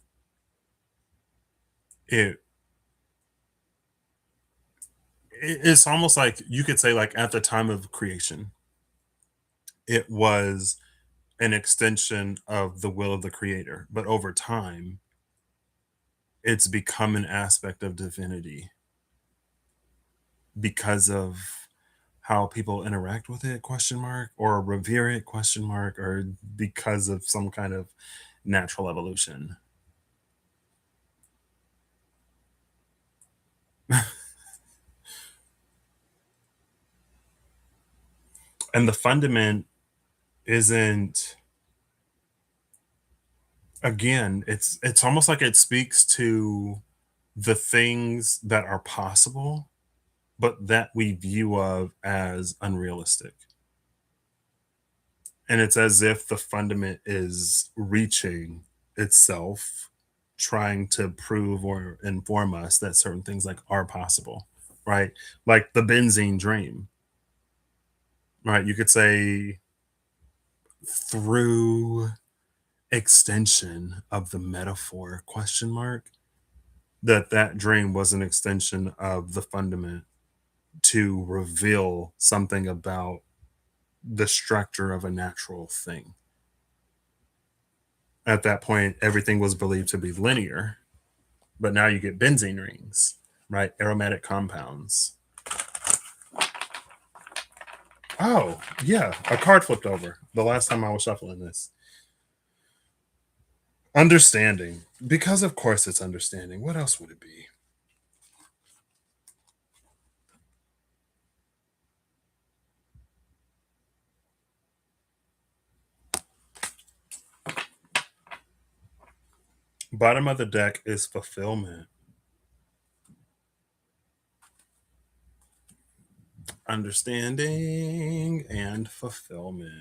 it it's almost like you could say like at the time of creation, it was an extension of the will of the creator, but over time, it's become an aspect of divinity because of how people interact with it, question mark, or revere it, question mark, or because of some kind of natural evolution. And the fundament isn't, again, it's almost like it speaks to the things that are possible but that we view of as unrealistic. And it's as if the fundament is reaching itself, trying to prove or inform us that certain things like are possible, right? Like the benzene dream, right? You could say through extension of the metaphor question mark that that dream was an extension of the fundament to reveal something about the structure of a natural thing. At that point, everything was believed to be linear, but now you get benzene rings, right? Aromatic compounds. Oh, yeah, a card flipped over the last time I was shuffling this. Understanding. Because, of course, it's understanding. What else would it be? Bottom of the deck is fulfillment. Understanding and fulfillment.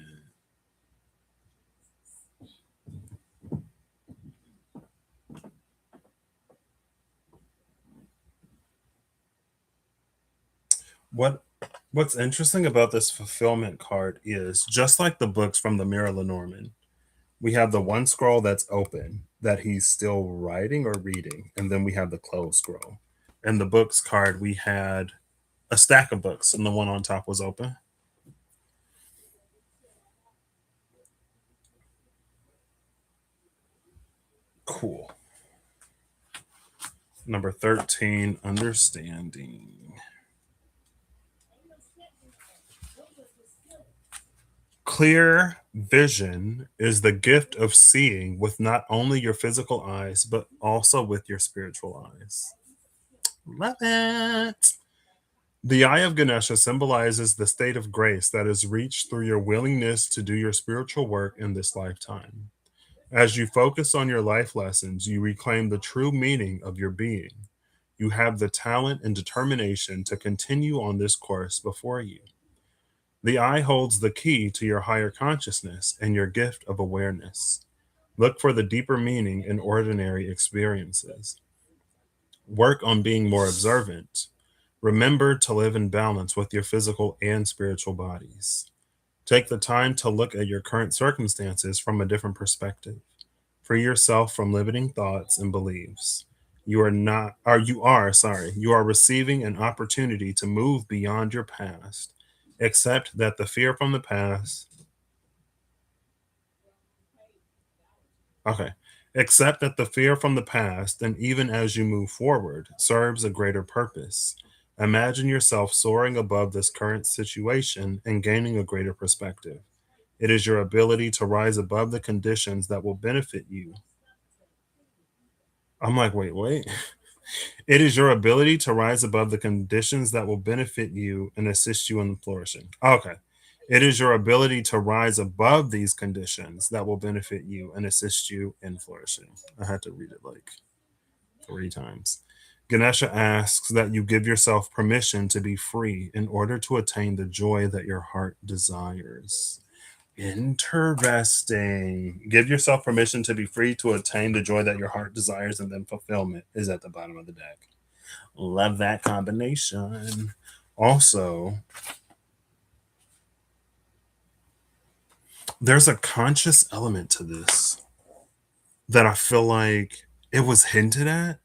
What's interesting about this fulfillment card is just like the books from the Mirror Lenormand, we have the one scroll that's open that he's still writing or reading, and then we have the closed scroll. In the books card, we had a stack of books, and the one on top was open. Cool. Number 13, understanding. Clear vision is the gift of seeing with not only your physical eyes, but also with your spiritual eyes. Love it. The eye of Ganesha symbolizes the state of grace that is reached through your willingness to do your spiritual work in this lifetime. As you focus on your life lessons, you reclaim the true meaning of your being. You have the talent and determination to continue on this course before you. The eye holds the key to your higher consciousness and your gift of awareness. Look for the deeper meaning in ordinary experiences. Work on being more observant. Remember to live in balance with your physical and spiritual bodies. Take the time to look at your current circumstances from a different perspective. Free yourself from limiting thoughts and beliefs. You are receiving an opportunity to move beyond your past. Accept that the fear from the past. Okay. Accept that the fear from the past, and even as you move forward, serves a greater purpose. Imagine yourself soaring above this current situation and gaining a greater perspective. It is your ability to rise above the conditions that will benefit you. I'm like, wait. It is your ability to rise above the conditions that will benefit you and assist you in flourishing. Okay. It is your ability to rise above these conditions that will benefit you and assist you in flourishing. I had to read it like 3 times. Ganesha asks that you give yourself permission to be free in order to attain the joy that your heart desires. Interesting. Give yourself permission to be free to attain the joy that your heart desires, and then fulfillment is at the bottom of the deck. Love that combination. Also, there's a conscious element to this that I feel like it was hinted at,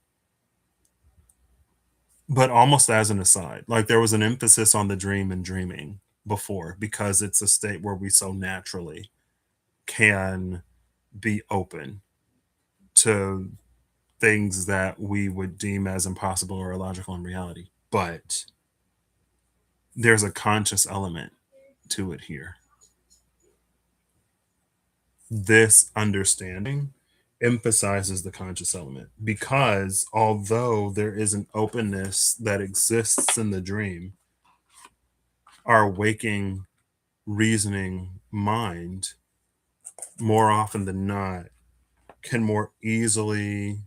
but almost as an aside. Like there was an emphasis on the dream and dreaming before, because it's a state where we so naturally can be open to things that we would deem as impossible or illogical in reality. But there's a conscious element to it here. This understanding emphasizes the conscious element, because although there is an openness that exists in the dream, our waking, reasoning mind, more often than not, can more easily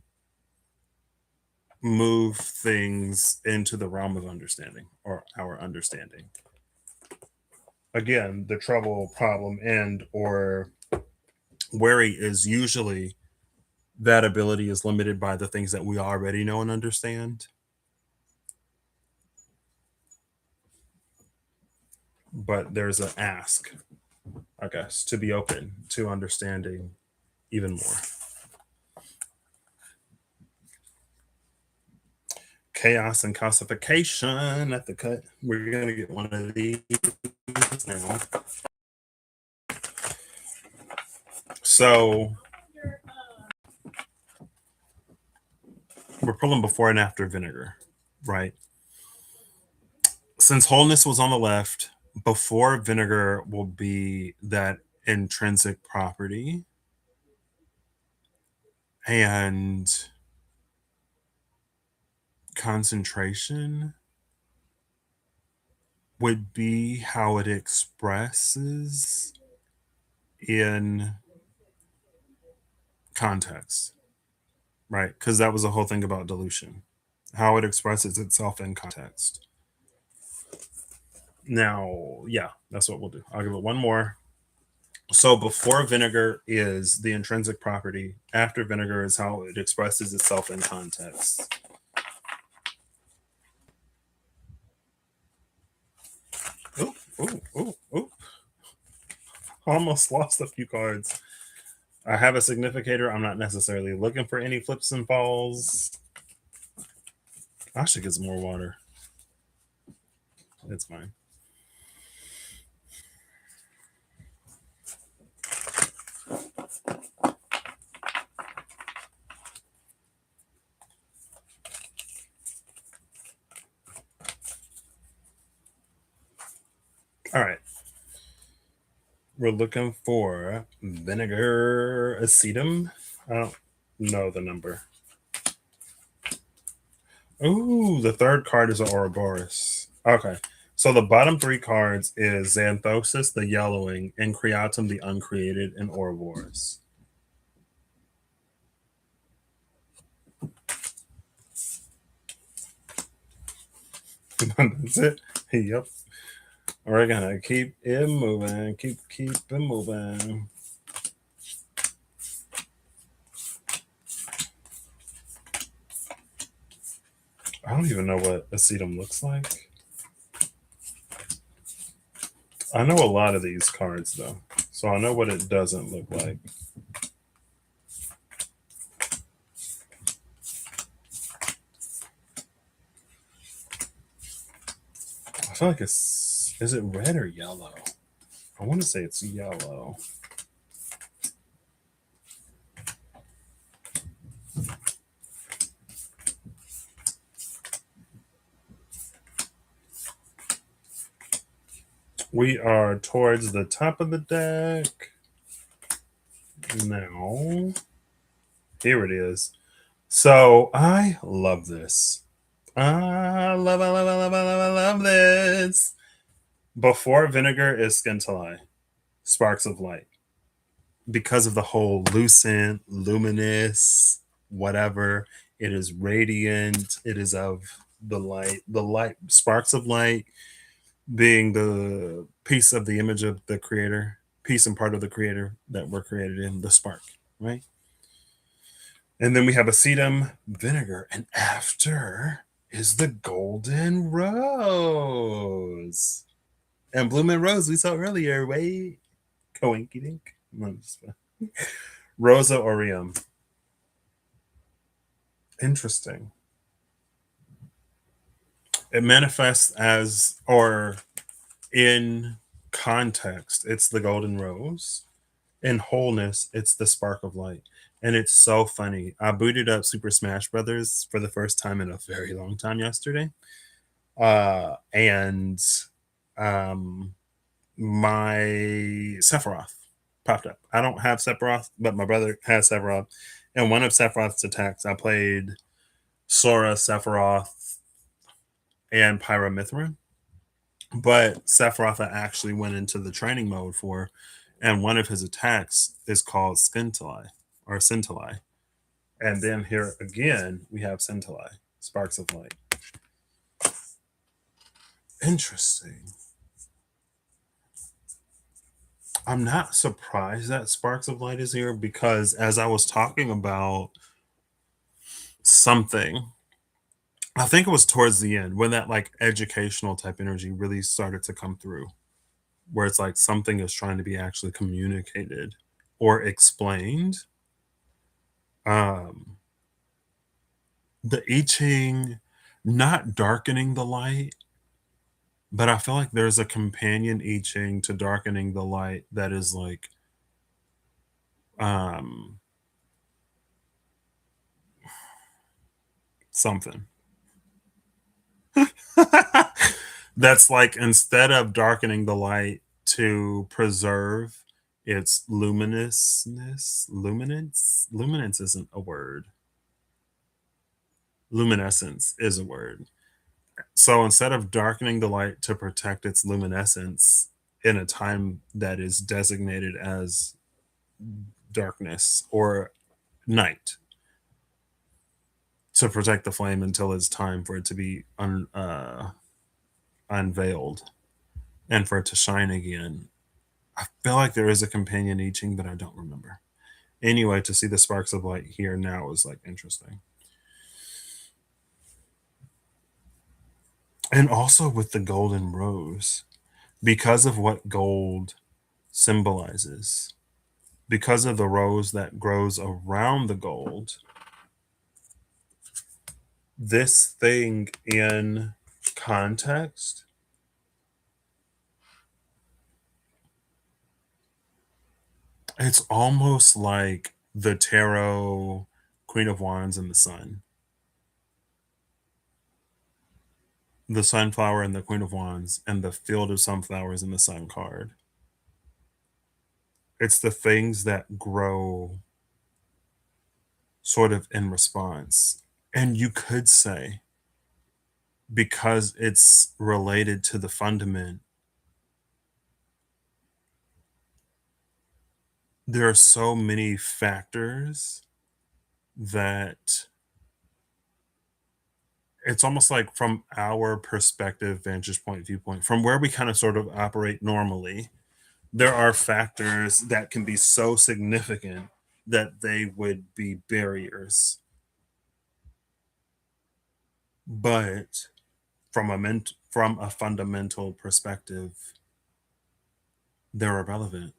move things into the realm of understanding, or our understanding. Again, the trouble, problem, and or worry is usually that ability is limited by the things that we already know and understand. But there's an ask, I guess, to be open to understanding even more. Chaos and calcification at the cut. We're going to get one of these now. So we're pulling before and after vinegar, right? Since wholeness was on the left, before vinegar will be that intrinsic property, and concentration would be how it expresses in context, right? Because that was the whole thing about dilution, how it expresses itself in context. Now, yeah, that's what we'll do. I'll give it one more. So before vinegar is the intrinsic property, after vinegar is how it expresses itself in context. Ooh. Almost lost a few cards. I have a significator. I'm not necessarily looking for any flips and falls. I should get some more water. It's fine. All right. We're looking for vinegar acetum. I don't know the number. Ooh, the third card is an Ouroboros. Okay. So the bottom three cards is Xanthosis, the yellowing, and Creatum, the uncreated, and Ouroboros. That's it. Yep. We're gonna keep it moving. Keep it moving. I don't even know what acetum looks like. I know a lot of these cards though, so I know what it doesn't look like. I feel like is it red or yellow? I want to say it's yellow. We are towards the top of the deck. Now, here it is. So I love this. I love this. Before vinegar is scintillate, sparks of light. Because of the whole lucent, luminous, whatever, it is radiant. It is of the light, sparks of light being the piece of the image of the creator, piece and part of the creator that we're created in, the spark, right? And then we have acetum, vinegar, and after is the golden rose. And blooming rose we saw earlier, wait. Coinky dink. Rosa aureum. Interesting. It manifests as, or in context, it's the golden rose. In wholeness, it's the spark of light. And it's so funny. I booted up Super Smash Brothers for the first time in a very long time yesterday. And my Sephiroth popped up. I don't have Sephiroth, but my brother has Sephiroth. And one of Sephiroth's attacks, I played Sora, Sephiroth, and Pyramithrin. But Sephiroth I actually went into the training mode for, and one of his attacks is called Scintillate or Scintillate. And then here again, we have Scintillate, Sparks of Light. Interesting. I'm not surprised that Sparks of Light is here because as I was talking about something, I think it was towards the end when that like educational type energy really started to come through, where it's like something is trying to be actually communicated or explained. The I Ching, not darkening the light, but I feel like there's a companion I Ching to darkening the light that is like something. That's like instead of darkening the light to preserve its luminousness, luminance isn't a word. Luminescence is a word. So instead of darkening the light to protect its luminescence in a time that is designated as darkness or night, to protect the flame until it's time for it to be unveiled and for it to shine again. I feel like there is a companion I Ching, but I don't remember. Anyway, to see the sparks of light here now is like interesting. And also with the golden rose, because of what gold symbolizes, because of the rose that grows around the gold, this thing in context It's almost like the tarot Queen of Wands and the Sun. The Sunflower and the Queen of Wands and the Field of Sunflowers and the Sun card. It's the things that grow sort of in response. And you could say, because it's related to the fundament, there are so many factors that it's almost like from our perspective, vantage point, viewpoint, from where we kind of sort of operate normally, there are factors that can be so significant that they would be barriers. But from a fundamental perspective, they're irrelevant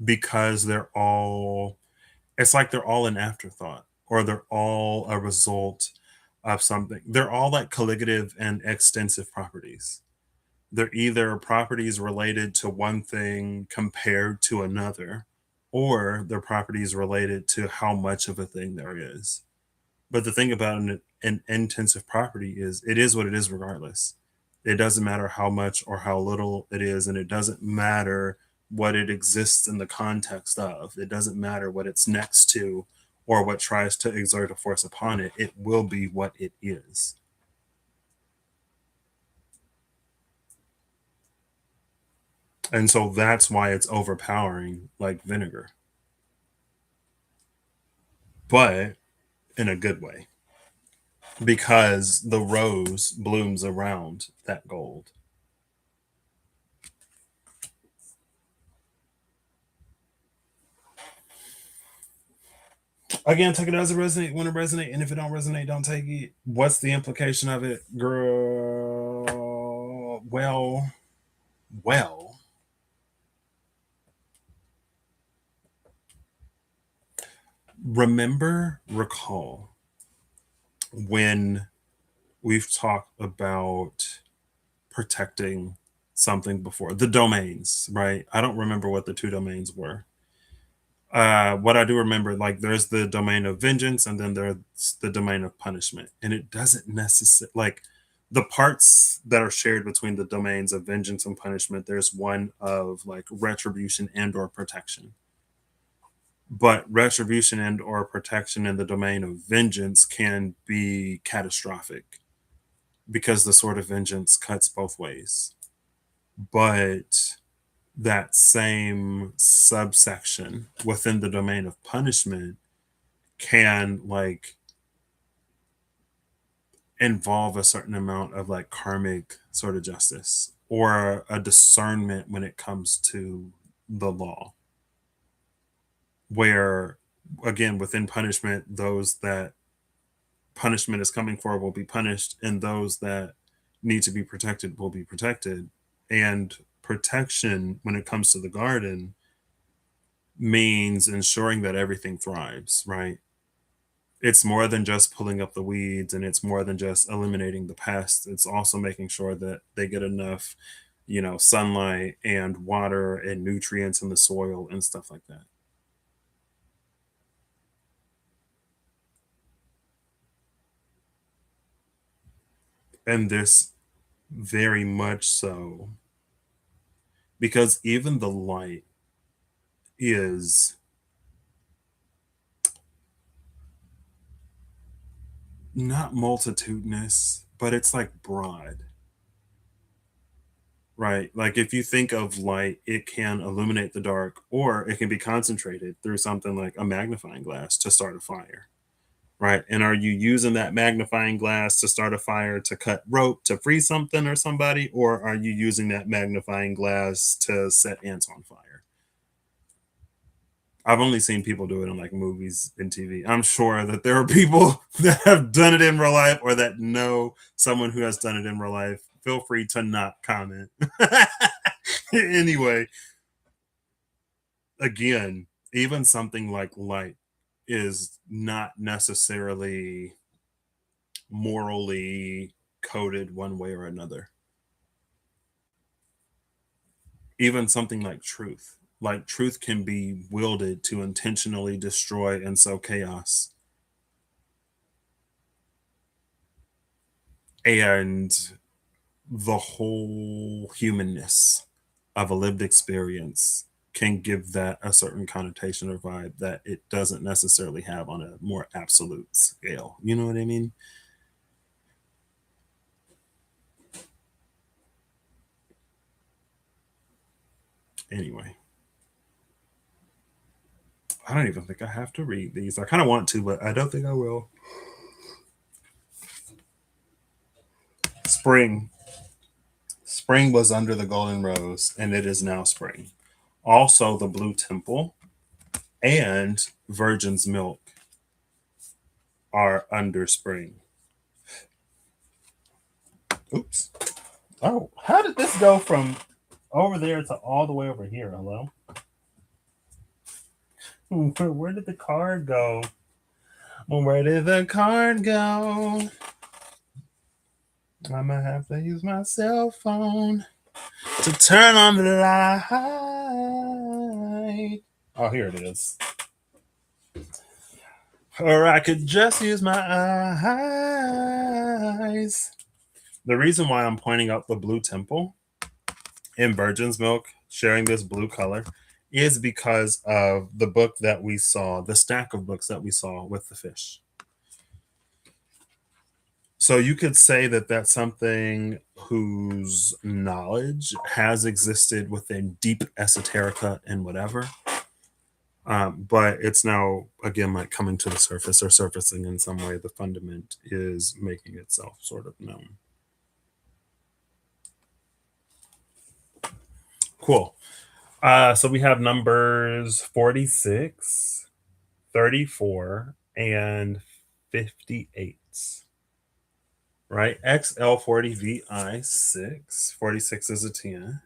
because it's like they're all an afterthought or they're all a result of something. They're all like colligative and extensive properties. They're either properties related to one thing compared to another, or they're properties related to how much of a thing there is. But the thing about an intensive property is what it is regardless. It doesn't matter how much or how little it is, and it doesn't matter what it exists in the context of. It doesn't matter what it's next to or what tries to exert a force upon it. It will be what it is. And so that's why it's overpowering like vinegar, but in a good way, because the rose blooms around that gold. Again, take it as it resonate when it resonate, and if it don't resonate, don't take it. What's the implication of it, girl? Well. Recall when we've talked about protecting something before, the domains, right? I don't remember what the two domains were. What I do remember, like there's the domain of vengeance and then there's the domain of punishment. And it doesn't necessarily like the parts that are shared between the domains of vengeance and punishment, there's one of like retribution and or protection. But retribution and or protection in the domain of vengeance can be catastrophic because the sword of vengeance cuts both ways. But that same subsection within the domain of punishment can like involve a certain amount of like karmic sort of justice or a discernment when it comes to the law, where again within punishment those that punishment is coming for will be punished and those that need to be protected will be protected. And protection when it comes to the garden means ensuring that everything thrives, right? It's more than just pulling up the weeds and it's more than just eliminating the pests. It's also making sure that they get enough, sunlight and water and nutrients in the soil and stuff like that. And this very much so, because even the light is not multitudinous, but it's like broad, right? Like if you think of light, it can illuminate the dark or it can be concentrated through something like a magnifying glass to start a fire, right? And are you using that magnifying glass to start a fire to cut rope to free something or somebody? Or are you using that magnifying glass to set ants on fire? I've only seen people do it in like movies and TV. I'm sure that there are people that have done it in real life or that know someone who has done it in real life. Feel free to not comment. Anyway, again, even something like light is not necessarily morally coded one way or another. Even something like truth. Like truth can be wielded to intentionally destroy and sow chaos. And the whole humanness of a lived experience can give that a certain connotation or vibe that it doesn't necessarily have on a more absolute scale. You know what I mean? Anyway, I don't even think I have to read these. I kind of want to, but I don't think I will. Spring. Spring was under the golden rose, and it is now spring. Also, the blue temple and virgin's milk are under spring. Oops. Oh, how did this go from over there to all the way over here? Hello? Where did the card go? Where did the card go? I'm gonna have to use my cell phone to turn on the light. Oh, here it is. Or I could just use my eyes. The reason why I'm pointing out the blue temple in Virgin's Milk, sharing this blue color, is because of the book that we saw, the stack of books that we saw with the fish. So you could say that that's something whose knowledge has existed within deep esoterica and whatever. But it's now, again, like coming to the surface or surfacing in some way. The fundament is making itself sort of known. Cool. So we have numbers 46, 34, and 58. Right? XL40VI6. 46 is a 10.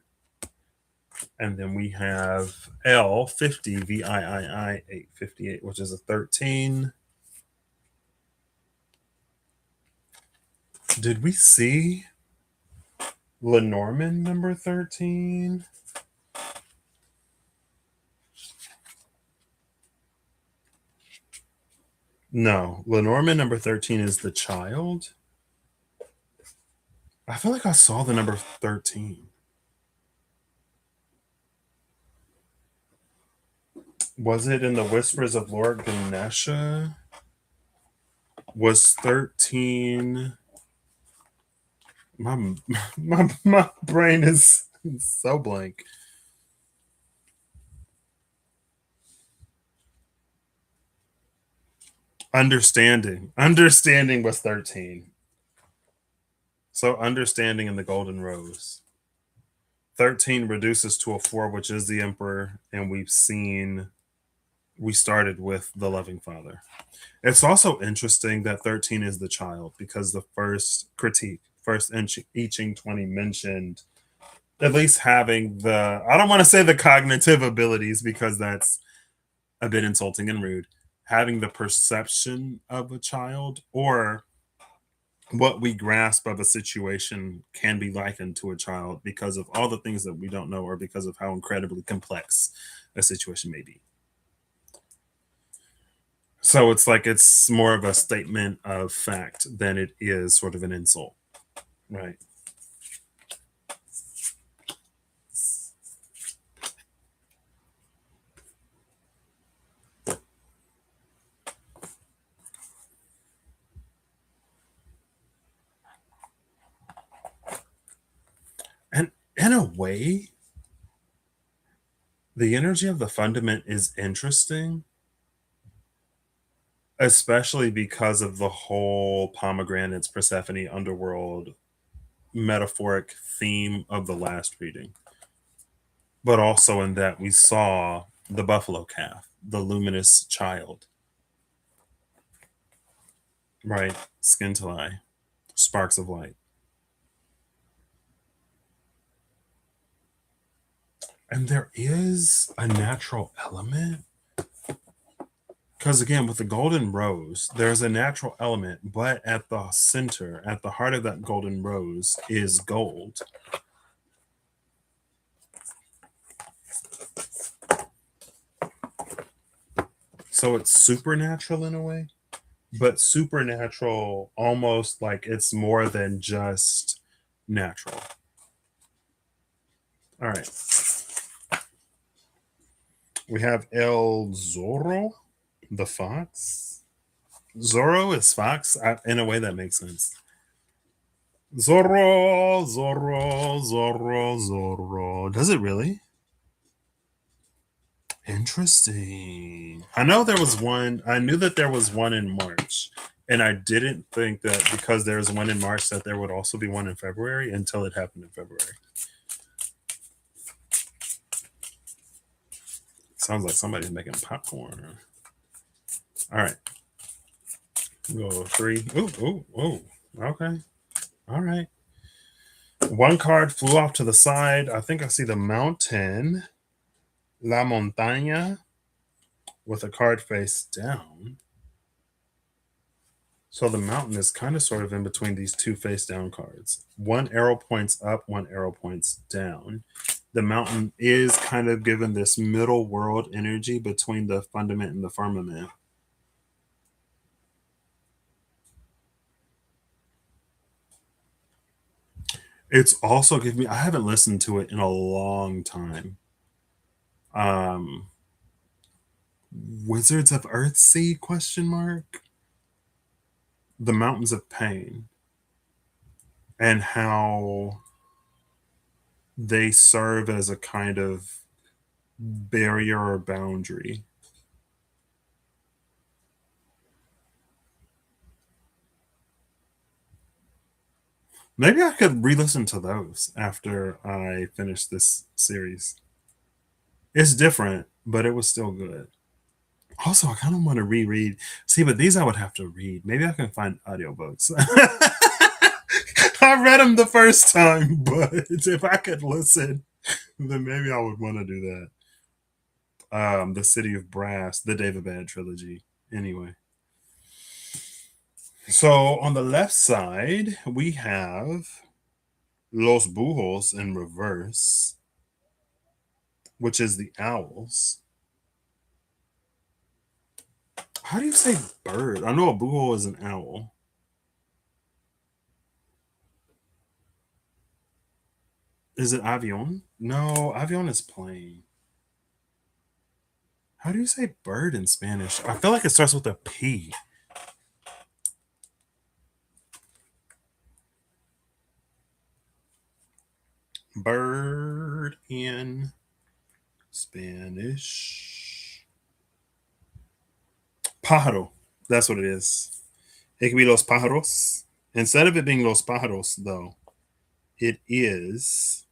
And then we have L50VIII 858, which is a 13. Did we see Lenormand number 13? No, Lenormand number 13 is the child. I feel like I saw the number 13. Was it in the Whispers of Lord Ganesha? Was 13... My brain is so blank. Understanding was 13. So understanding in the golden rose. 13 reduces to a 4, which is the emperor, and we started with the loving father. It's also interesting that 13 is the child, because the first critique, first I Ching 20 mentioned at least having the, I don't want to say the cognitive abilities because that's a bit insulting and rude, having the perception of a child, or what we grasp of a situation can be likened to a child because of all the things that we don't know, or because of how incredibly complex a situation may be. So it's like it's more of a statement of fact than it is sort of an insult, right? And in a way, the energy of the fundament is interesting, especially because of the whole pomegranates, Persephone, underworld metaphoric theme of the last reading. But also in that we saw the buffalo calf, the luminous child, right? Scintillate, sparks of light. And there is a natural element. Because again, with the golden rose, there's a natural element, but at the center, at the heart of that golden rose is gold. So it's supernatural in a way, but supernatural almost like it's more than just natural. All right. We have El Zorro, the fox. Zorro is fox. In a way that makes sense. Zorro, Zorro, Zorro, Zorro. Does it really? Interesting. I know there was one. I knew that there was one in March, and I didn't think that because there's one in March that there would also be one in February until it happened in February. Sounds like somebody's making popcorn. All right. Go 3. Ooh, ooh, ooh. Okay. All right. One card flew off to the side. I think I see the mountain. La Montaña with a card face down. So the mountain is kind of sort of in between these two face down cards. One arrow points up, one arrow points down. The mountain is kind of given this middle world energy between the fundament and the firmament. It's also giving me, I haven't listened to it in a long time. Wizards of Earthsea question mark? The Mountains of Pain and how they serve as a kind of barrier or boundary. Maybe I could re-listen to those after I finish this series. It's different, but it was still good. Also, I kind of want to reread. See, but these I would have to read. Maybe I can find audiobooks. I read them the first time, but if I could listen, then maybe I would want to do that. The City of Brass, the David Bad trilogy. Anyway. So on the left side, we have Los Bujos in reverse, which is the owls. How do you say bird? I know a bujo is an owl. Is it avion? No, avion is plane. How do you say bird in Spanish? I feel like it starts with a P. Bird in Spanish. Pájaro. That's what it is. It can be los pájaros. Instead of it being los pájaros, though, it is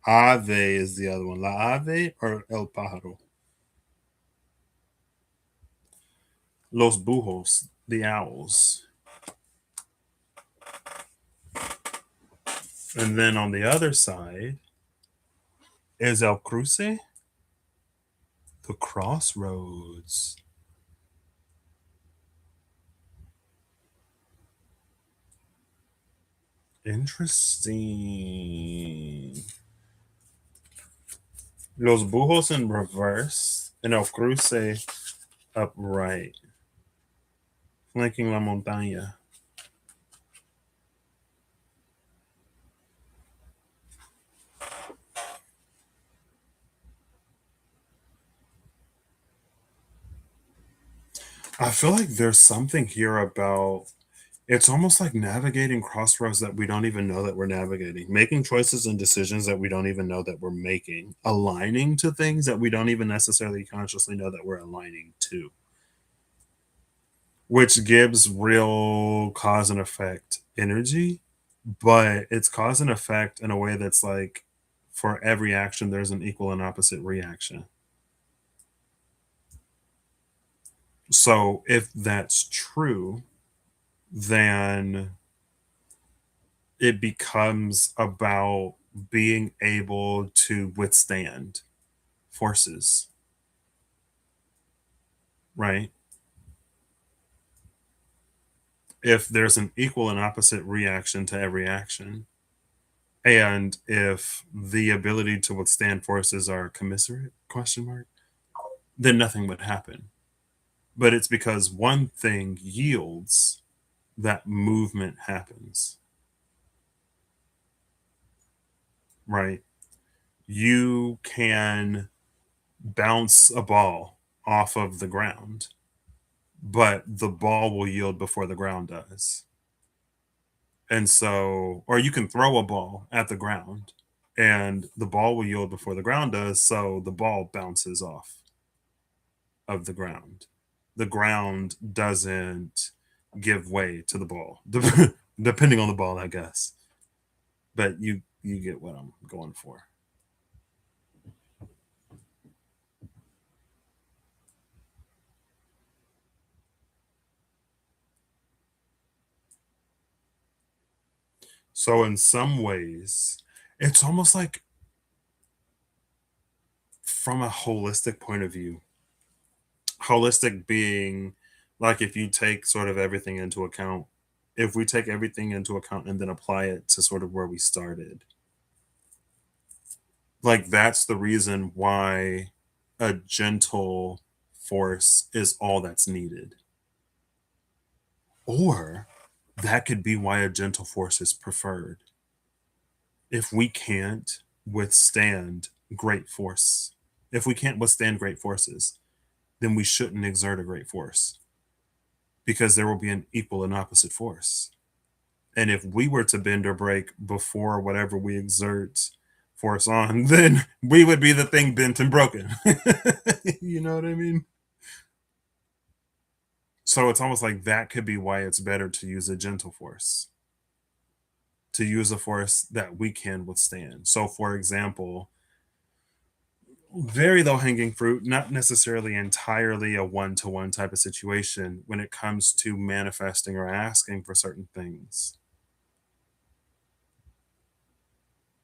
ave is the other one. La ave or el pájaro. Los bujos, the owls. And then on the other side is El Cruce, the crossroads. Interesting. Los Bujos in reverse and El Cruce upright. Flanking La Montaña. I feel like there's something here about it's almost like navigating crossroads that we don't even know that we're navigating, making choices and decisions that we don't even know that we're making, aligning to things that we don't even necessarily consciously know that we're aligning to, which gives real cause and effect energy, but it's cause and effect in a way that's like for every action, there's an equal and opposite reaction. So if that's true, then it becomes about being able to withstand forces, right? If there's an equal and opposite reaction to every action, and if the ability to withstand forces are commiserate, question mark, then nothing would happen. but it's because one thing yields that movement happens, right? You can bounce a ball off of the ground, but the ball will yield before the ground does. And so, or you can throw a ball at the ground and the ball will yield before the ground does. So the ball bounces off of the ground. The ground doesn't give way to the ball, depending on the ball, I guess. But you get what I'm going for. So in some ways, it's almost like from a holistic point of view, holistic being like if you take sort of everything into account, if we take everything into account and then apply it to sort of where we started, like that's the reason why a gentle force is all that's needed. Or that could be why a gentle force is preferred. If we can't withstand great force, if we can't withstand great forces, then we shouldn't exert a great force because there will be an equal and opposite force. And if we were to bend or break before whatever we exert force on, then we would be the thing bent and broken. You know what I mean? So it's almost like that could be why it's better to use a gentle force, to use a force that we can withstand. So, for example, very low hanging fruit, not necessarily entirely a one to one type of situation when it comes to manifesting or asking for certain things.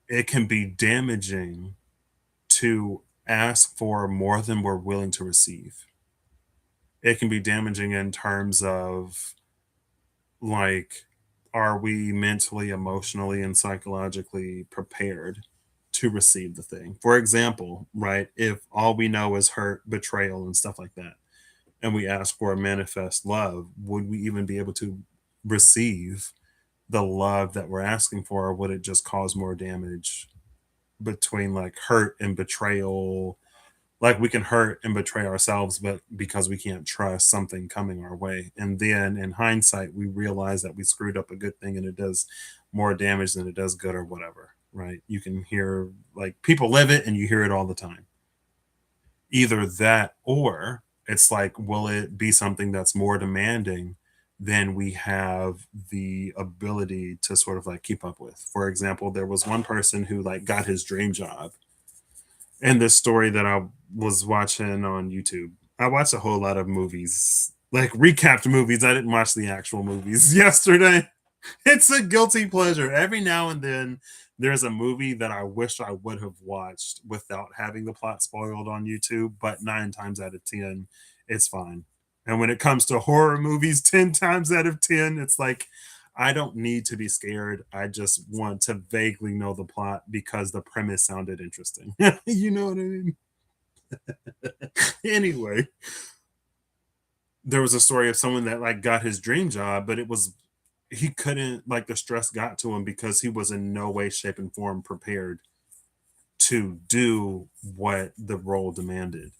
It can be damaging to ask for more than we're willing to receive. It can be damaging in terms of like, are we mentally, emotionally, and psychologically prepared to receive the thing? For example, right, if all we know is hurt, betrayal, and stuff like that, and we ask for a manifest love, would we even be able to receive the love that we're asking for, or would it just cause more damage between like hurt and betrayal? Like we can hurt and betray ourselves, but because we can't trust something coming our way. And then in hindsight, we realize that we screwed up a good thing and it does more damage than it does good or whatever, right? You can hear like people live it and you hear it all the time. Either that or it's like, will it be something that's more demanding than we have the ability to sort of like keep up with? For example, there was one person who like got his dream job and this story that I was watching on YouTube. I watched a whole lot of movies, like recapped movies. I didn't watch the actual movies yesterday. It's a guilty pleasure. Every now and then, there's a movie that I wish I would have watched without having the plot spoiled on YouTube, but 9 times out of 10, it's fine. And when it comes to horror movies, 10 times out of 10, it's like, I don't need to be scared. I just want to vaguely know the plot because the premise sounded interesting. You know what I mean? Anyway, there was a story of someone that like got his dream job, but it was he couldn't like the stress got to him because he was in no way, shape, and form prepared to do what the role demanded.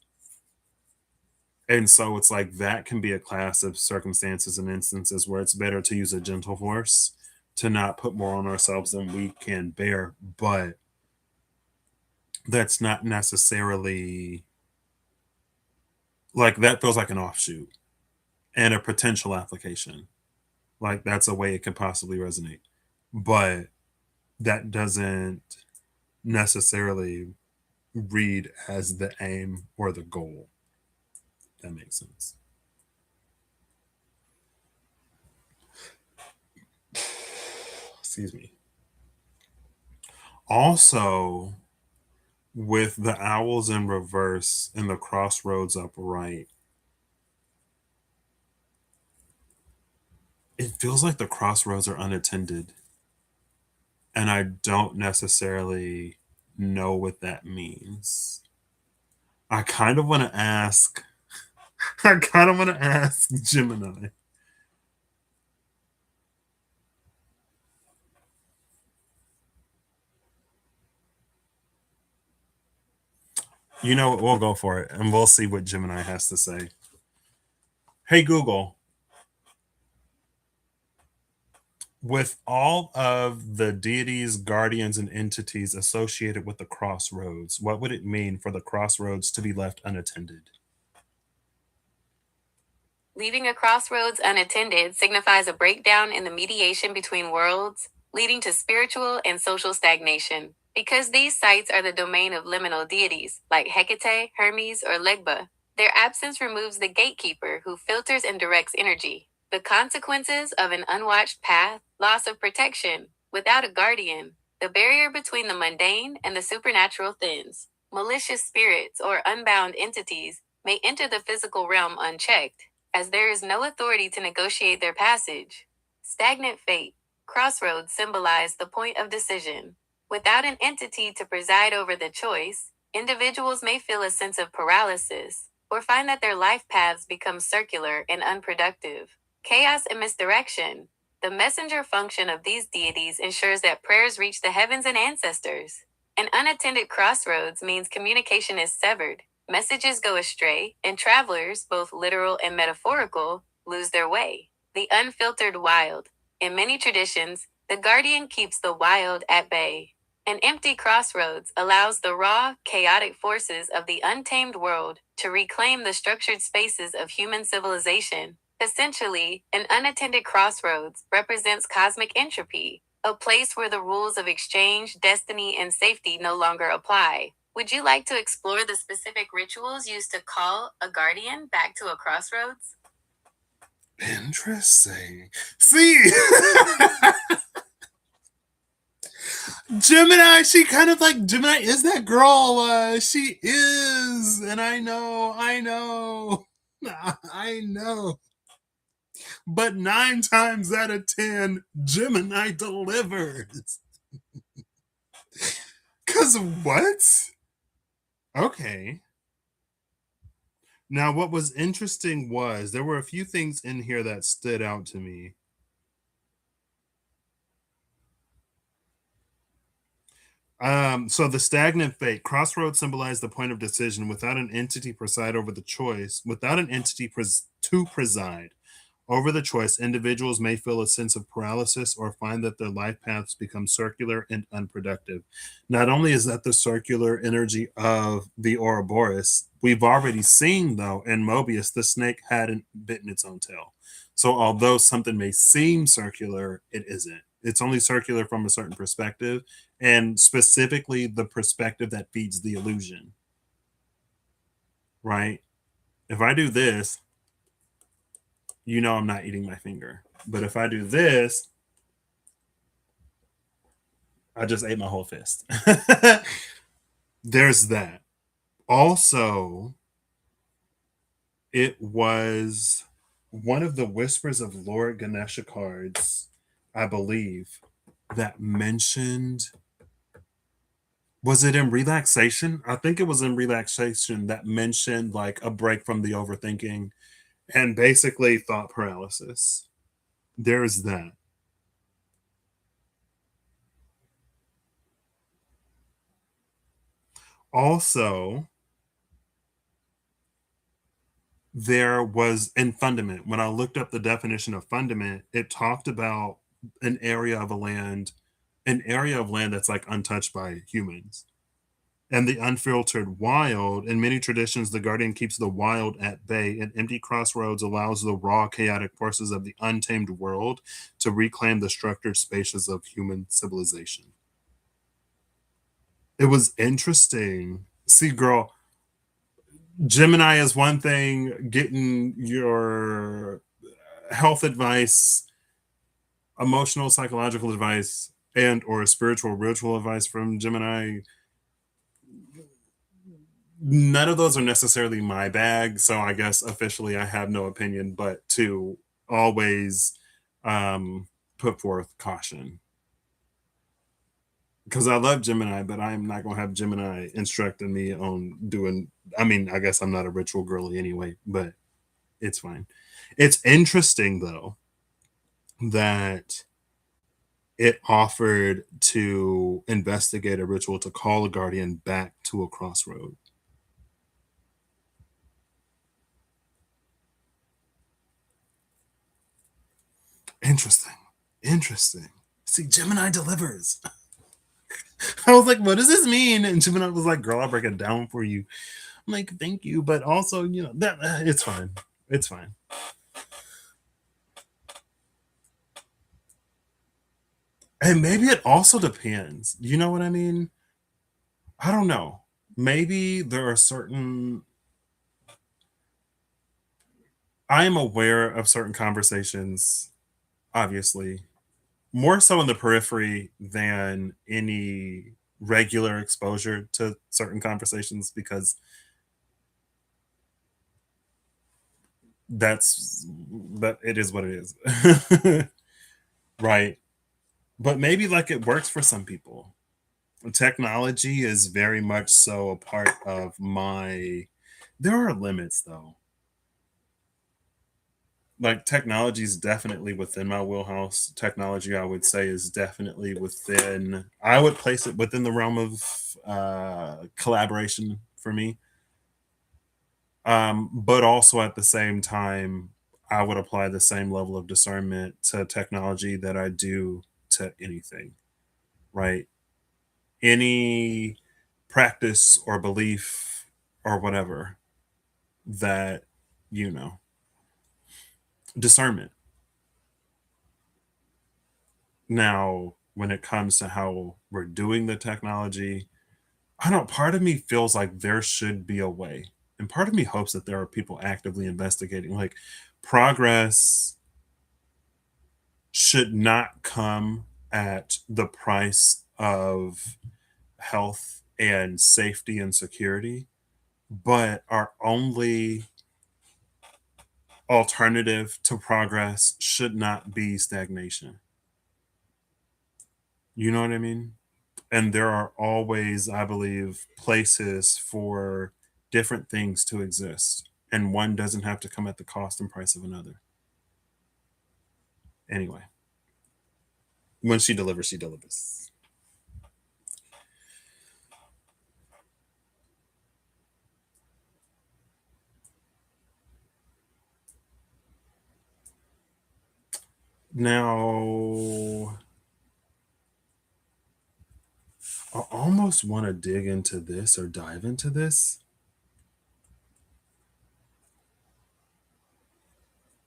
And so it's like that can be a class of circumstances and instances where it's better to use a gentle force to not put more on ourselves than we can bear. But that's not necessarily like that feels like an offshoot and a potential application. Like that's a way it could possibly resonate. But that doesn't necessarily read as the aim or the goal. That makes sense. Excuse me. Also, with the owls in reverse and the crossroads upright, it feels like the crossroads are unattended. And I don't necessarily know what that means. I kind of want to ask I kind of want to ask Gemini. You know what? We'll go for it and we'll see what Gemini has to say. Hey, Google, with all of the deities, guardians, and entities associated with the crossroads, what would it mean for the crossroads to be left unattended? Leaving a crossroads unattended signifies a breakdown in the mediation between worlds, leading to spiritual and social stagnation. Because these sites are the domain of liminal deities, like Hecate, Hermes, or Legba, their absence removes the gatekeeper who filters and directs energy. The consequences of an unwatched path, loss of protection, without a guardian, the barrier between the mundane and the supernatural thins. Malicious spirits or unbound entities may enter the physical realm unchecked, as there is no authority to negotiate their passage. Stagnant fate. Crossroads symbolize the point of decision. Without an entity to preside over the choice, individuals may feel a sense of paralysis, or find that their life paths become circular and unproductive. Chaos and misdirection. The messenger function of these deities ensures that prayers reach the heavens and ancestors. An unattended crossroads means communication is severed, messages go astray, and travelers, both literal and metaphorical, lose their way. The unfiltered wild. In many traditions, the guardian keeps the wild at bay. An empty crossroads allows the raw, chaotic forces of the untamed world to reclaim the structured spaces of human civilization. Essentially, an unattended crossroads represents cosmic entropy, a place where the rules of exchange, destiny, and safety no longer apply. Would you like to explore the specific rituals used to call a guardian back to a crossroads? Interesting. See, Gemini, she kind of like Gemini is that girl. She is, and I know, I know. But 9 times out of 10, Gemini delivers. Cause what? Okay. Now, what was interesting was there were a few things in here that stood out to me. So the stagnant fate, crossroads symbolize the point of decision without an entity preside over the choice, without an entity to preside over the choice, individuals may feel a sense of paralysis or find that their life paths become circular and unproductive. Not only is that the circular energy of the Ouroboros, we've already seen, though, in Mobius, the snake hadn't bitten its own tail. So, although something may seem circular, it isn't. It's only circular from a certain perspective, and specifically the perspective that feeds the illusion, right? If I do this, you know I'm not eating my finger. But if I do this, I just ate my whole fist. There's that. Also, it was one of the Whispers of Lord Ganesha cards, I believe, that mentioned. Was it in relaxation? I think it was in relaxation that mentioned like a break from the overthinking and basically thought paralysis. There's that. Also, there was in fundament, when I looked up the definition of fundament, it talked about an area of land that's like untouched by humans. And the unfiltered wild, in many traditions, the guardian keeps the wild at bay. An empty crossroads allows the raw, chaotic forces of the untamed world to reclaim the structured spaces of human civilization. It was interesting. See, girl, Gemini is one thing, getting your health advice, emotional, psychological advice, and or spiritual ritual advice from Gemini. None of those are necessarily my bag, so I guess officially I have no opinion, but to always put forth caution. Because I love Gemini, but I'm not going to have Gemini instructing me on doing. I mean, I guess I'm not a ritual girly anyway, but It's fine. It's interesting though that it offered to investigate a ritual to call a guardian back to a crossroad. Interesting. Interesting. See, Gemini delivers. I was like, what does this mean? And Gemini was like, girl, I'll break it down for you. I'm like, thank you. But also, that it's fine. It's fine. And maybe it also depends. You know what I mean? I don't know. Maybe there are certain. I am aware of certain conversations, obviously, more so in the periphery than any regular exposure to certain conversations because that it is what it is. Right. But maybe like it works for some people. Technology is very much so a part of my. There are limits though. Like technology is definitely within my wheelhouse. Technology, I would say, is definitely within. I would place it within the realm of collaboration for me. But also at the same time, I would apply the same level of discernment to technology that I do to anything. Right? Any practice or belief or whatever that you know discernment. Now, when it comes to how we're doing the technology, I don't part of me feels like there should be a way. And part of me hopes that there are people actively investigating. Like progress should not come at the price of health and safety and security, but our only alternative to progress should not be stagnation. You know what I mean? And there are always, I believe, places for different things to exist. And one doesn't have to come at the cost and price of another. Anyway, when she delivers, she delivers. Now, I almost want to dig into this or dive into this.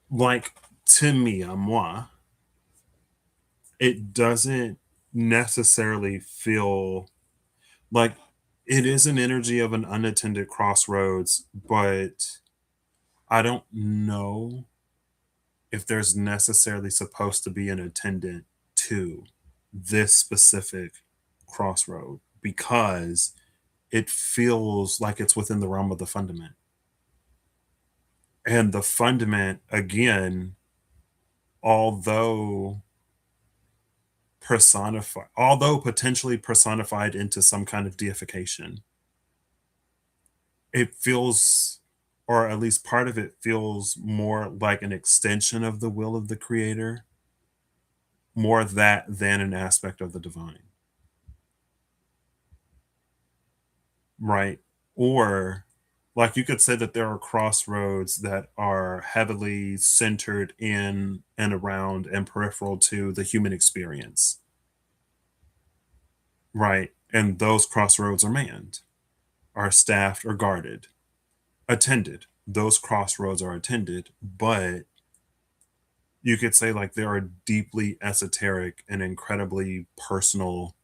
Like, to me, à moi, it doesn't necessarily feel like it is an energy of an unattended crossroads, but I don't know if there's necessarily supposed to be an attendant to this specific crossroad because it feels like it's within the realm of the fundament. And the fundament, again, although although potentially personified into some kind of deification, it feels, or at least part of it feels more like an extension of the will of the creator, more that than an aspect of the divine. Right? Or like you could say that there are crossroads that are heavily centered in and around and peripheral to the human experience. Right? And those crossroads are manned, are staffed or guarded, attended. Those crossroads are attended, but you could say like there are deeply esoteric and incredibly personal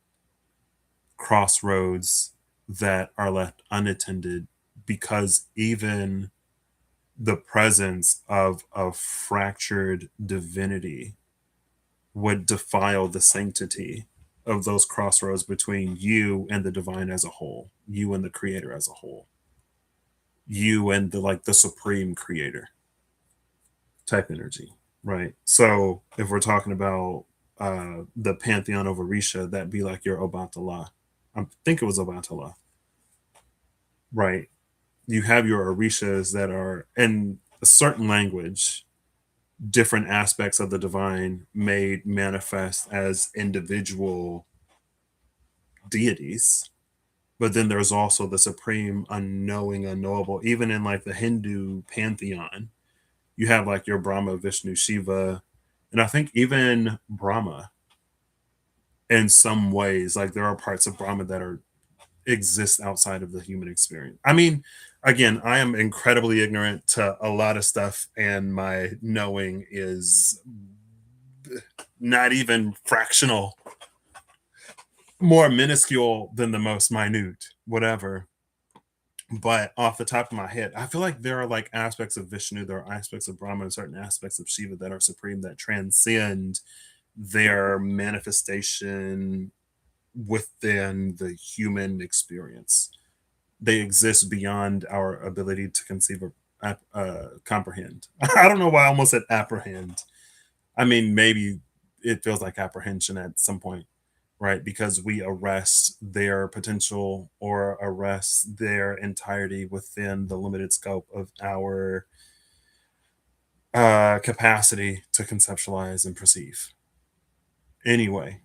crossroads that are left unattended because even the presence of a fractured divinity would defile the sanctity of those crossroads between you and the divine as a whole, you and the creator as a whole, you and the supreme creator type energy, right? So if we're talking about the pantheon of Orisha, that'd be like your Obatala. I think it was Obatala, right? You have your Orishas that are, and a certain language, different aspects of the divine made manifest as individual deities. But then there's also the supreme unknowing, unknowable. Even in like the Hindu pantheon, you have like your Brahma, Vishnu, Shiva, and I think even Brahma in some ways, like there are parts of Brahma that are exist outside of the human experience. I mean, again, I am incredibly ignorant to a lot of stuff, and my knowing is not even fractional, more minuscule than the most minute, whatever. But off the top of my head, I feel like there are like aspects of Vishnu, there are aspects of Brahma, and certain aspects of Shiva that are supreme, that transcend their manifestation within the human experience. They exist beyond our ability to conceive or comprehend. I don't know why I almost said apprehend. I mean, maybe it feels like apprehension at some point, right? Because we arrest their potential or arrest their entirety within the limited scope of our capacity to conceptualize and perceive. Anyway,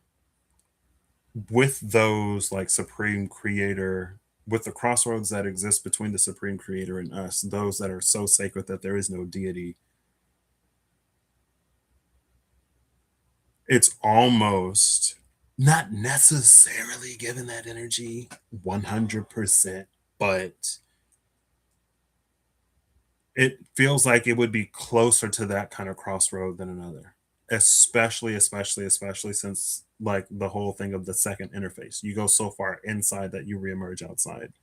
with those like supreme creator, with the crossroads that exist between the supreme creator and us, those that are so sacred that there is no deity, it's almost not necessarily given that energy 100%, but it feels like it would be closer to that kind of crossroad than another, especially since like the whole thing of the second interface, you go so far inside that you reemerge outside.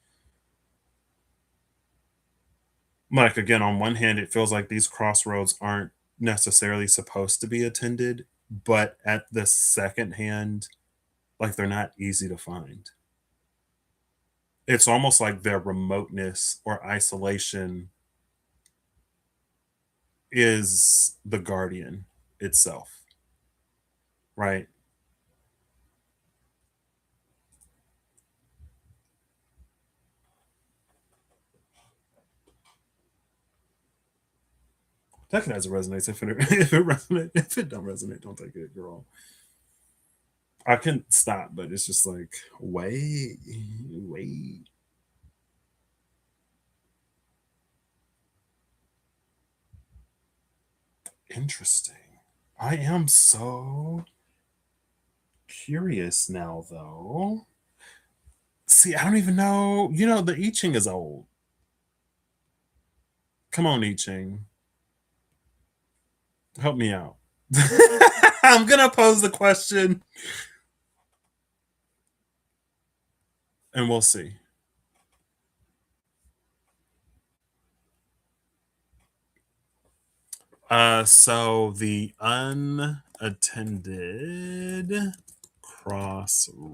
Like again, on one hand it feels like these crossroads aren't necessarily supposed to be attended, but at the second hand, like they're not easy to find. It's almost like their remoteness or isolation is the guardian itself, right? Take it as it resonates. If it if it resonates, if it don't resonate, don't take it, girl. I can stop, but it's just like wait. Interesting. I am so curious now, though. See, I don't even know. You know, the I Ching is old. Come on, I Ching. Help me out. I'm going to pose the question and we'll see. So the unattended crossroads.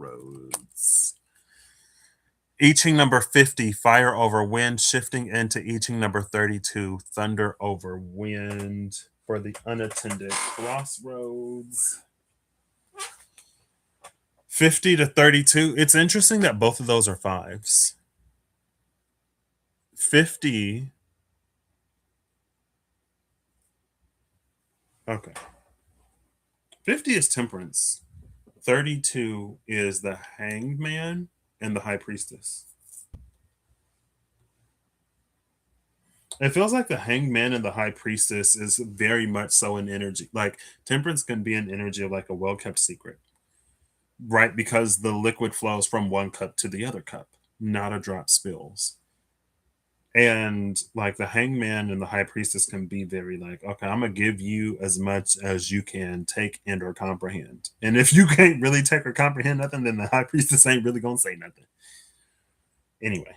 I Ching number 50, fire over wind, shifting into I Ching number 32, thunder over wind for the unattended crossroads. 50 to 32. It's interesting that both of those are fives. 50. Okay. 50 is temperance. 32 is the hanged man and the high priestess. It feels like the hanged man and the high priestess is very much so an energy. Like temperance can be an energy of like a well kept secret, right? Because the liquid flows from one cup to the other cup, not a drop spills. And like the hangman and the high priestess can be very like, okay, I'm gonna give you as much as you can take and or comprehend. And if you can't really take or comprehend nothing, then the high priestess ain't really gonna say nothing. Anyway.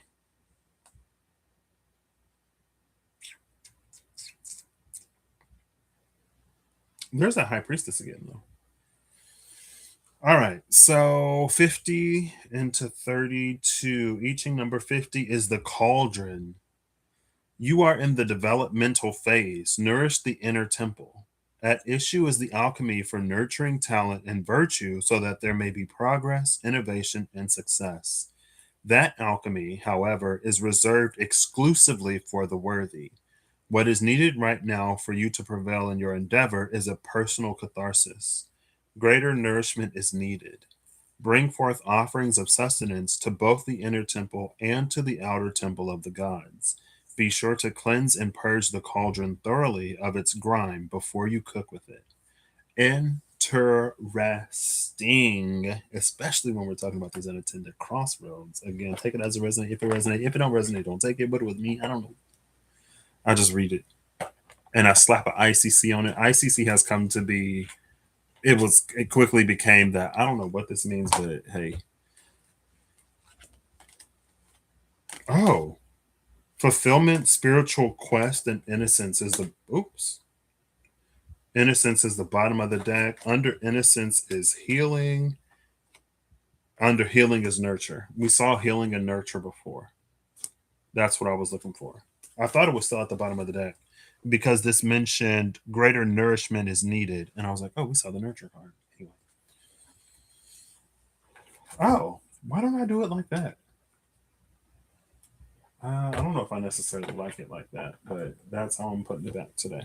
There's that high priestess again, though. All right, so 50 into 32. I Ching number 50 is the cauldron. You are in the developmental phase. Nourish the inner temple. At issue is the alchemy for nurturing talent and virtue so that there may be progress, innovation, and success. That alchemy, however, is reserved exclusively for the worthy. What is needed right now for you to prevail in your endeavor is a personal catharsis. Greater nourishment is needed. Bring forth offerings of sustenance to both the inner temple and to the outer temple of the gods. Be sure to cleanse and purge the cauldron thoroughly of its grime before you cook with it. Interesting, especially when we're talking about these unattended crossroads. Again, take it as a resonate. If it resonates, if it don't resonate, don't take it. But with me, I don't know. I just read it and I slap an ICC on it. ICC has come to be. It quickly became that. I don't know what this means, but hey. Oh, fulfillment, spiritual quest, and innocence is the innocence is the bottom of the deck. Under innocence is healing. Under healing is nurture. We saw healing and nurture before. That's what I was looking for. I thought it was still at the bottom of the deck because this mentioned greater nourishment is needed. And I was like, oh, we saw the nurture card. Anyway. Oh, why don't I do it like that? I don't know if I necessarily like it like that, but that's how I'm putting it back today.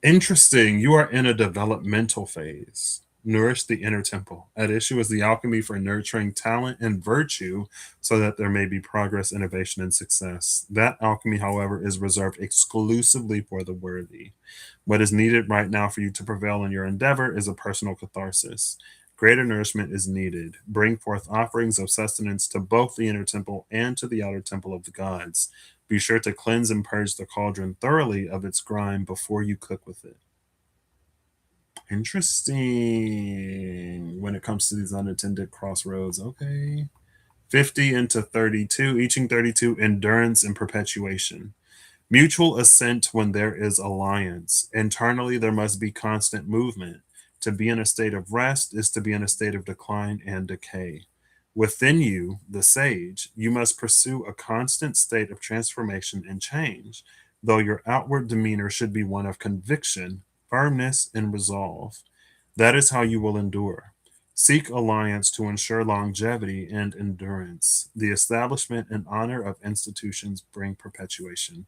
Interesting. You are in a developmental phase. Nourish the inner temple. At issue is the alchemy for nurturing talent and virtue so that there may be progress, innovation, and success. That alchemy, however, is reserved exclusively for the worthy. What is needed right now for you to prevail in your endeavor is a personal catharsis. Greater nourishment is needed. Bring forth offerings of sustenance to both the inner temple and to the outer temple of the gods. Be sure to cleanse and purge the cauldron thoroughly of its grime before you cook with it. Interesting. When it comes to these unattended crossroads, okay. 50 into 32, eaching 32, endurance and perpetuation. Mutual assent when there is alliance. Internally, there must be constant movement. To be in a state of rest is to be in a state of decline and decay. Within you, the sage, you must pursue a constant state of transformation and change, though your outward demeanor should be one of conviction, firmness, and resolve. That is how you will endure. Seek alliance to ensure longevity and endurance. The establishment and honor of institutions bring perpetuation.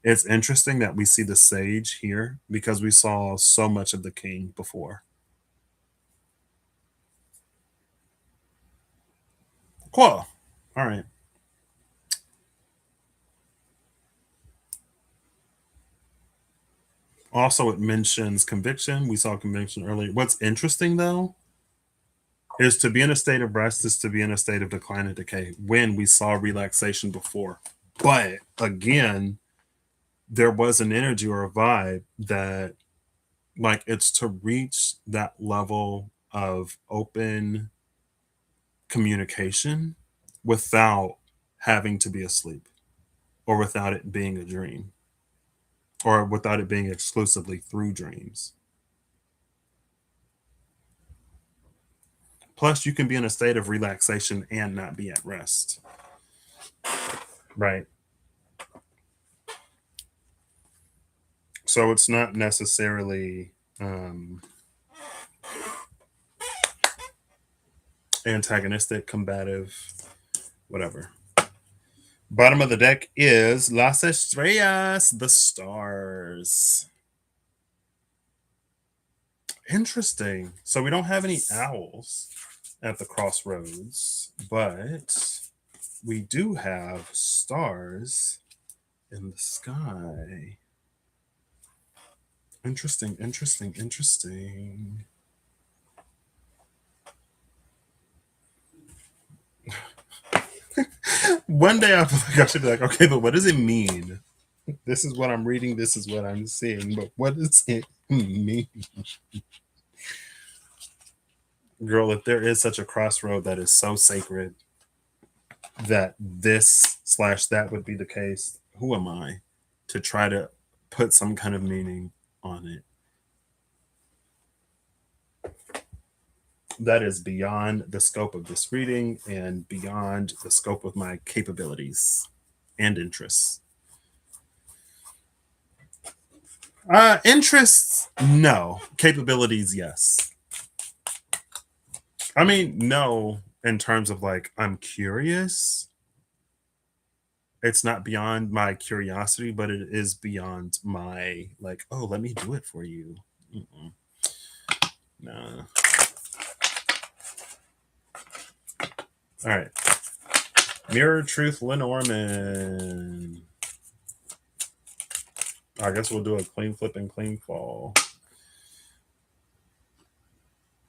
It's interesting that we see the sage here because we saw so much of the king before. Cool. All right. Also, it mentions conviction. We saw conviction earlier. What's interesting, though, is to be in a state of rest is to be in a state of decline and decay when we saw relaxation before. But again, there was an energy or a vibe that, like, it's to reach that level of open communication without having to be asleep or without it being a dream or without it being exclusively through dreams. Plus, you can be in a state of relaxation and not be at rest. Right. So it's not necessarily antagonistic, combative, whatever. Bottom of the deck is Las Estrellas, the stars. Interesting. So we don't have any owls at the crossroads, but we do have stars in the sky. Interesting, interesting, interesting. One day I feel like I should be like, okay, but what does it mean? This is what I'm reading. This is what I'm seeing. But what does it mean? Girl, if there is such a crossroad that is so sacred that this / that would be the case, who am I to try to put some kind of meaning on it? That is beyond the scope of this reading and beyond the scope of my capabilities and interests. Interests, no. Capabilities, yes. I mean, no, in terms of like, I'm curious It's not beyond my curiosity, but it is beyond my like, oh, let me do it for you. Mm-mm. Nah. All right. Mirror Truth Lenormand. I guess we'll do a clean flip and clean fall.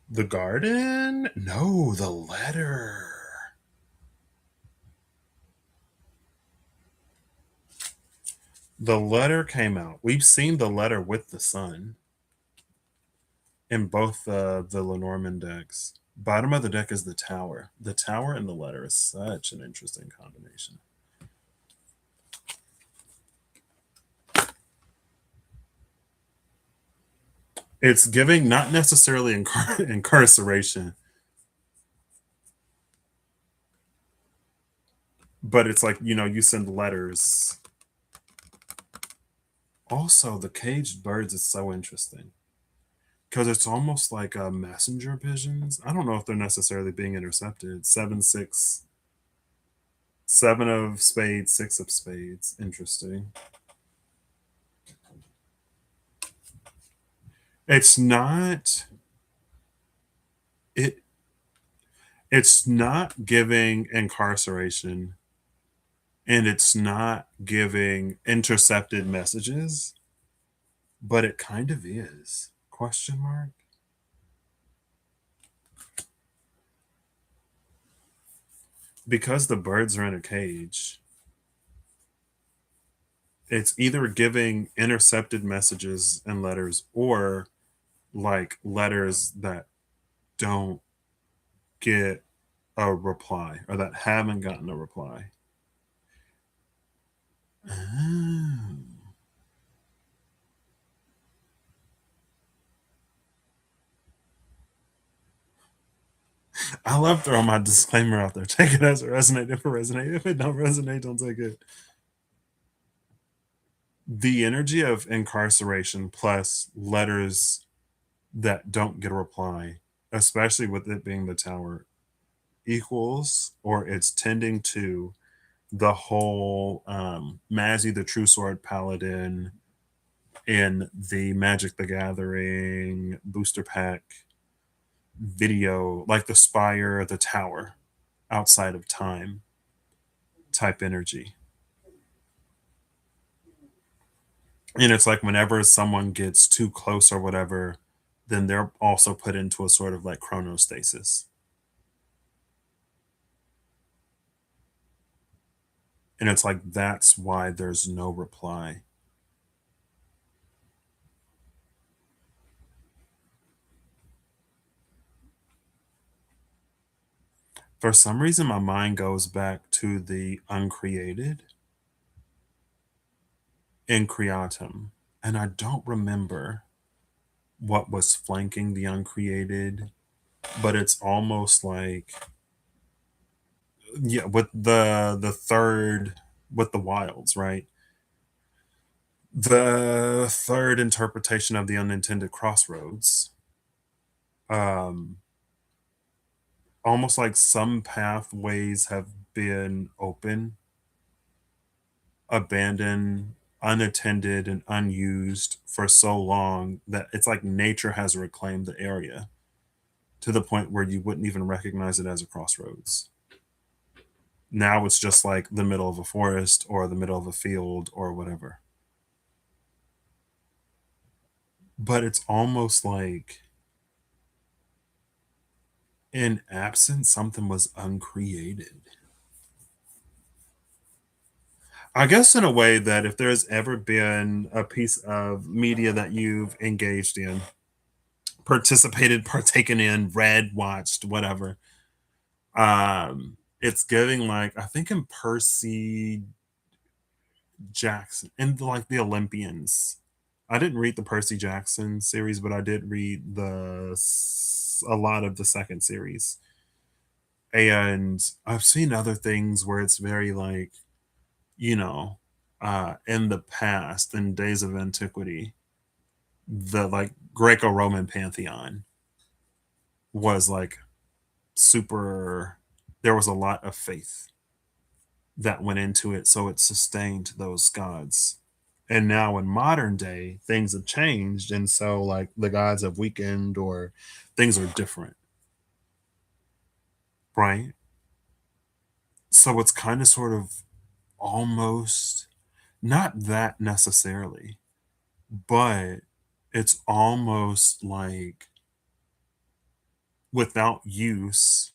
The garden? No, the letter. The letter came out. We've seen the letter with the sun in both the Lenormand decks. Bottom of the deck is the tower. The tower and the letter is such an interesting combination. It's giving not necessarily incarceration, but it's like, you send letters. Also, the caged birds is so interesting because it's almost like messenger pigeons. I don't know if they're necessarily being intercepted. 7-6, 7 of spades, 6 of spades. Interesting. It's not it it's not giving incarceration, and it's not giving intercepted messages, but it kind of is. Question mark. Because the birds are in a cage, it's either giving intercepted messages and letters, or like letters that don't get a reply or that haven't gotten a reply. Oh. I love throwing my disclaimer out there. Take it as it resonates. If it resonates, if it don't resonate, don't take it. The energy of incarceration plus letters that don't get a reply, especially with it being the tower, equals or it's tending to the whole Mazzy the True Sword Paladin in the Magic the Gathering booster pack video, like the Spire, the Tower, outside of time type energy. And it's like whenever someone gets too close or whatever, then they're also put into a sort of like chronostasis. And it's like that's why there's no reply. For some reason, my mind goes back to the uncreated in Creatum, and I don't remember what was flanking the uncreated, but it's almost like, yeah, with the third, with the wilds, right? The third interpretation of the unintended crossroads, um, almost like some pathways have been open, abandoned, unattended, and unused for so long that it's like nature has reclaimed the area to the point where you wouldn't even recognize it as a crossroads. Now it's just like the middle of a forest or the middle of a field or whatever. But it's almost like in absence, something was uncreated. I guess in a way that if there's ever been a piece of media that you've engaged in, participated, partaken in, read, watched, whatever, it's giving like I think in Percy Jackson and like the Olympians. I didn't read the Percy Jackson series, but I did read a lot of the second series. And I've seen other things where it's very like, you know, in the past, in days of antiquity, the like Greco-Roman pantheon was like super, there was a lot of faith that went into it, so it sustained those gods. And now in modern day, things have changed, and so like the gods have weakened or things are different, right? So it's kind of sort of almost not that necessarily, but it's almost like without use,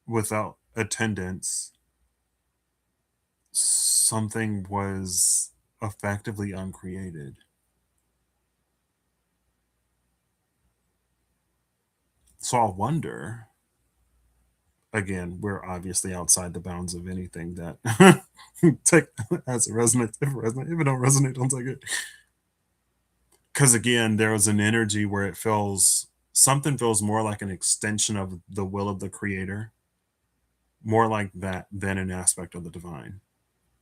without attendance, something was effectively uncreated. So I wonder, again, we're obviously outside the bounds of anything that take as a resonate. If it don't resonate, don't take it. Because again, there was an energy where it feels something feels more like an extension of the will of the creator, more like that than an aspect of the divine.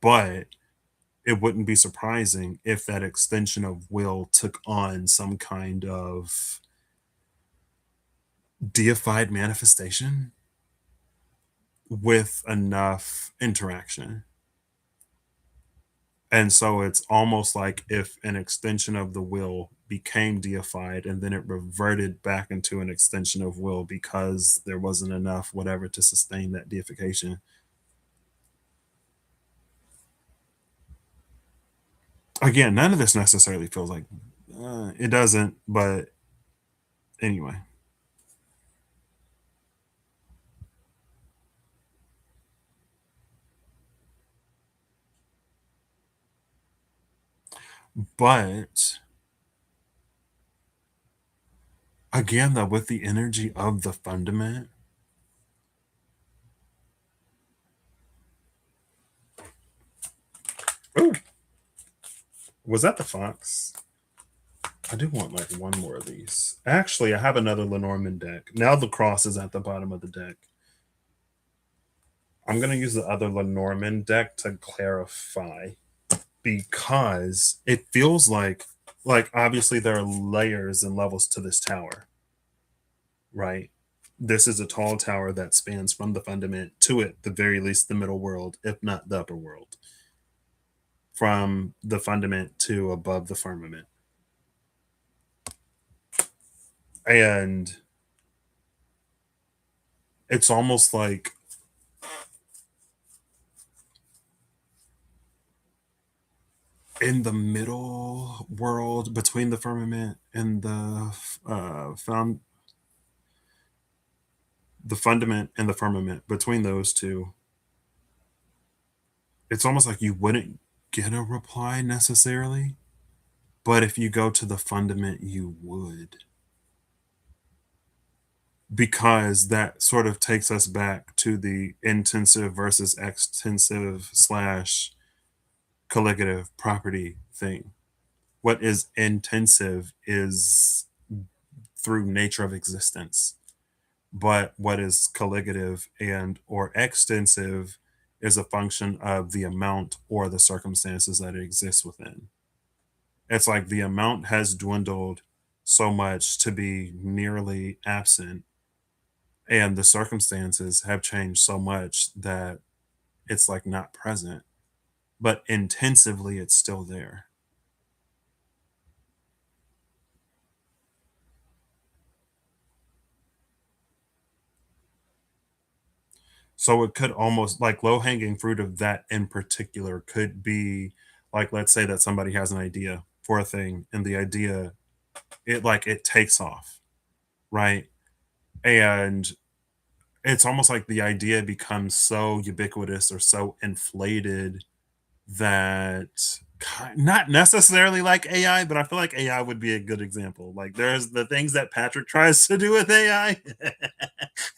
But it wouldn't be surprising if that extension of will took on some kind of deified manifestation with enough interaction. And so it's almost like if an extension of the will became deified and then it reverted back into an extension of will because there wasn't enough whatever to sustain that deification. Again, none of this necessarily feels like it doesn't, but anyway. But again, though, with the energy of the fundament, oh, was that the fox? I do want like one more of these. Actually, I have another Lenormand deck. Now the cross is at the bottom of the deck. I'm going to use the other Lenormand deck to clarify because it feels like obviously there are layers and levels to this tower, right? This is a tall tower that spans from the fundament to at the very least the middle world, if not the upper world, from the fundament to above the firmament. And it's almost like in the middle world between the firmament and the fundament and the firmament, between those two, it's almost like you wouldn't get a reply necessarily, but if you go to the fundament you would, because that sort of takes us back to the intensive versus extensive slash colligative property thing. What is intensive is through nature of existence, but what is colligative and or extensive is a function of the amount or the circumstances that it exists within. It's like the amount has dwindled so much to be nearly absent, and the circumstances have changed so much that it's like not present, but intensively it's still there. So it could almost like low hanging fruit of that in particular could be like, let's say that somebody has an idea for a thing and the idea, it takes off, right? And it's almost like the idea becomes so ubiquitous or so inflated that not necessarily like AI, but I feel like AI would be a good example. Like there's the things that Patrick tries to do with AI,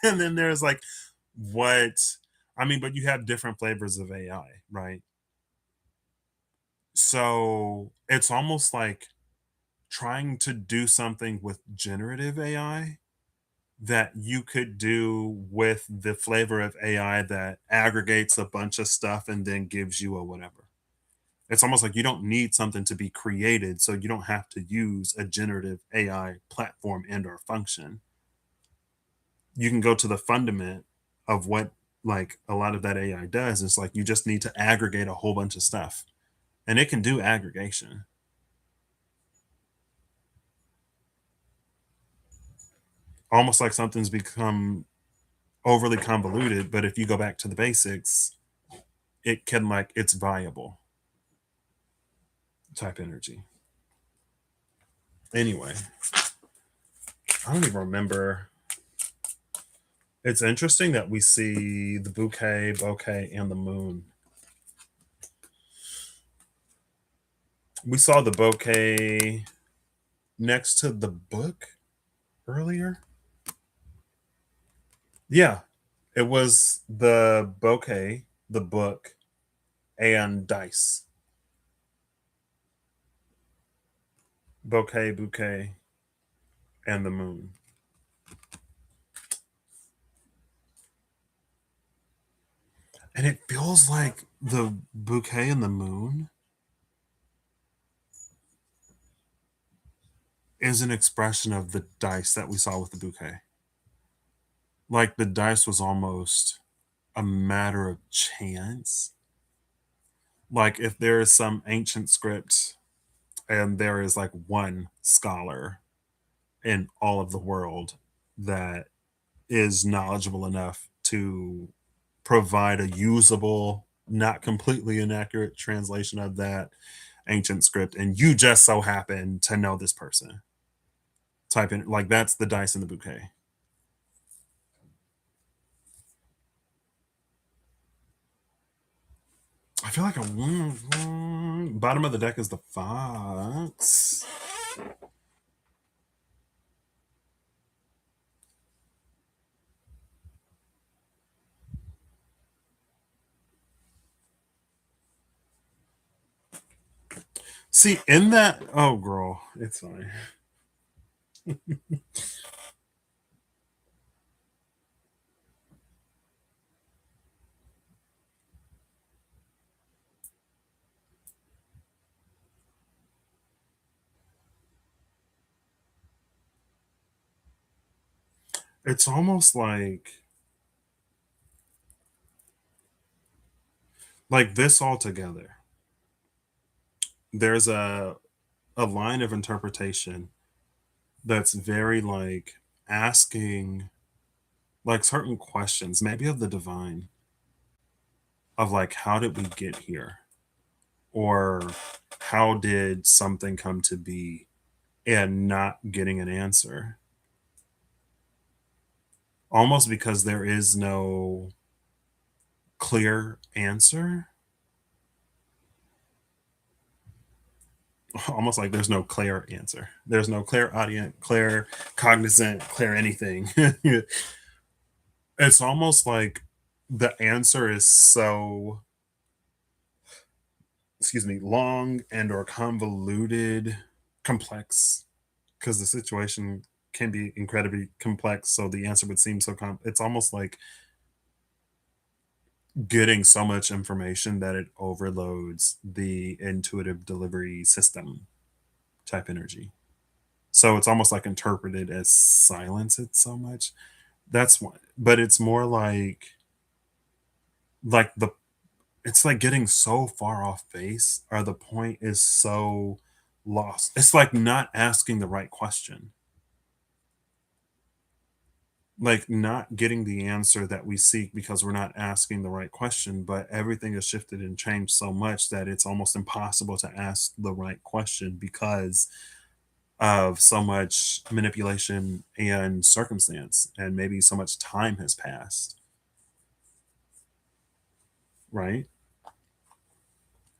and then there's like what I mean, but you have different flavors of AI, right? So it's almost like trying to do something with generative AI that you could do with the flavor of AI that aggregates a bunch of stuff and then gives you a whatever. It's almost like you don't need something to be created, so you don't have to use a generative AI platform and or function. You can go to the fundament of what like a lot of that AI does is like you just need to aggregate a whole bunch of stuff, and it can do aggregation. Almost like something's become overly convoluted, but if you go back to the basics, it can like it's viable type energy. Anyway, I don't even remember. It's interesting that we see the bouquet, and the moon. We saw the bouquet next to the book earlier. Yeah, it was the bouquet, the book, and dice. Bouquet, and the moon. And it feels like the bouquet and the moon is an expression of the dice that we saw with the bouquet. Like the dice was almost a matter of chance. Like if there is some ancient script and there is like one scholar in all of the world that is knowledgeable enough to provide a usable, not completely inaccurate translation of that ancient script, and you just so happen to know this person. Type in like that's the dice in the bouquet. I feel like a bottom of the deck is the fox. See, in that, oh girl, it's fine. It's almost like this all together. There's a line of interpretation that's very like asking like certain questions, maybe of the divine, of like how did we get here? Or how did something come to be, and not getting an answer. Almost because there is no clear answer. Almost like there's no clear answer. There's no clear audience, clear cognizant, clear anything. It's almost like the answer is so, excuse me, long and or convoluted, complex, because the situation can be incredibly complex, so the answer would seem so it's almost like getting so much information that it overloads the intuitive delivery system type energy. So it's almost like interpreted as silence it so much. That's one, but it's more like the it's like getting so far off base, or the point is so lost. It's like not asking the right question, like not getting the answer that we seek because we're not asking the right question. But everything has shifted and changed so much that it's almost impossible to ask the right question because of so much manipulation and circumstance, and maybe so much time has passed, right?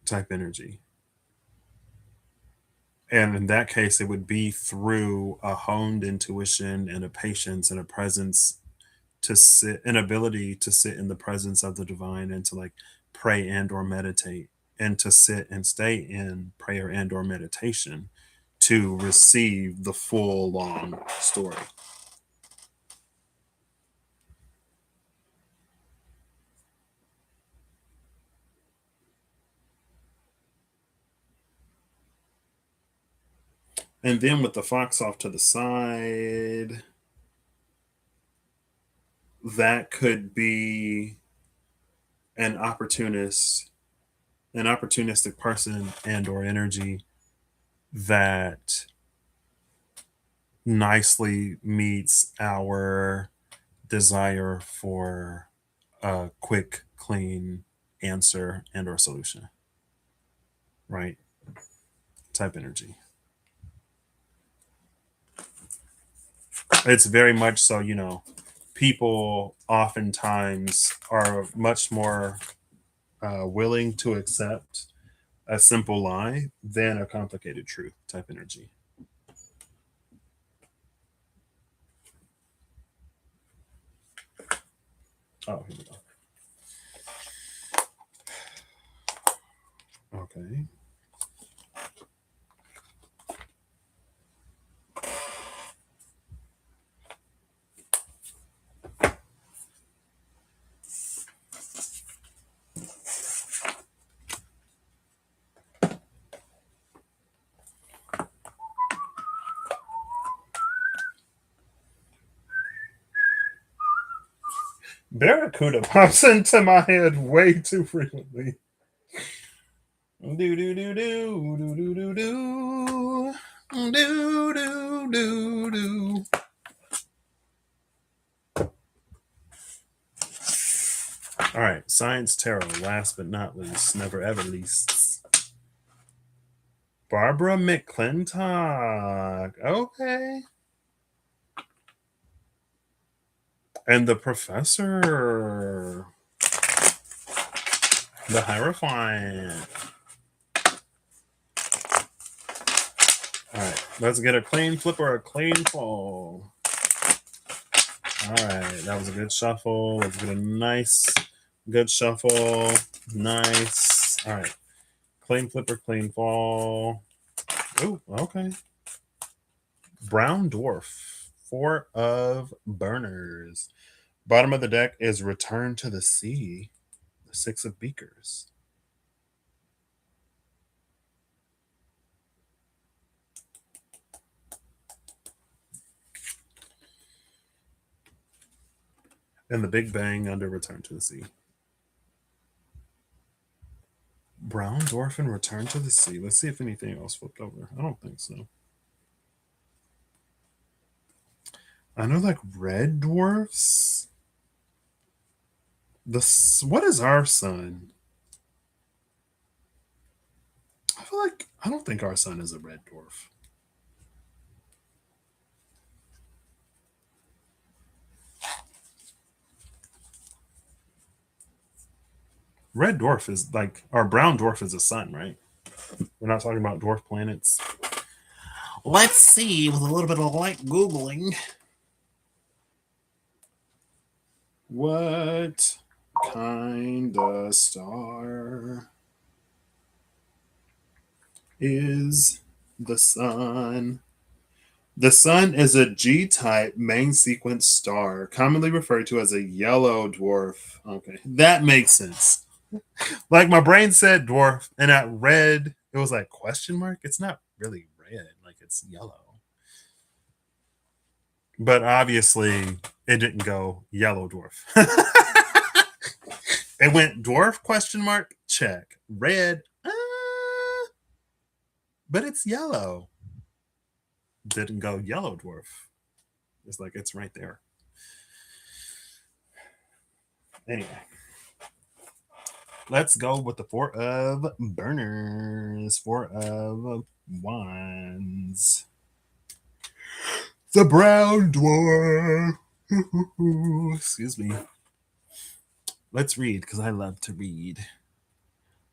Type energy. And in that case, it would be through a honed intuition and a patience and a presence to sit, an ability to sit in the presence of the divine and to like pray and or meditate, and to sit and stay in prayer and or meditation to receive the full long story. And then with the fox off to the side, that could be an opportunistic person and or energy that nicely meets our desire for a quick, clean answer and or solution, right? Type energy. It's very much so, people oftentimes are much more willing to accept a simple lie than a complicated truth type energy. Oh, here we go. Okay. Barracuda pops into my head way too frequently. Do do do do do do do do do do do do. All right, science tarot. Last but not least, never ever least. Barbara McClintock. Okay. And the professor. The Hierophant. All right, let's get a clean flip or a clean fall. All right, that was a good shuffle. Let's get a nice, good shuffle. Nice. All right, clean flip or clean fall. Oh, okay. Brown Dwarf, 4 of burners. Bottom of the deck is Return to the Sea, the 6 of beakers. And the Big Bang under Return to the Sea. Brown Dwarf and Return to the Sea. Let's see if anything else flipped over. I don't think so. I know like red dwarfs. What is our sun? I feel like I don't think our sun is a red dwarf. Red dwarf is like our brown dwarf is a sun, right? We're not talking about dwarf planets. Let's see with a little bit of light Googling. What kind of star is the sun? The sun is a G-type main sequence star, commonly referred to as a yellow dwarf. Okay, that makes sense. Like my brain said dwarf, and at red, it was like question mark. It's not really red, like it's yellow. But obviously, it didn't go yellow dwarf. It went dwarf question mark check red, but it's yellow. Didn't go yellow dwarf. It's like it's right there. Anyway, let's go with the 4 of burners, 4 of wands. The brown dwarf. Excuse me. Let's read because I love to read.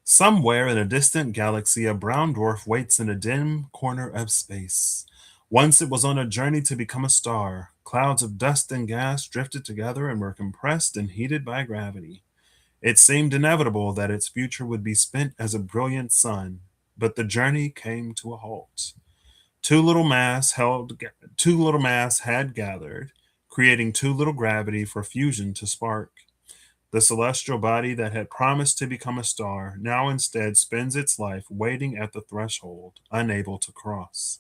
Somewhere in a distant galaxy, a brown dwarf waits in a dim corner of space. Once it was on a journey to become a star. Clouds of dust and gas drifted together and were compressed and heated by gravity. It seemed inevitable that its future would be spent as a brilliant sun, but the journey came to a halt. Too little mass had gathered, creating too little gravity for fusion to spark. The celestial body that had promised to become a star now instead spends its life waiting at the threshold, unable to cross.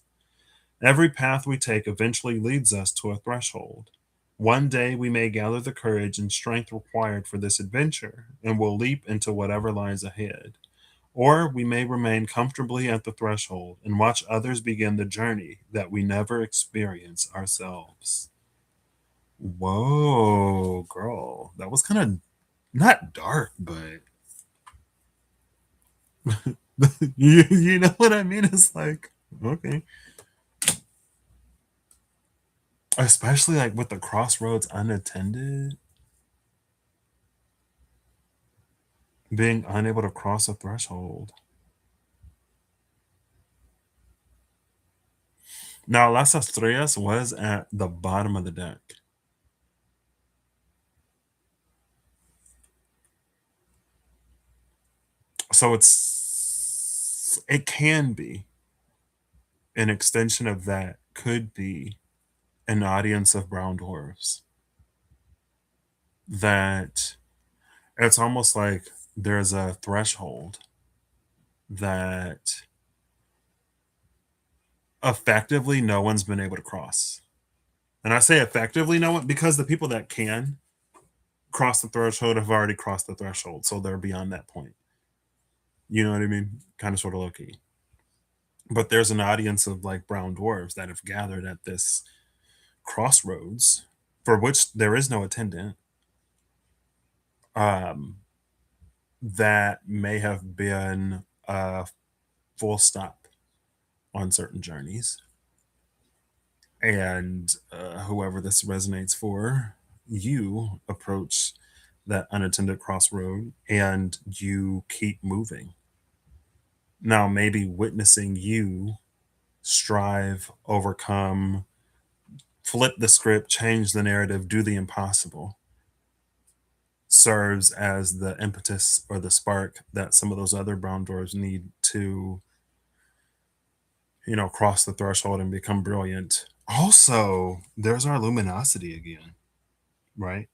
Every path we take eventually leads us to a threshold. One day we may gather the courage and strength required for this adventure, and will leap into whatever lies ahead. Or we may remain comfortably at the threshold and watch others begin the journey that we never experience ourselves. Whoa, girl. That was kind of not dark, but you know what I mean? It's like, okay. Especially like with the crossroads unattended, being unable to cross a threshold. Now, Las Estrellas was at the bottom of the deck. So it can be an extension of that, could be an audience of brown dwarfs. That it's almost like there's a threshold that effectively no one's been able to cross. And I say effectively no one because the people that can cross the threshold have already crossed the threshold. So they're beyond that point. You know what I mean? Kind of sort of low key. But there's an audience of like brown dwarves that have gathered at this crossroads for which there is no attendant. That may have been a full stop on certain journeys. And whoever this resonates for, you approach that unattended crossroad and you keep moving. Now, maybe witnessing you strive, overcome, flip the script, change the narrative, do the impossible serves as the impetus or the spark that some of those other brown dwarves need to, cross the threshold and become brilliant. Also, there's our luminosity again, right?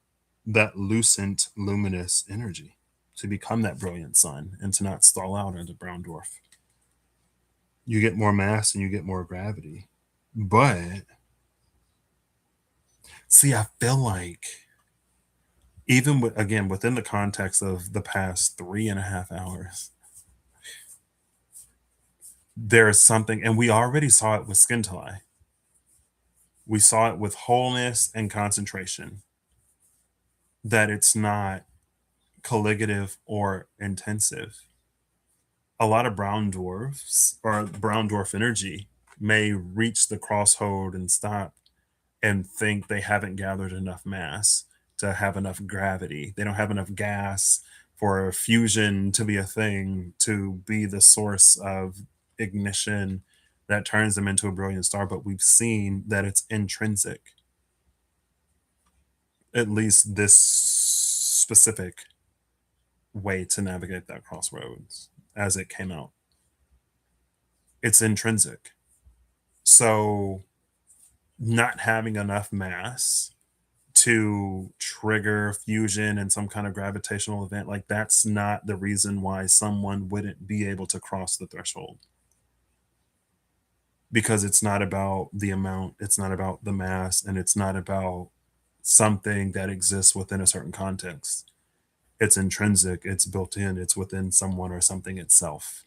That lucent, luminous energy to become that brilliant sun and to not stall out as a brown dwarf. You get more mass and you get more gravity. But see, I feel like even again within the context of the past 3.5 hours, there's something, and we already saw it with Skintalai. We saw it with wholeness and concentration, that it's not colligative or intensive. A lot of brown dwarfs or brown dwarf energy may reach the crossroad and stop and think they haven't gathered enough mass to have enough gravity. They don't have enough gas for fusion to be a thing, to be the source of ignition that turns them into a brilliant star. But we've seen that it's intrinsic, at least this specific way to navigate that crossroads as it came out. It's intrinsic. So not having enough mass to trigger fusion and some kind of gravitational event, like that's not the reason why someone wouldn't be able to cross the threshold. Because it's not about the amount, it's not about the mass, and it's not about something that exists within a certain context. It's intrinsic, it's built in, it's within someone or something itself.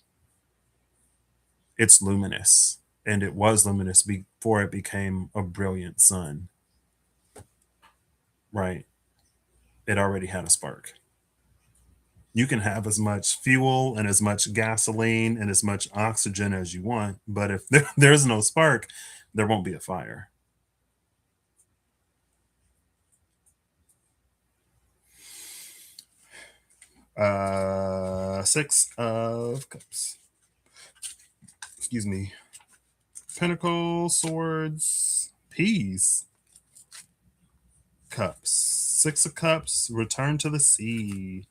It's luminous, and it was luminous before it became a brilliant sun. Right? It already had a spark. You can have as much fuel and as much gasoline and as much oxygen as you want, but if there's no spark, there won't be a fire. Six of Cups. Excuse me. Pentacles, Swords, Peace. Cups. Six of Cups, Return to the Sea.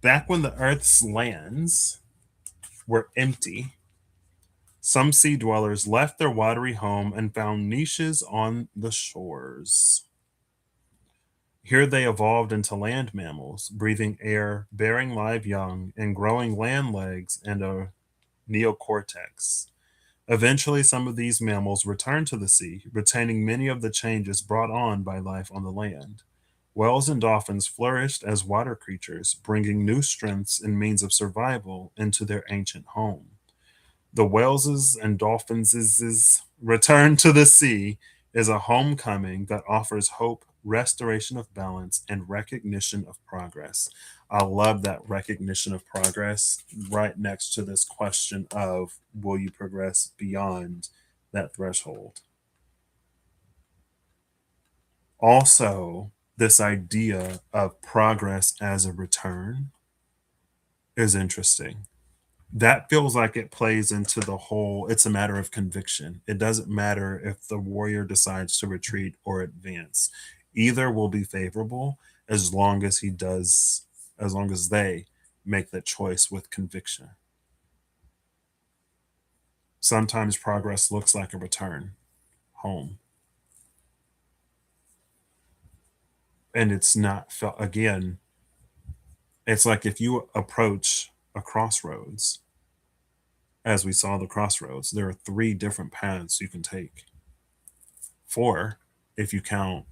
Back when the Earth's lands were empty, some sea dwellers left their watery home and found niches on the shores. Here they evolved into land mammals, breathing air, bearing live young, and growing land legs and a neocortex. Eventually, some of these mammals return to the sea, retaining many of the changes brought on by life on the land. Whales and dolphins flourished as water creatures, bringing new strengths and means of survival into their ancient home. The whales' and dolphins' return to the sea is a homecoming that offers hope, restoration of balance, and recognition of progress. I love that recognition of progress right next to this question of will you progress beyond that threshold? Also, this idea of progress as a return is interesting. That feels like it plays into the whole it's a matter of conviction. It doesn't matter if the warrior decides to retreat or advance. Either will be favorable as long as he does, as long as they make that choice with conviction. Sometimes progress looks like a return home. And it's not felt again, it's like if you approach a crossroads, as we saw the crossroads, there are three different paths you can take. Four, if you count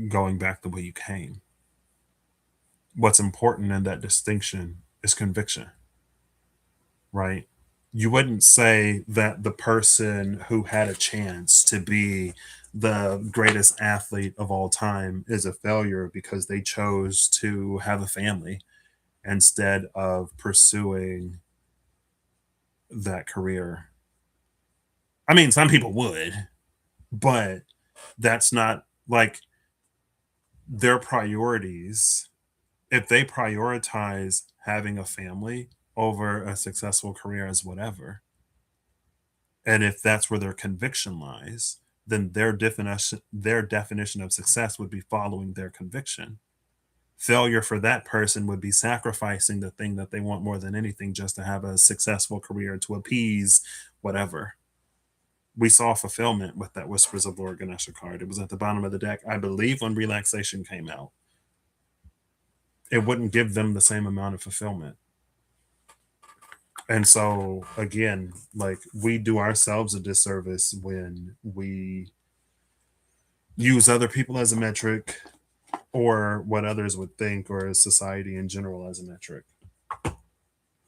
going back the way you came. What's important in that distinction is conviction, right? You wouldn't say that the person who had a chance to be the greatest athlete of all time is a failure because they chose to have a family instead of pursuing that career. I mean, some people would, but that's not like their priorities. If they prioritize having a family over a successful career as whatever, and if that's where their conviction lies, then their definition of success would be following their conviction. Failure for that person would be sacrificing the thing that they want more than anything just to have a successful career to appease whatever. We saw fulfillment with that Whispers of Lord Ganesha card. It was at the bottom of the deck, I believe, when relaxation came out. It wouldn't give them the same amount of fulfillment. And so, again, like we do ourselves a disservice when we use other people as a metric or what others would think or society in general as a metric.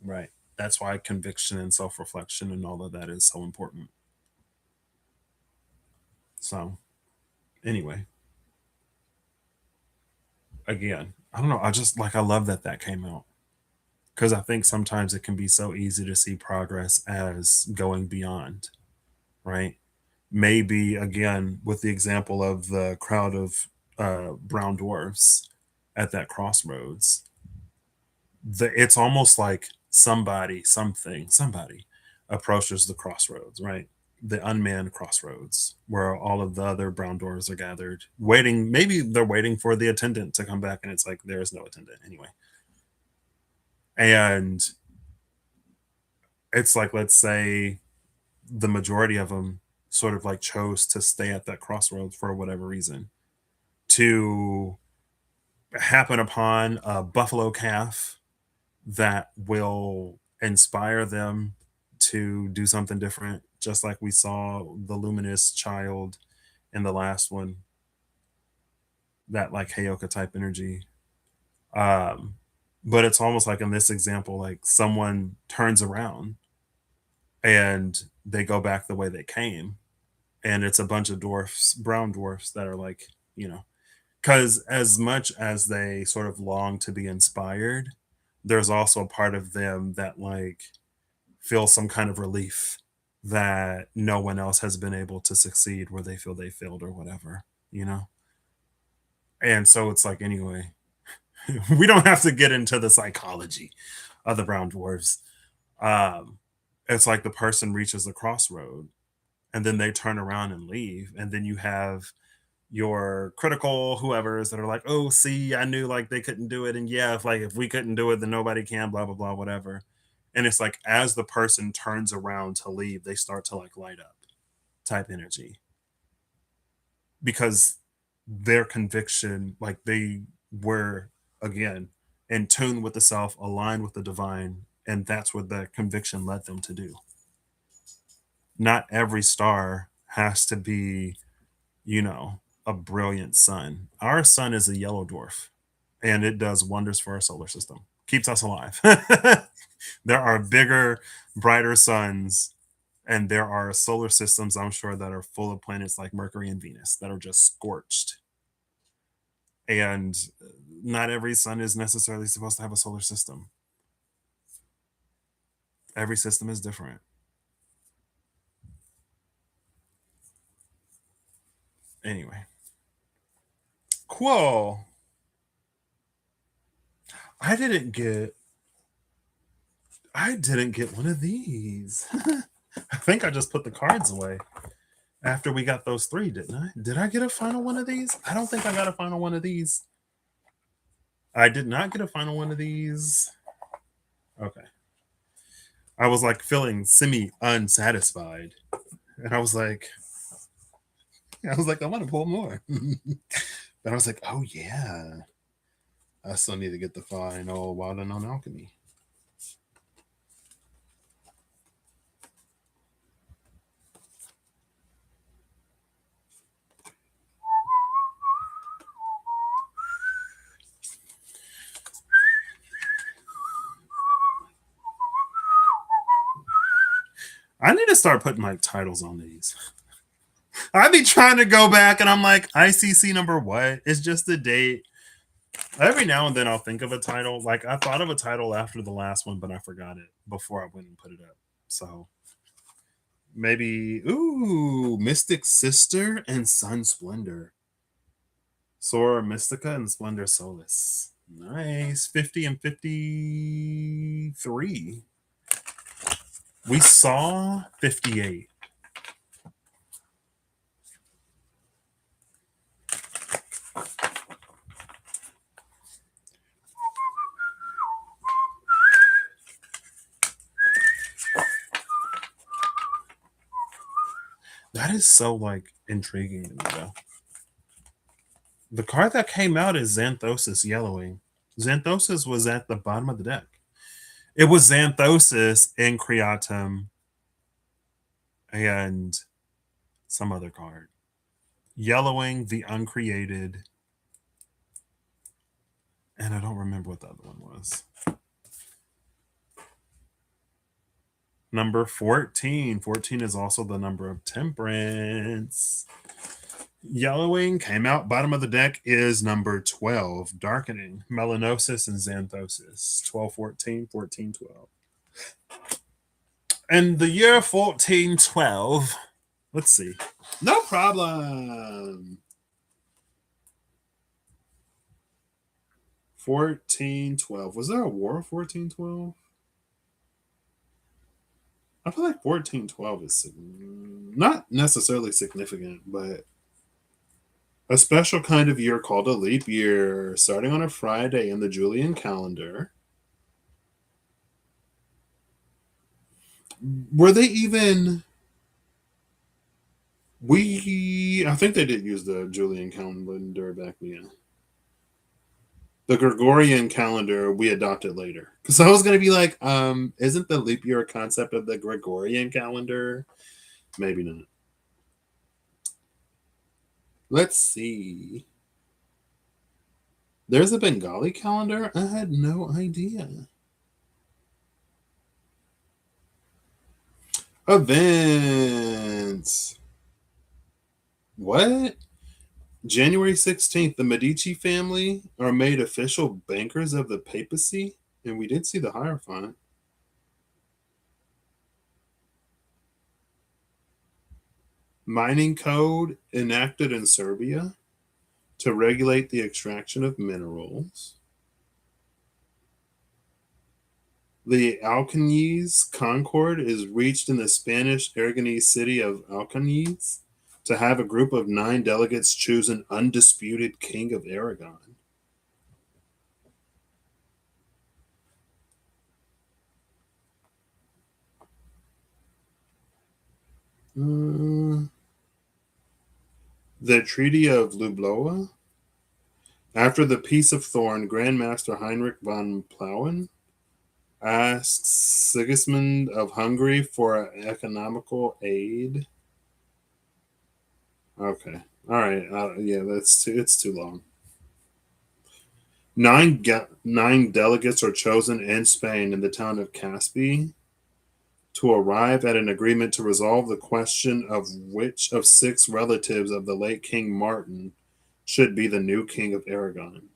Right. That's why conviction and self reflection and all of that is so important. So, anyway, again, I don't know. I just like, I love that that came out because I think sometimes it can be so easy to see progress as going beyond, right? Maybe again, with the example of the crowd of brown dwarfs at that crossroads, it's almost like somebody approaches the crossroads, right? The unmanned crossroads where all of the other brown dwarves are gathered, waiting. Maybe they're waiting for the attendant to come back, and it's like there's no attendant anyway. And it's like, let's say the majority of them sort of like chose to stay at that crossroads for whatever reason, to happen upon a buffalo calf that will inspire them to do something different, just like we saw the luminous child in the last one, that like Heyoka type energy. Um, but it's almost like in this example, like someone turns around and they go back the way they came, and it's a bunch of dwarfs, brown dwarfs, that are like, because as much as they sort of long to be inspired, there's also a part of them that like feels some kind of relief that no one else has been able to succeed where they feel they failed or whatever, you know? And so it's like, anyway, we don't have to get into the psychology of the brown dwarfs. Um, it's like the person reaches the crossroad and then they turn around and leave. And then you have your critical whoever's that are like, oh, see, I knew like they couldn't do it. And yeah, if we couldn't do it, then nobody can, blah, blah, blah, whatever. And it's like as the person turns around to leave, they start to like light up type energy. Because their conviction, like they were again in tune with the self, aligned with the divine, and that's what that conviction led them to do. not every star has to be, you know, a brilliant sun. Our sun is a yellow dwarf, and it does wonders for our solar system, keeps us alive. There are bigger, brighter suns, and there are solar systems, I'm sure, that are full of planets like Mercury and Venus that are just scorched. And not every sun is necessarily supposed to have a solar system. Every system is different. Anyway, cool. I didn't get one of these. I think I just put the cards away after we got those three, didn't I? Did I get a final one of these? I don't think I got a final one of these. I did not get a final one of these. Okay. I was like feeling semi unsatisfied. And I was like, I want to pull more. But I was like, oh yeah. I still need to get the final Wild Unknown Alchemy. I need to start putting like titles on these. I be trying to go back and I'm like, ICC number what? It's just the date. Every now and then I'll think of a title. Like I thought of a title after the last one, but I forgot it before I went and put it up. So maybe, Mystic Sister and Sun Splendor. Sora Mystica and Splendor Solis. Nice. 50 and 53. We saw 58. That is so like intriguing to me though. The card that came out is Xanthosis Yellowing. Xanthosis was at the bottom of the deck. It was Xanthosis and Creatum and some other card. Yellowing, the Uncreated, and I don't remember what the other one was. Number 14. 14 is also the number of Temperance. Yellowing came out. Bottom of the deck is number 12. Darkening, Melanosis, and Xanthosis. 12, 14, 14, 12. And the year 1412. Let's see. No problem. 1412. Was there a war of 1412? I feel like 1412 is not necessarily significant, but a special kind of year called a leap year, starting on a Friday in the Julian calendar. Were they even... I think they did use the Julian calendar back then. The Gregorian calendar we adopted later. Because I was going to be like, isn't the leap year a concept of the Gregorian calendar? Maybe not. Let's see. There's a Bengali calendar? I had no idea. Events. What? January 16th, the Medici family are made official bankers of the papacy. And we did see the Hierophant. Mining code enacted in Serbia to regulate the extraction of minerals. The Alcañiz Concord is reached in the Spanish Aragonese city of Alcañiz to have a group of 9 delegates choose an undisputed king of Aragon. The Treaty of Ljubljana. After the Peace of Thorn, Grand Master Heinrich von Plauen asks Sigismund of Hungary for economical aid. Okay. All right. Yeah, it's too long. Nine delegates are chosen in Spain in the town of Caspi to arrive at an agreement to resolve the question of which of 6 relatives of the late King Martin should be the new king of Aragon.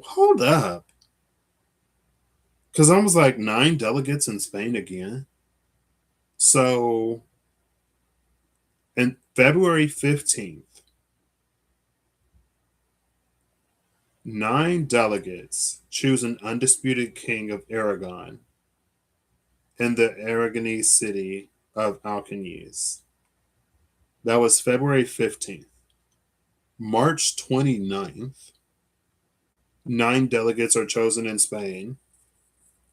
Hold up. Because I was like, 9 delegates in Spain again. So, in February 15th, 9 delegates choose an undisputed king of Aragon in the Aragonese city of Alcañiz. That was February 15th. March 29th, 9 delegates are chosen in Spain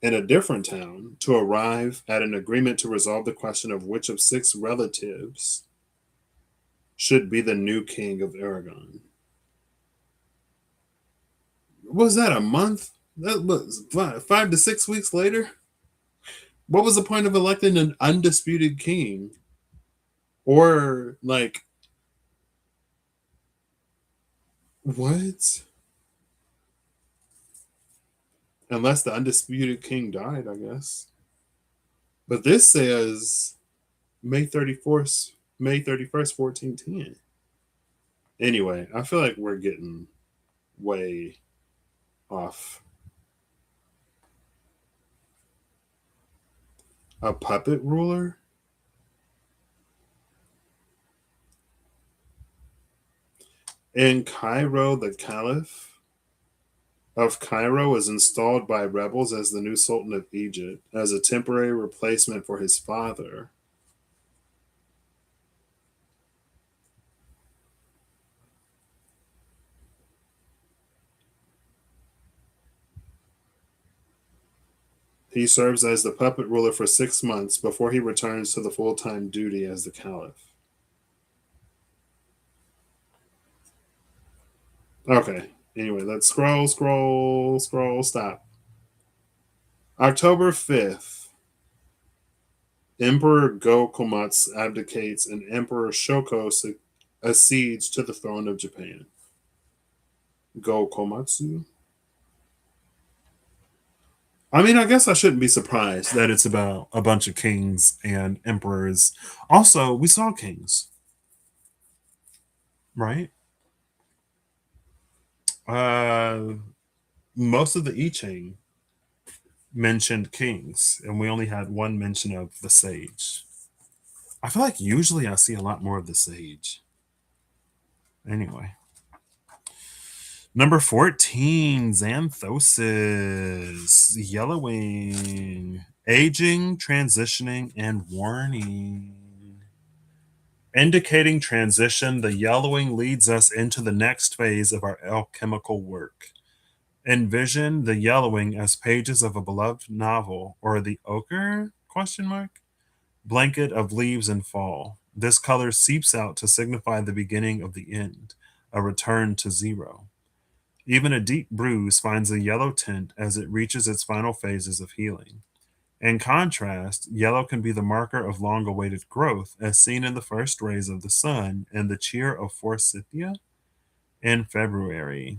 in a different town to arrive at an agreement to resolve the question of which of 6 relatives should be the new king of Aragon. Was that a month? That was 5 to 6 weeks later? What was the point of electing an undisputed king? Or, like, what? Unless the undisputed king died, I guess. But this says May 31st, 1410. Anyway, I feel like we're getting way off. A puppet ruler? In Cairo, the Caliph of Cairo was installed by rebels as the new Sultan of Egypt as a temporary replacement for his father. He serves as the puppet ruler for 6 months before he returns to the full-time duty as the Caliph. Okay, anyway, let's scroll, stop. October 5th, Emperor Go-Komatsu abdicates and Emperor Shoko accedes to the throne of Japan. Go-Komatsu? I mean, I guess I shouldn't be surprised that it's about a bunch of kings and emperors. Also, we saw kings, right? Most of the I Ching mentioned kings, and we only had one mention of the sage. I feel like usually I see a lot more of the sage. Anyway. Number 14, Xanthosis, yellowing, aging, transitioning, and warning. Indicating transition, the yellowing leads us into the next phase of our alchemical work. Envision the yellowing as pages of a beloved novel or the ochre blanket of leaves in fall. This color seeps out to signify the beginning of the end, a return to zero. Even a deep bruise finds a yellow tint as it reaches its final phases of healing. In contrast, yellow can be the marker of long-awaited growth, as seen in the first rays of the sun and the cheer of forsythia in February.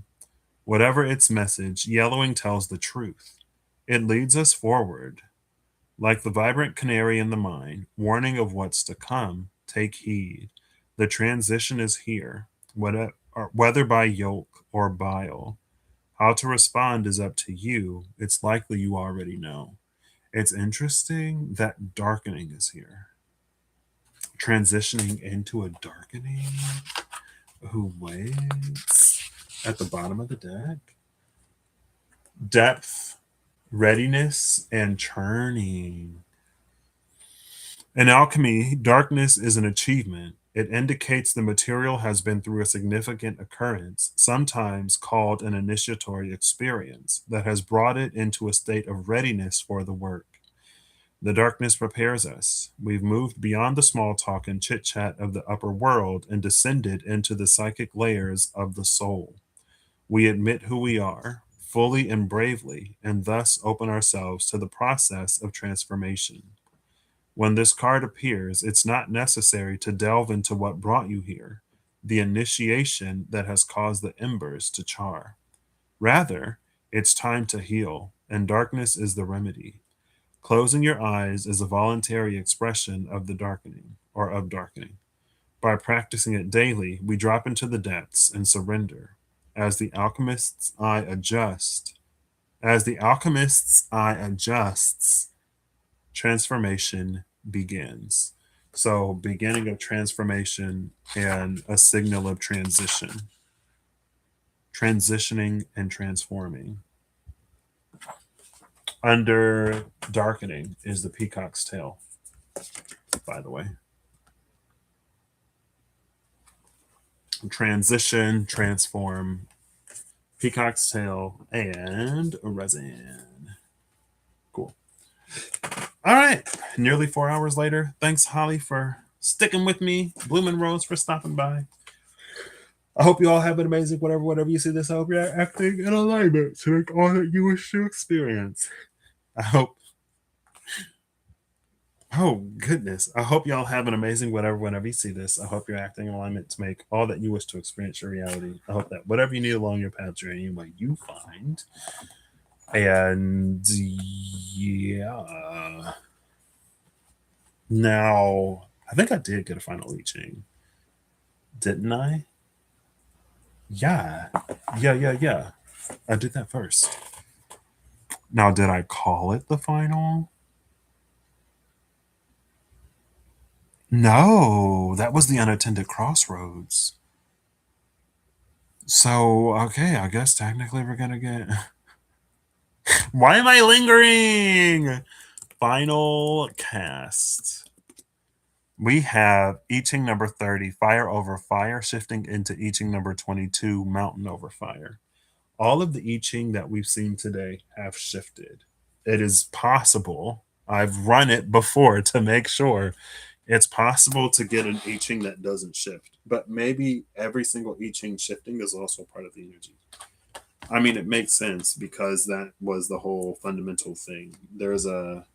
Whatever its message, yellowing tells the truth. It leads us forward. Like the vibrant canary in the mine, warning of what's to come, take heed. The transition is here, whether by yolk or bile. How to respond is up to you. It's likely you already know. It's interesting that darkening is here. Transitioning into a darkening. Who waits at the bottom of the deck? Depth, readiness, and churning. In alchemy, darkness is an achievement. It indicates the material has been through a significant occurrence, sometimes called an initiatory experience, that has brought it into a state of readiness for the work. The darkness prepares us. We've moved beyond the small talk and chit chat of the upper world and descended into the psychic layers of the soul. We admit who we are, fully and bravely, and thus open ourselves to the process of transformation. When this card appears, it's not necessary to delve into what brought you here, the initiation that has caused the embers to char. Rather, it's time to heal, and darkness is the remedy. Closing your eyes is a voluntary expression of the darkening, or of darkening. By practicing it daily, we drop into the depths and surrender. As the alchemist's eye adjusts, transformation begins. So, beginning of transformation and a signal of transition, transitioning and transforming. Under darkening is the peacock's tail, by the way. Transition, transform, peacock's tail, and resin. Cool. All right. Nearly 4 hours later. Thanks, Holly, for sticking with me. Bloomin' Rose for stopping by. I hope you all have an amazing whatever you see this. I hope you're acting in alignment to make all that you wish to experience. I hope. Oh, goodness. I hope y'all have an amazing whenever you see this. I hope you're acting in alignment to make all that you wish to experience your reality. I hope that whatever you need along your path journey, what you find. And yeah. Now, I think I did get a final I Ching. Didn't I? Yeah. Yeah. I did that first. Now, did I call it the final? No, that was the unattended crossroads. So, okay, I guess technically we're going to get... Why am I lingering? Final cast. We have I Ching number 30, Fire Over Fire, shifting into I Ching number 22, Mountain Over Fire. All of the I Ching that we've seen today have shifted. It is possible. I've run it before to make sure. It's possible to get an I Ching that doesn't shift, but maybe every single I Ching shifting is also part of the energy. I mean, it makes sense because that was the whole fundamental thing. There's a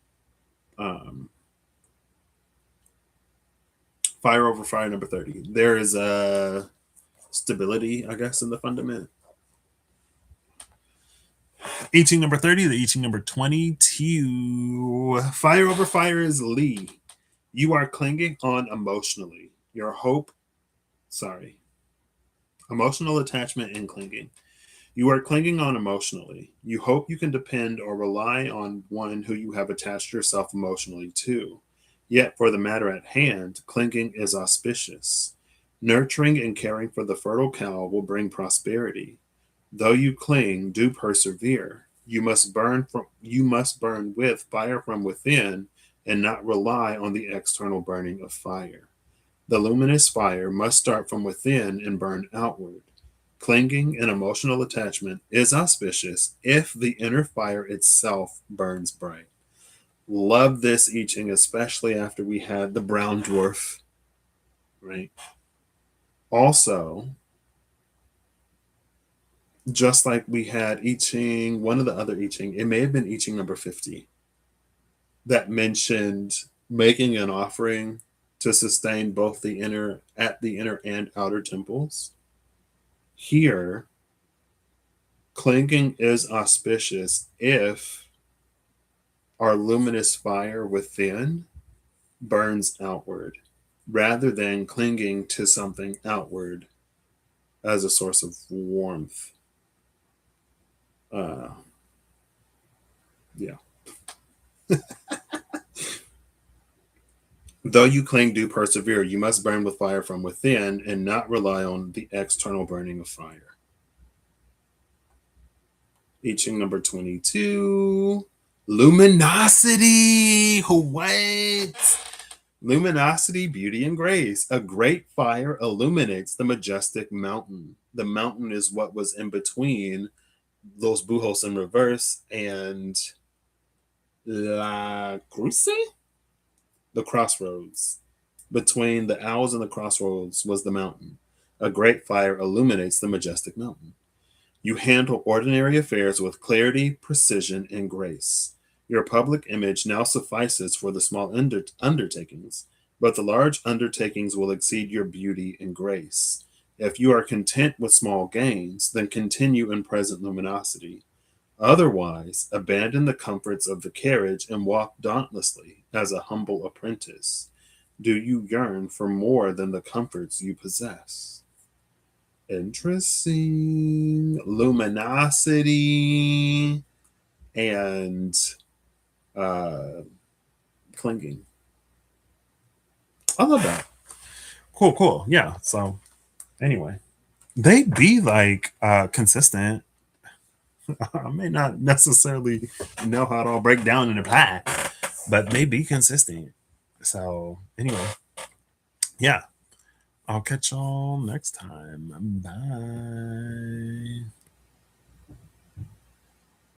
Fire Over Fire number 30. There is a stability, I guess, in the fundament. I Ching number 30, the I Ching number 22. Fire Over Fire is Lee. You are clinging on emotionally. Emotional attachment and clinging. You are clinging on emotionally. You hope you can depend or rely on one who you have attached yourself emotionally to. Yet, for the matter at hand, clinging is auspicious. Nurturing and caring for the fertile cow will bring prosperity. Though you cling, do persevere. You must burn with fire from within and not rely on the external burning of fire. The luminous fire must start from within and burn outward. Clinging and emotional attachment is auspicious if the inner fire itself burns bright. Love this I Ching, especially after we had the brown dwarf, right? Also, just like we had I Ching, one of the other I Ching, it may have been I Ching number 50, that mentioned making an offering to sustain both the inner and outer temples. Here, clinging is auspicious if our luminous fire within burns outward, rather than clinging to something outward as a source of warmth. Yeah. Though you cling, do persevere. You must burn with fire from within and not rely on the external burning of fire. I Ching number 22. Luminosity. What? Luminosity, beauty, and grace. A great fire illuminates the majestic mountain. The mountain is what was in between Los Bujos in reverse and La Cruce? The crossroads. Between the owls and the crossroads was the mountain. A great fire illuminates the majestic mountain. You handle ordinary affairs with clarity, precision, and grace. Your public image now suffices for the small undertakings, but the large undertakings will exceed your beauty and grace. If you are content with small gains, then continue in present luminosity. Otherwise, abandon the comforts of the carriage and walk dauntlessly as a humble apprentice. Do you yearn for more than the comforts you possess? Interesting. Luminosity and clinging. I love that. Cool. Yeah. So anyway, they be like consistent. I may not necessarily know how it all break down in a pie, but they be consistent. So anyway, yeah. I'll catch y'all next time. Bye.